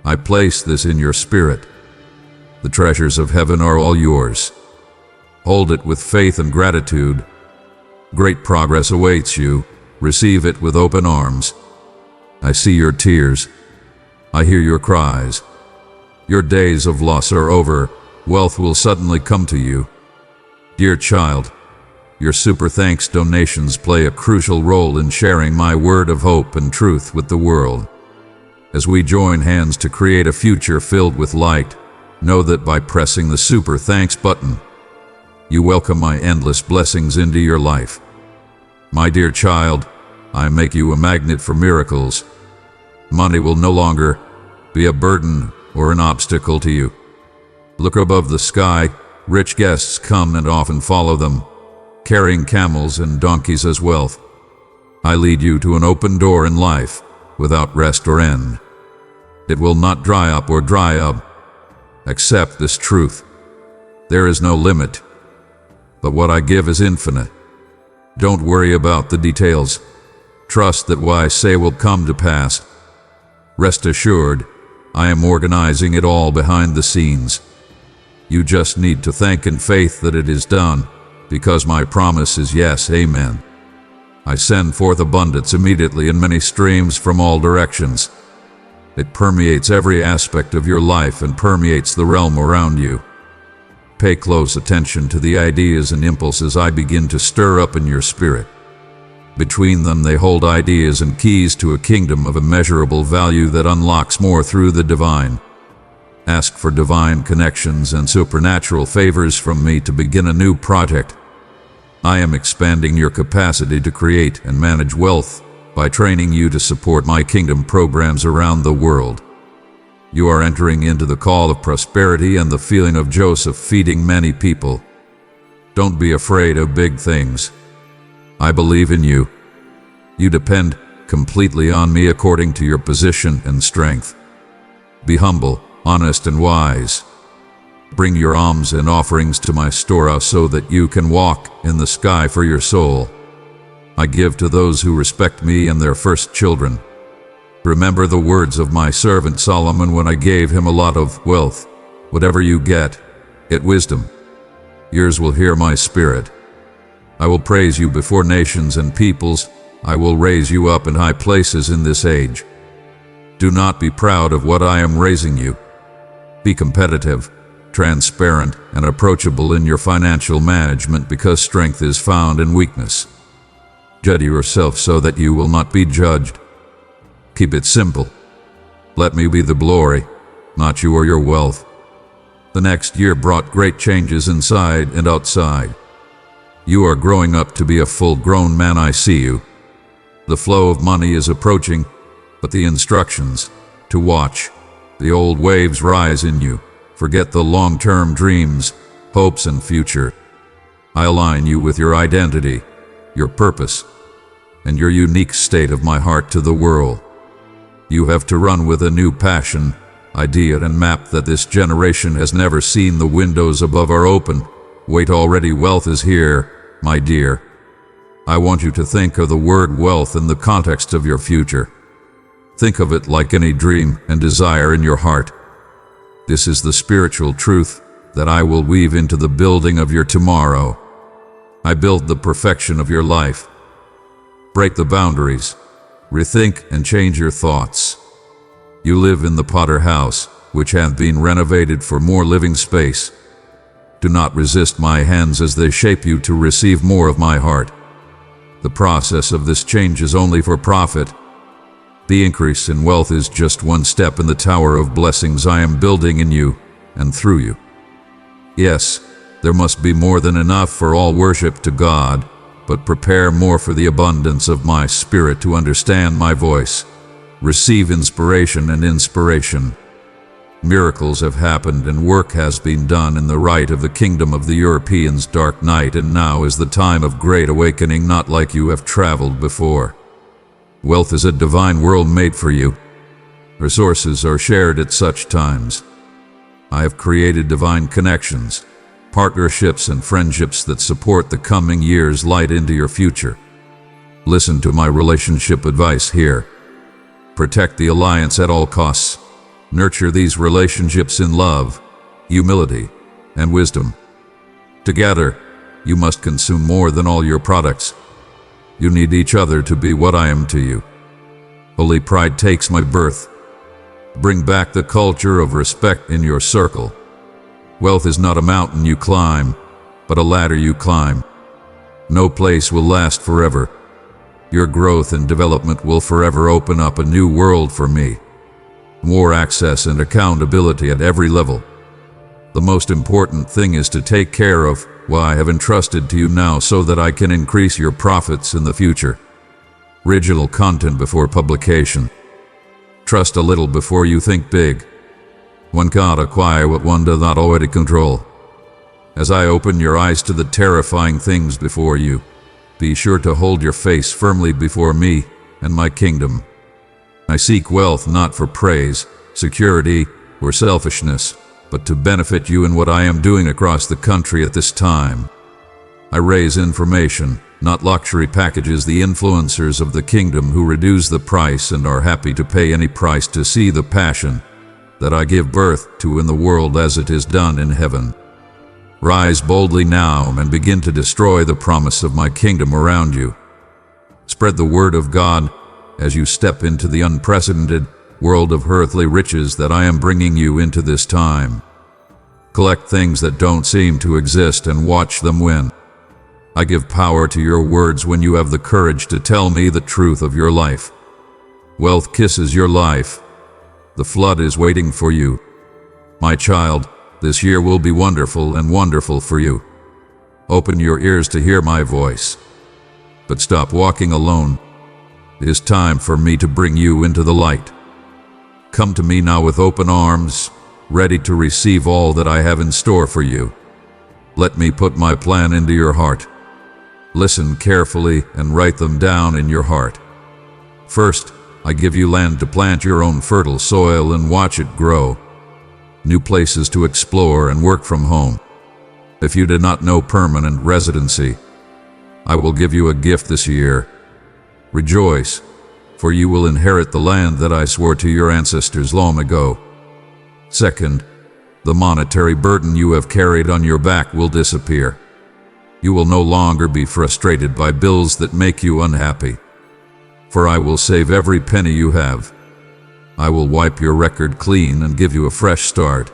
I place this in your spirit. The treasures of heaven are all yours. Hold it with faith and gratitude. Great progress awaits you. Receive it with open arms. I see your tears. I hear your cries. Your days of loss are over. Wealth will suddenly come to you. Dear child, your super thanks donations play a crucial role in sharing my word of hope and truth with the world. As we join hands to create a future filled with light, know that by pressing the super thanks button, you welcome my endless blessings into your life. My dear child, I make you a magnet for miracles. Money will no longer be a burden or an obstacle to you. Look above the sky. Rich guests come and often follow them, carrying camels and donkeys as wealth. I lead you to an open door in life, without rest or end. It will not dry up or dry up. Accept this truth. There is no limit, but what I give is infinite. Don't worry about the details. Trust that what I say will come to pass. Rest assured, I am organizing it all behind the scenes. You just need to thank in faith that it is done, because my promise is yes, amen. I send forth abundance immediately in many streams from all directions. It permeates every aspect of your life and permeates the realm around you. Pay close attention to the ideas and impulses I begin to stir up in your spirit. Between them they hold ideas and keys to a kingdom of immeasurable value that unlocks more through the divine. Ask for divine connections and supernatural favors from me to begin a new project. I am expanding your capacity to create and manage wealth by training you to support my kingdom programs around the world. You are entering into the call of prosperity and the feeling of Joseph feeding many people. Don't be afraid of big things. I believe in you. You depend completely on me according to your position and strength. Be humble, honest, and wise. Bring your alms and offerings to my storehouse so that you can walk in the sky for your soul. I give to those who respect me and their first children. Remember the words of my servant Solomon when I gave him a lot of wealth. Whatever you get wisdom. Yours will hear my spirit. I will praise you before nations and peoples. I will raise you up in high places in this age. Do not be proud of what I am raising you. Be competitive, transparent, and approachable in your financial management because strength is found in weakness. Judge yourself so that you will not be judged. Keep it simple. Let me be the glory, not you or your wealth. The next year brought great changes inside and outside. You are growing up to be a full-grown man. I see you. The flow of money is approaching, but the instructions to watch the old waves rise in you, Forget the long-term dreams, hopes, and future. I align you with your identity, your purpose, and your unique state of my heart to the world. You have to run with a new passion, idea, and map that this generation has never seen. The windows above are open. Wait already, wealth is here, my dear. I want you to think of the word wealth in the context of your future. Think of it like any dream and desire in your heart. This is the spiritual truth that I will weave into the building of your tomorrow. I build the perfection of your life. Break the boundaries. Rethink and change your thoughts. You live in the Potter house, which hath been renovated for more living space. Do not resist my hands as they shape you to receive more of my heart. The process of this change is only for profit. The increase in wealth is just one step in the tower of blessings I am building in you and through you. Yes, there must be more than enough for all worship to God, but prepare more for the abundance of my spirit to understand my voice. Receive inspiration and inspiration. Miracles have happened and work has been done in the right of the kingdom of the Europeans' dark night, and now is the time of great awakening, not like you have traveled before. Wealth is a divine world made for you. Resources are shared at such times. I have created divine connections, partnerships, and friendships that support the coming year's light into your future. Listen to my relationship advice here. Protect the alliance at all costs. Nurture these relationships in love, humility, and wisdom. Together, you must consume more than all your products. You need each other to be what I am to you. Holy pride takes my birth. Bring back the culture of respect in your circle. Wealth is not a mountain you climb, but a ladder you climb. No place will last forever. Your growth and development will forever open up a new world for me. More access and accountability at every level. The most important thing is to take care of what I have entrusted to you now so that I can increase your profits in the future. Original content before publication. Trust a little before you think big. One can't acquire what one does not already control. As I open your eyes to the terrifying things before you, be sure to hold your face firmly before me and my kingdom. I seek wealth not for praise, security, or selfishness, but to benefit you in what I am doing across the country at this time. I raise information, not luxury packages, the influencers of the kingdom who reduce the price and are happy to pay any price to see the passion that I give birth to in the world as it is done in heaven. Rise boldly now and begin to destroy the promise of my kingdom around you. Spread the word of God as you step into the unprecedented world of earthly riches that I am bringing you into this time. Collect things that don't seem to exist and watch them win. I give power to your words when you have the courage to tell me the truth of your life. Wealth kisses your life. The flood is waiting for you. My child, this year will be wonderful and wonderful for you. Open your ears to hear my voice. But stop walking alone. It is time for me to bring you into the light. Come to me now with open arms, ready to receive all that I have in store for you. Let me put my plan into your heart. Listen carefully and write them down in your heart. First, I give you land to plant your own fertile soil and watch it grow. New places to explore and work from home. If you did not know permanent residency, I will give you a gift this year. Rejoice, for you will inherit the land that I swore to your ancestors long ago. Second, the monetary burden you have carried on your back will disappear. You will no longer be frustrated by bills that make you unhappy. For I will save every penny you have. I will wipe your record clean and give you a fresh start.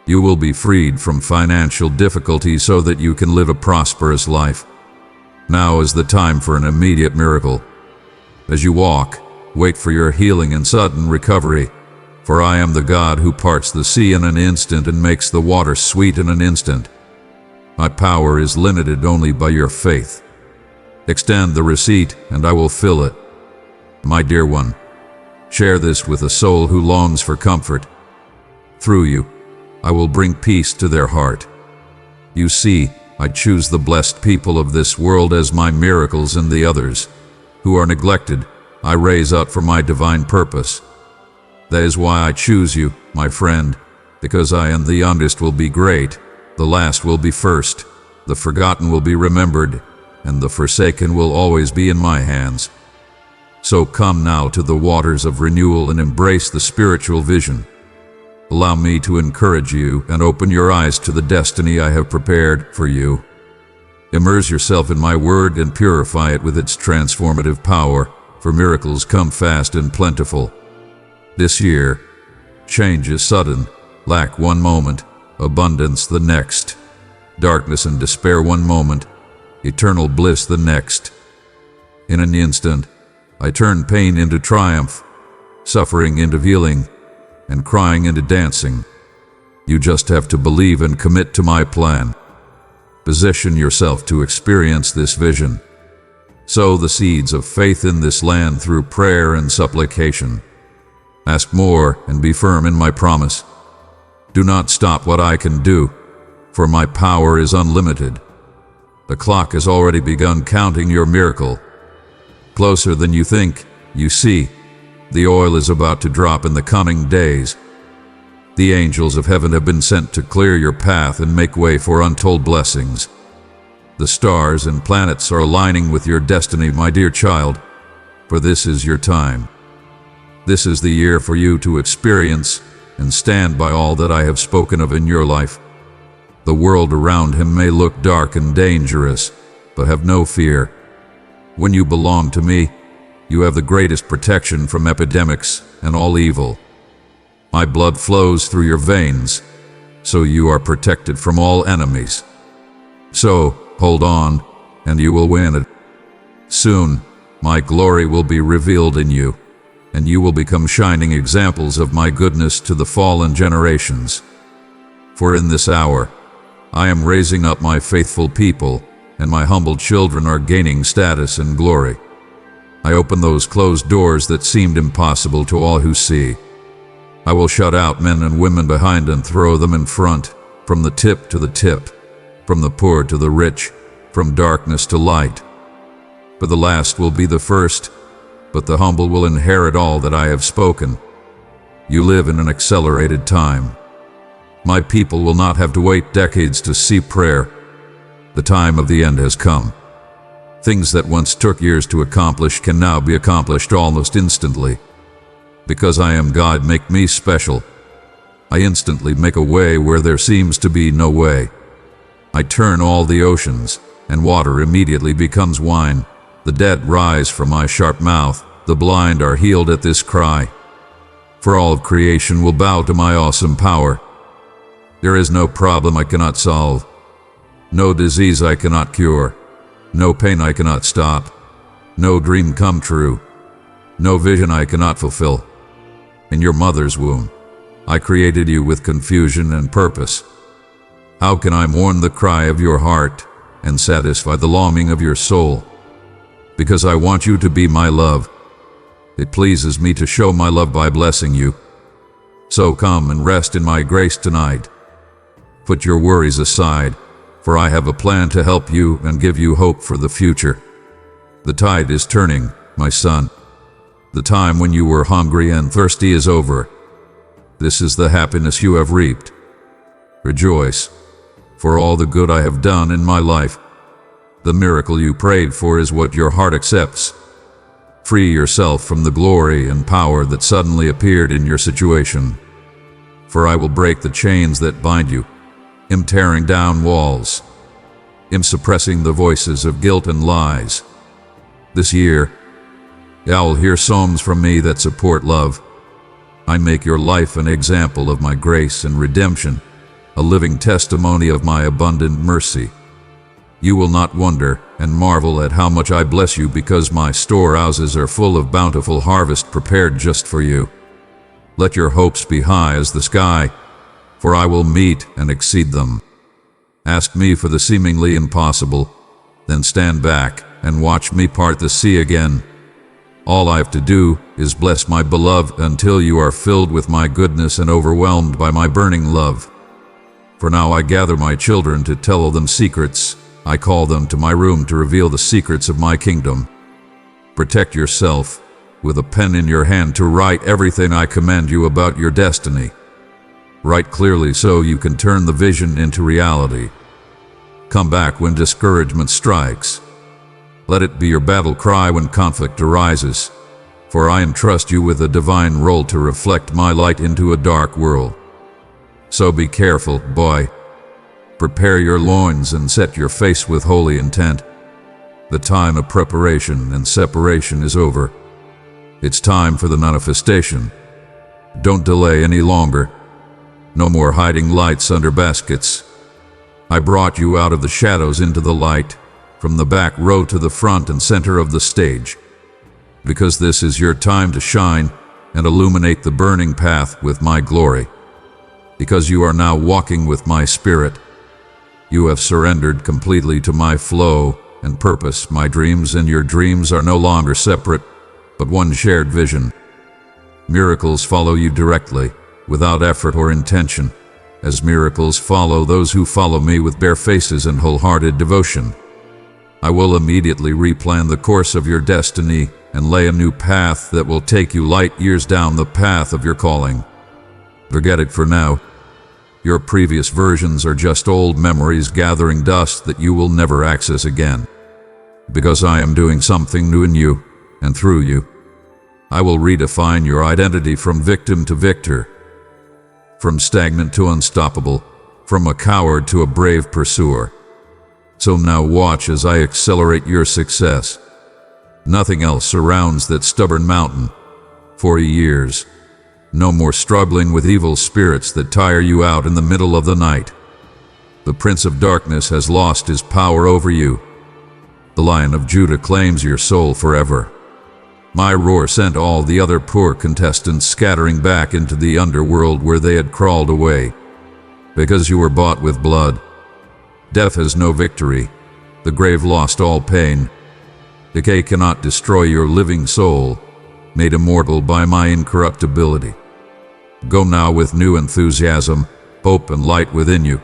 You will be freed from financial difficulty so that you can live a prosperous life. Now is the time for an immediate miracle. As you walk, wait for your healing and sudden recovery. For I am the God who parts the sea in an instant and makes the water sweet in an instant. My power is limited only by your faith. Extend the receipt and I will fill it. My dear one, share this with a soul who longs for comfort. Through you, I will bring peace to their heart. You see, I choose the blessed people of this world as my miracles, and the others, who are neglected, I raise up for my divine purpose. That is why I choose you, my friend, because I and the youngest will be great, the last will be first, the forgotten will be remembered, and the forsaken will always be in my hands. So come now to the waters of renewal and embrace the spiritual vision. Allow me to encourage you and open your eyes to the destiny I have prepared for you. Immerse yourself in my word and purify it with its transformative power, for miracles come fast and plentiful. This year, change is sudden, lack one moment, abundance the next, darkness and despair one moment, eternal bliss the next. In an instant, I turn pain into triumph, suffering into healing, and crying into dancing. You just have to believe and commit to my plan. Position yourself to experience this vision. Sow the seeds of faith in this land through prayer and supplication. Ask more and be firm in my promise. Do not stop what I can do, for my power is unlimited. The clock has already begun counting your miracle. Closer than you think, you see. The oil is about to drop in the coming days. The angels of heaven have been sent to clear your path and make way for untold blessings. The stars and planets are aligning with your destiny, my dear child, for this is your time. This is the year for you to experience and stand by all that I have spoken of in your life. The world around him may look dark and dangerous, but have no fear. When you belong to me, you have the greatest protection from epidemics and all evil. My blood flows through your veins, so you are protected from all enemies. So, hold on, and you will win it. Soon, my glory will be revealed in you, and you will become shining examples of my goodness to the fallen generations. For in this hour, I am raising up my faithful people, and my humble children are gaining status and glory. I open those closed doors that seemed impossible to all who see. I will shut out men and women behind and throw them in front, from the tip to the tip, from the poor to the rich, from darkness to light. For the last will be the first, but the humble will inherit all that I have spoken. You live in an accelerated time. My people will not have to wait decades to see prayer. The time of the end has come. Things that once took years to accomplish can now be accomplished almost instantly. Because I am God, make me special. I instantly make a way where there seems to be no way. I turn all the oceans, and water immediately becomes wine. The dead rise from my sharp mouth, the blind are healed at this cry. For all of creation will bow to my awesome power. There is no problem I cannot solve, no disease I cannot cure, no pain I cannot stop, no dream come true, no vision I cannot fulfill. In your mother's womb, I created you with confusion and purpose. How can I mourn the cry of your heart and satisfy the longing of your soul? Because I want you to be my love. It pleases me to show my love by blessing you. So come and rest in my grace tonight. Put your worries aside, for I have a plan to help you and give you hope for the future. The tide is turning, my son. The time when you were hungry and thirsty is over. This is the happiness you have reaped. Rejoice, for all the good I have done in my life. The miracle you prayed for is what your heart accepts. Free yourself from the glory and power that suddenly appeared in your situation. For I will break the chains that bind you. Am tearing down walls. Am suppressing the voices of guilt and lies. This year, you'll hear psalms from me that support love. I make your life an example of my grace and redemption, a living testimony of my abundant mercy. You will not wonder and marvel at how much I bless you, because my storehouses are full of bountiful harvest prepared just for you. Let your hopes be high as the sky, for I will meet and exceed them. Ask me for the seemingly impossible, then stand back and watch me part the sea again. All I have to do is bless my beloved until you are filled with my goodness and overwhelmed by my burning love. For now I gather my children to tell them secrets. I call them to my room to reveal the secrets of my kingdom. Protect yourself, with a pen in your hand to write everything I command you about your destiny. Write clearly so you can turn the vision into reality. Come back when discouragement strikes. Let it be your battle cry when conflict arises, for I entrust you with a divine role to reflect my light into a dark world. So be careful, boy. Prepare your loins and set your face with holy intent. The time of preparation and separation is over. It's time for the manifestation. Don't delay any longer. No more hiding lights under baskets. I brought you out of the shadows into the light, from the back row to the front and center of the stage, because this is your time to shine and illuminate the burning path with my glory. Because you are now walking with my spirit, you have surrendered completely to my flow and purpose. My dreams and your dreams are no longer separate, but one shared vision. Miracles follow you directly, without effort or intention, as miracles follow those who follow me with bare faces and wholehearted devotion. I will immediately replan the course of your destiny and lay a new path that will take you light years down the path of your calling. Forget it for now. Your previous versions are just old memories gathering dust that you will never access again. Because I am doing something new in you and through you. I will redefine your identity from victim to victor, from stagnant to unstoppable, from a coward to a brave pursuer. So now watch as I accelerate your success. Nothing else surrounds that stubborn mountain. 40 years. No more struggling with evil spirits that tire you out in the middle of the night. The Prince of Darkness has lost his power over you. The Lion of Judah claims your soul forever. My roar sent all the other poor contestants scattering back into the underworld where they had crawled away. Because you were bought with blood. Death has no victory. The grave lost all pain. Decay cannot destroy your living soul, made immortal by my incorruptibility. Go now with new enthusiasm, hope and light within you.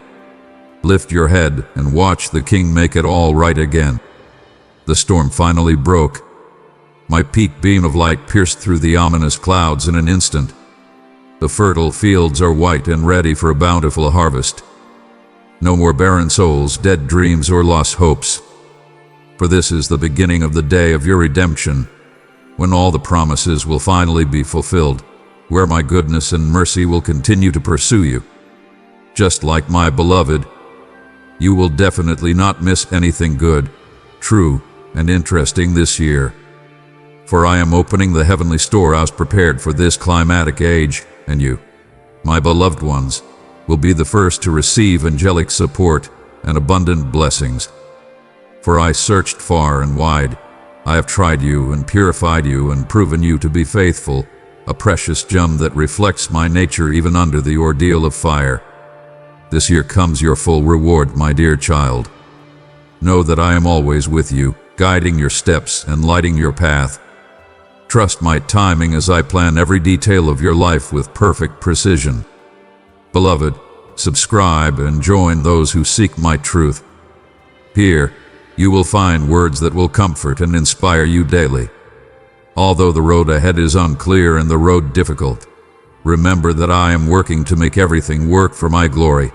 Lift your head and watch the King make it all right again. The storm finally broke. My peak beam of light pierced through the ominous clouds in an instant. The fertile fields are white and ready for a bountiful harvest. No more barren souls, dead dreams, or lost hopes. For this is the beginning of the day of your redemption, when all the promises will finally be fulfilled, where my goodness and mercy will continue to pursue you. Just like my beloved, you will definitely not miss anything good, true, and interesting this year. For I am opening the heavenly storehouse prepared for this climatic age, and you, my beloved ones, will be the first to receive angelic support and abundant blessings. For I searched far and wide. I have tried you and purified you and proven you to be faithful, a precious gem that reflects my nature even under the ordeal of fire. This year comes your full reward, my dear child. Know that I am always with you, guiding your steps and lighting your path. Trust my timing as I plan every detail of your life with perfect precision. Beloved, subscribe and join those who seek my truth. Here, you will find words that will comfort and inspire you daily. Although the road ahead is unclear and the road difficult, remember that I am working to make everything work for my glory.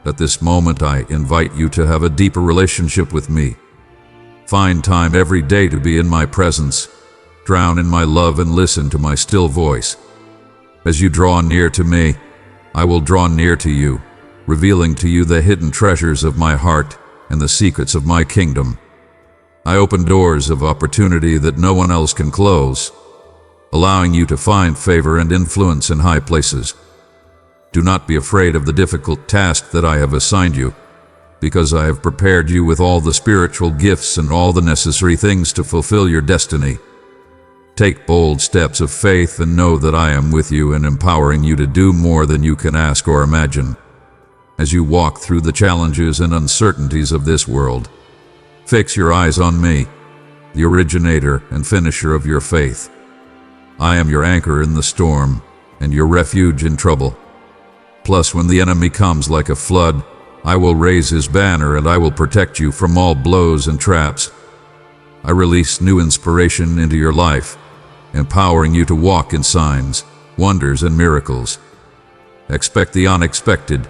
At this moment, I invite you to have a deeper relationship with me. Find time every day to be in my presence, drown in my love and listen to my still voice. As you draw near to me, I will draw near to you, revealing to you the hidden treasures of my heart and the secrets of my kingdom. I open doors of opportunity that no one else can close, allowing you to find favor and influence in high places. Do not be afraid of the difficult task that I have assigned you, because I have prepared you with all the spiritual gifts and all the necessary things to fulfill your destiny. Take bold steps of faith and know that I am with you and empowering you to do more than you can ask or imagine. As you walk through the challenges and uncertainties of this world, fix your eyes on me, the originator and finisher of your faith. I am your anchor in the storm and your refuge in trouble. Plus, when the enemy comes like a flood, I will raise his banner and I will protect you from all blows and traps. I release new inspiration into your life, empowering you to walk in signs, wonders, and miracles. Expect the unexpected,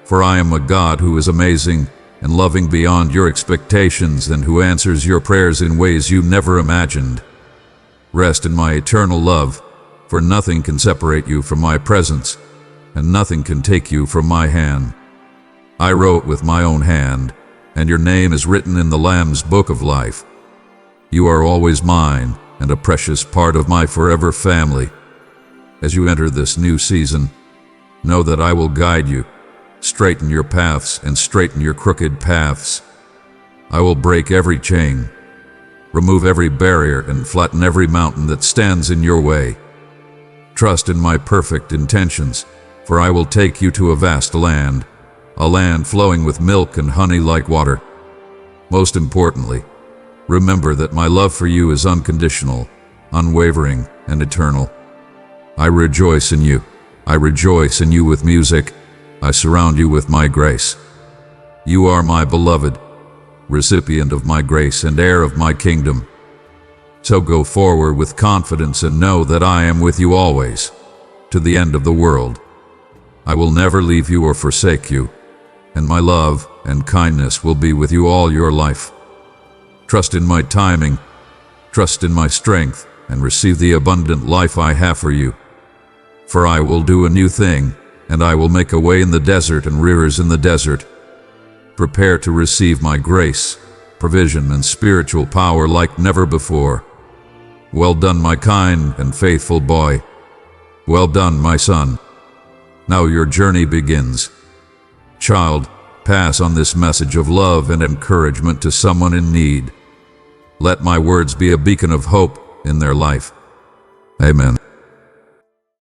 for I am a God who is amazing and loving beyond your expectations and who answers your prayers in ways you never imagined. Rest in my eternal love, for nothing can separate you from my presence, and nothing can take you from my hand. I wrote with my own hand, and your name is written in the Lamb's book of life. You are always mine and a precious part of my forever family. As you enter this new season, know that I will guide you, straighten your paths and straighten your crooked paths. I will break every chain, remove every barrier and flatten every mountain that stands in your way. Trust in my perfect intentions, for I will take you to a vast land, a land flowing with milk and honey like water. Most importantly, remember that my love for you is unconditional, unwavering, and eternal. I rejoice in you. I rejoice in you with music. I surround you with my grace. You are my beloved, recipient of my grace and heir of my kingdom. So go forward with confidence and know that I am with you always, to the end of the world. I will never leave you or forsake you, and my love and kindness will be with you all your life. Trust in my timing, trust in my strength, and receive the abundant life I have for you. For I will do a new thing, and I will make a way in the desert and rivers in the desert. Prepare to receive my grace, provision, and spiritual power like never before. Well done, my kind and faithful boy. Well done, my son. Now your journey begins. Child, pass on this message of love and encouragement to someone in need. Let my words be a beacon of hope in their life. Amen.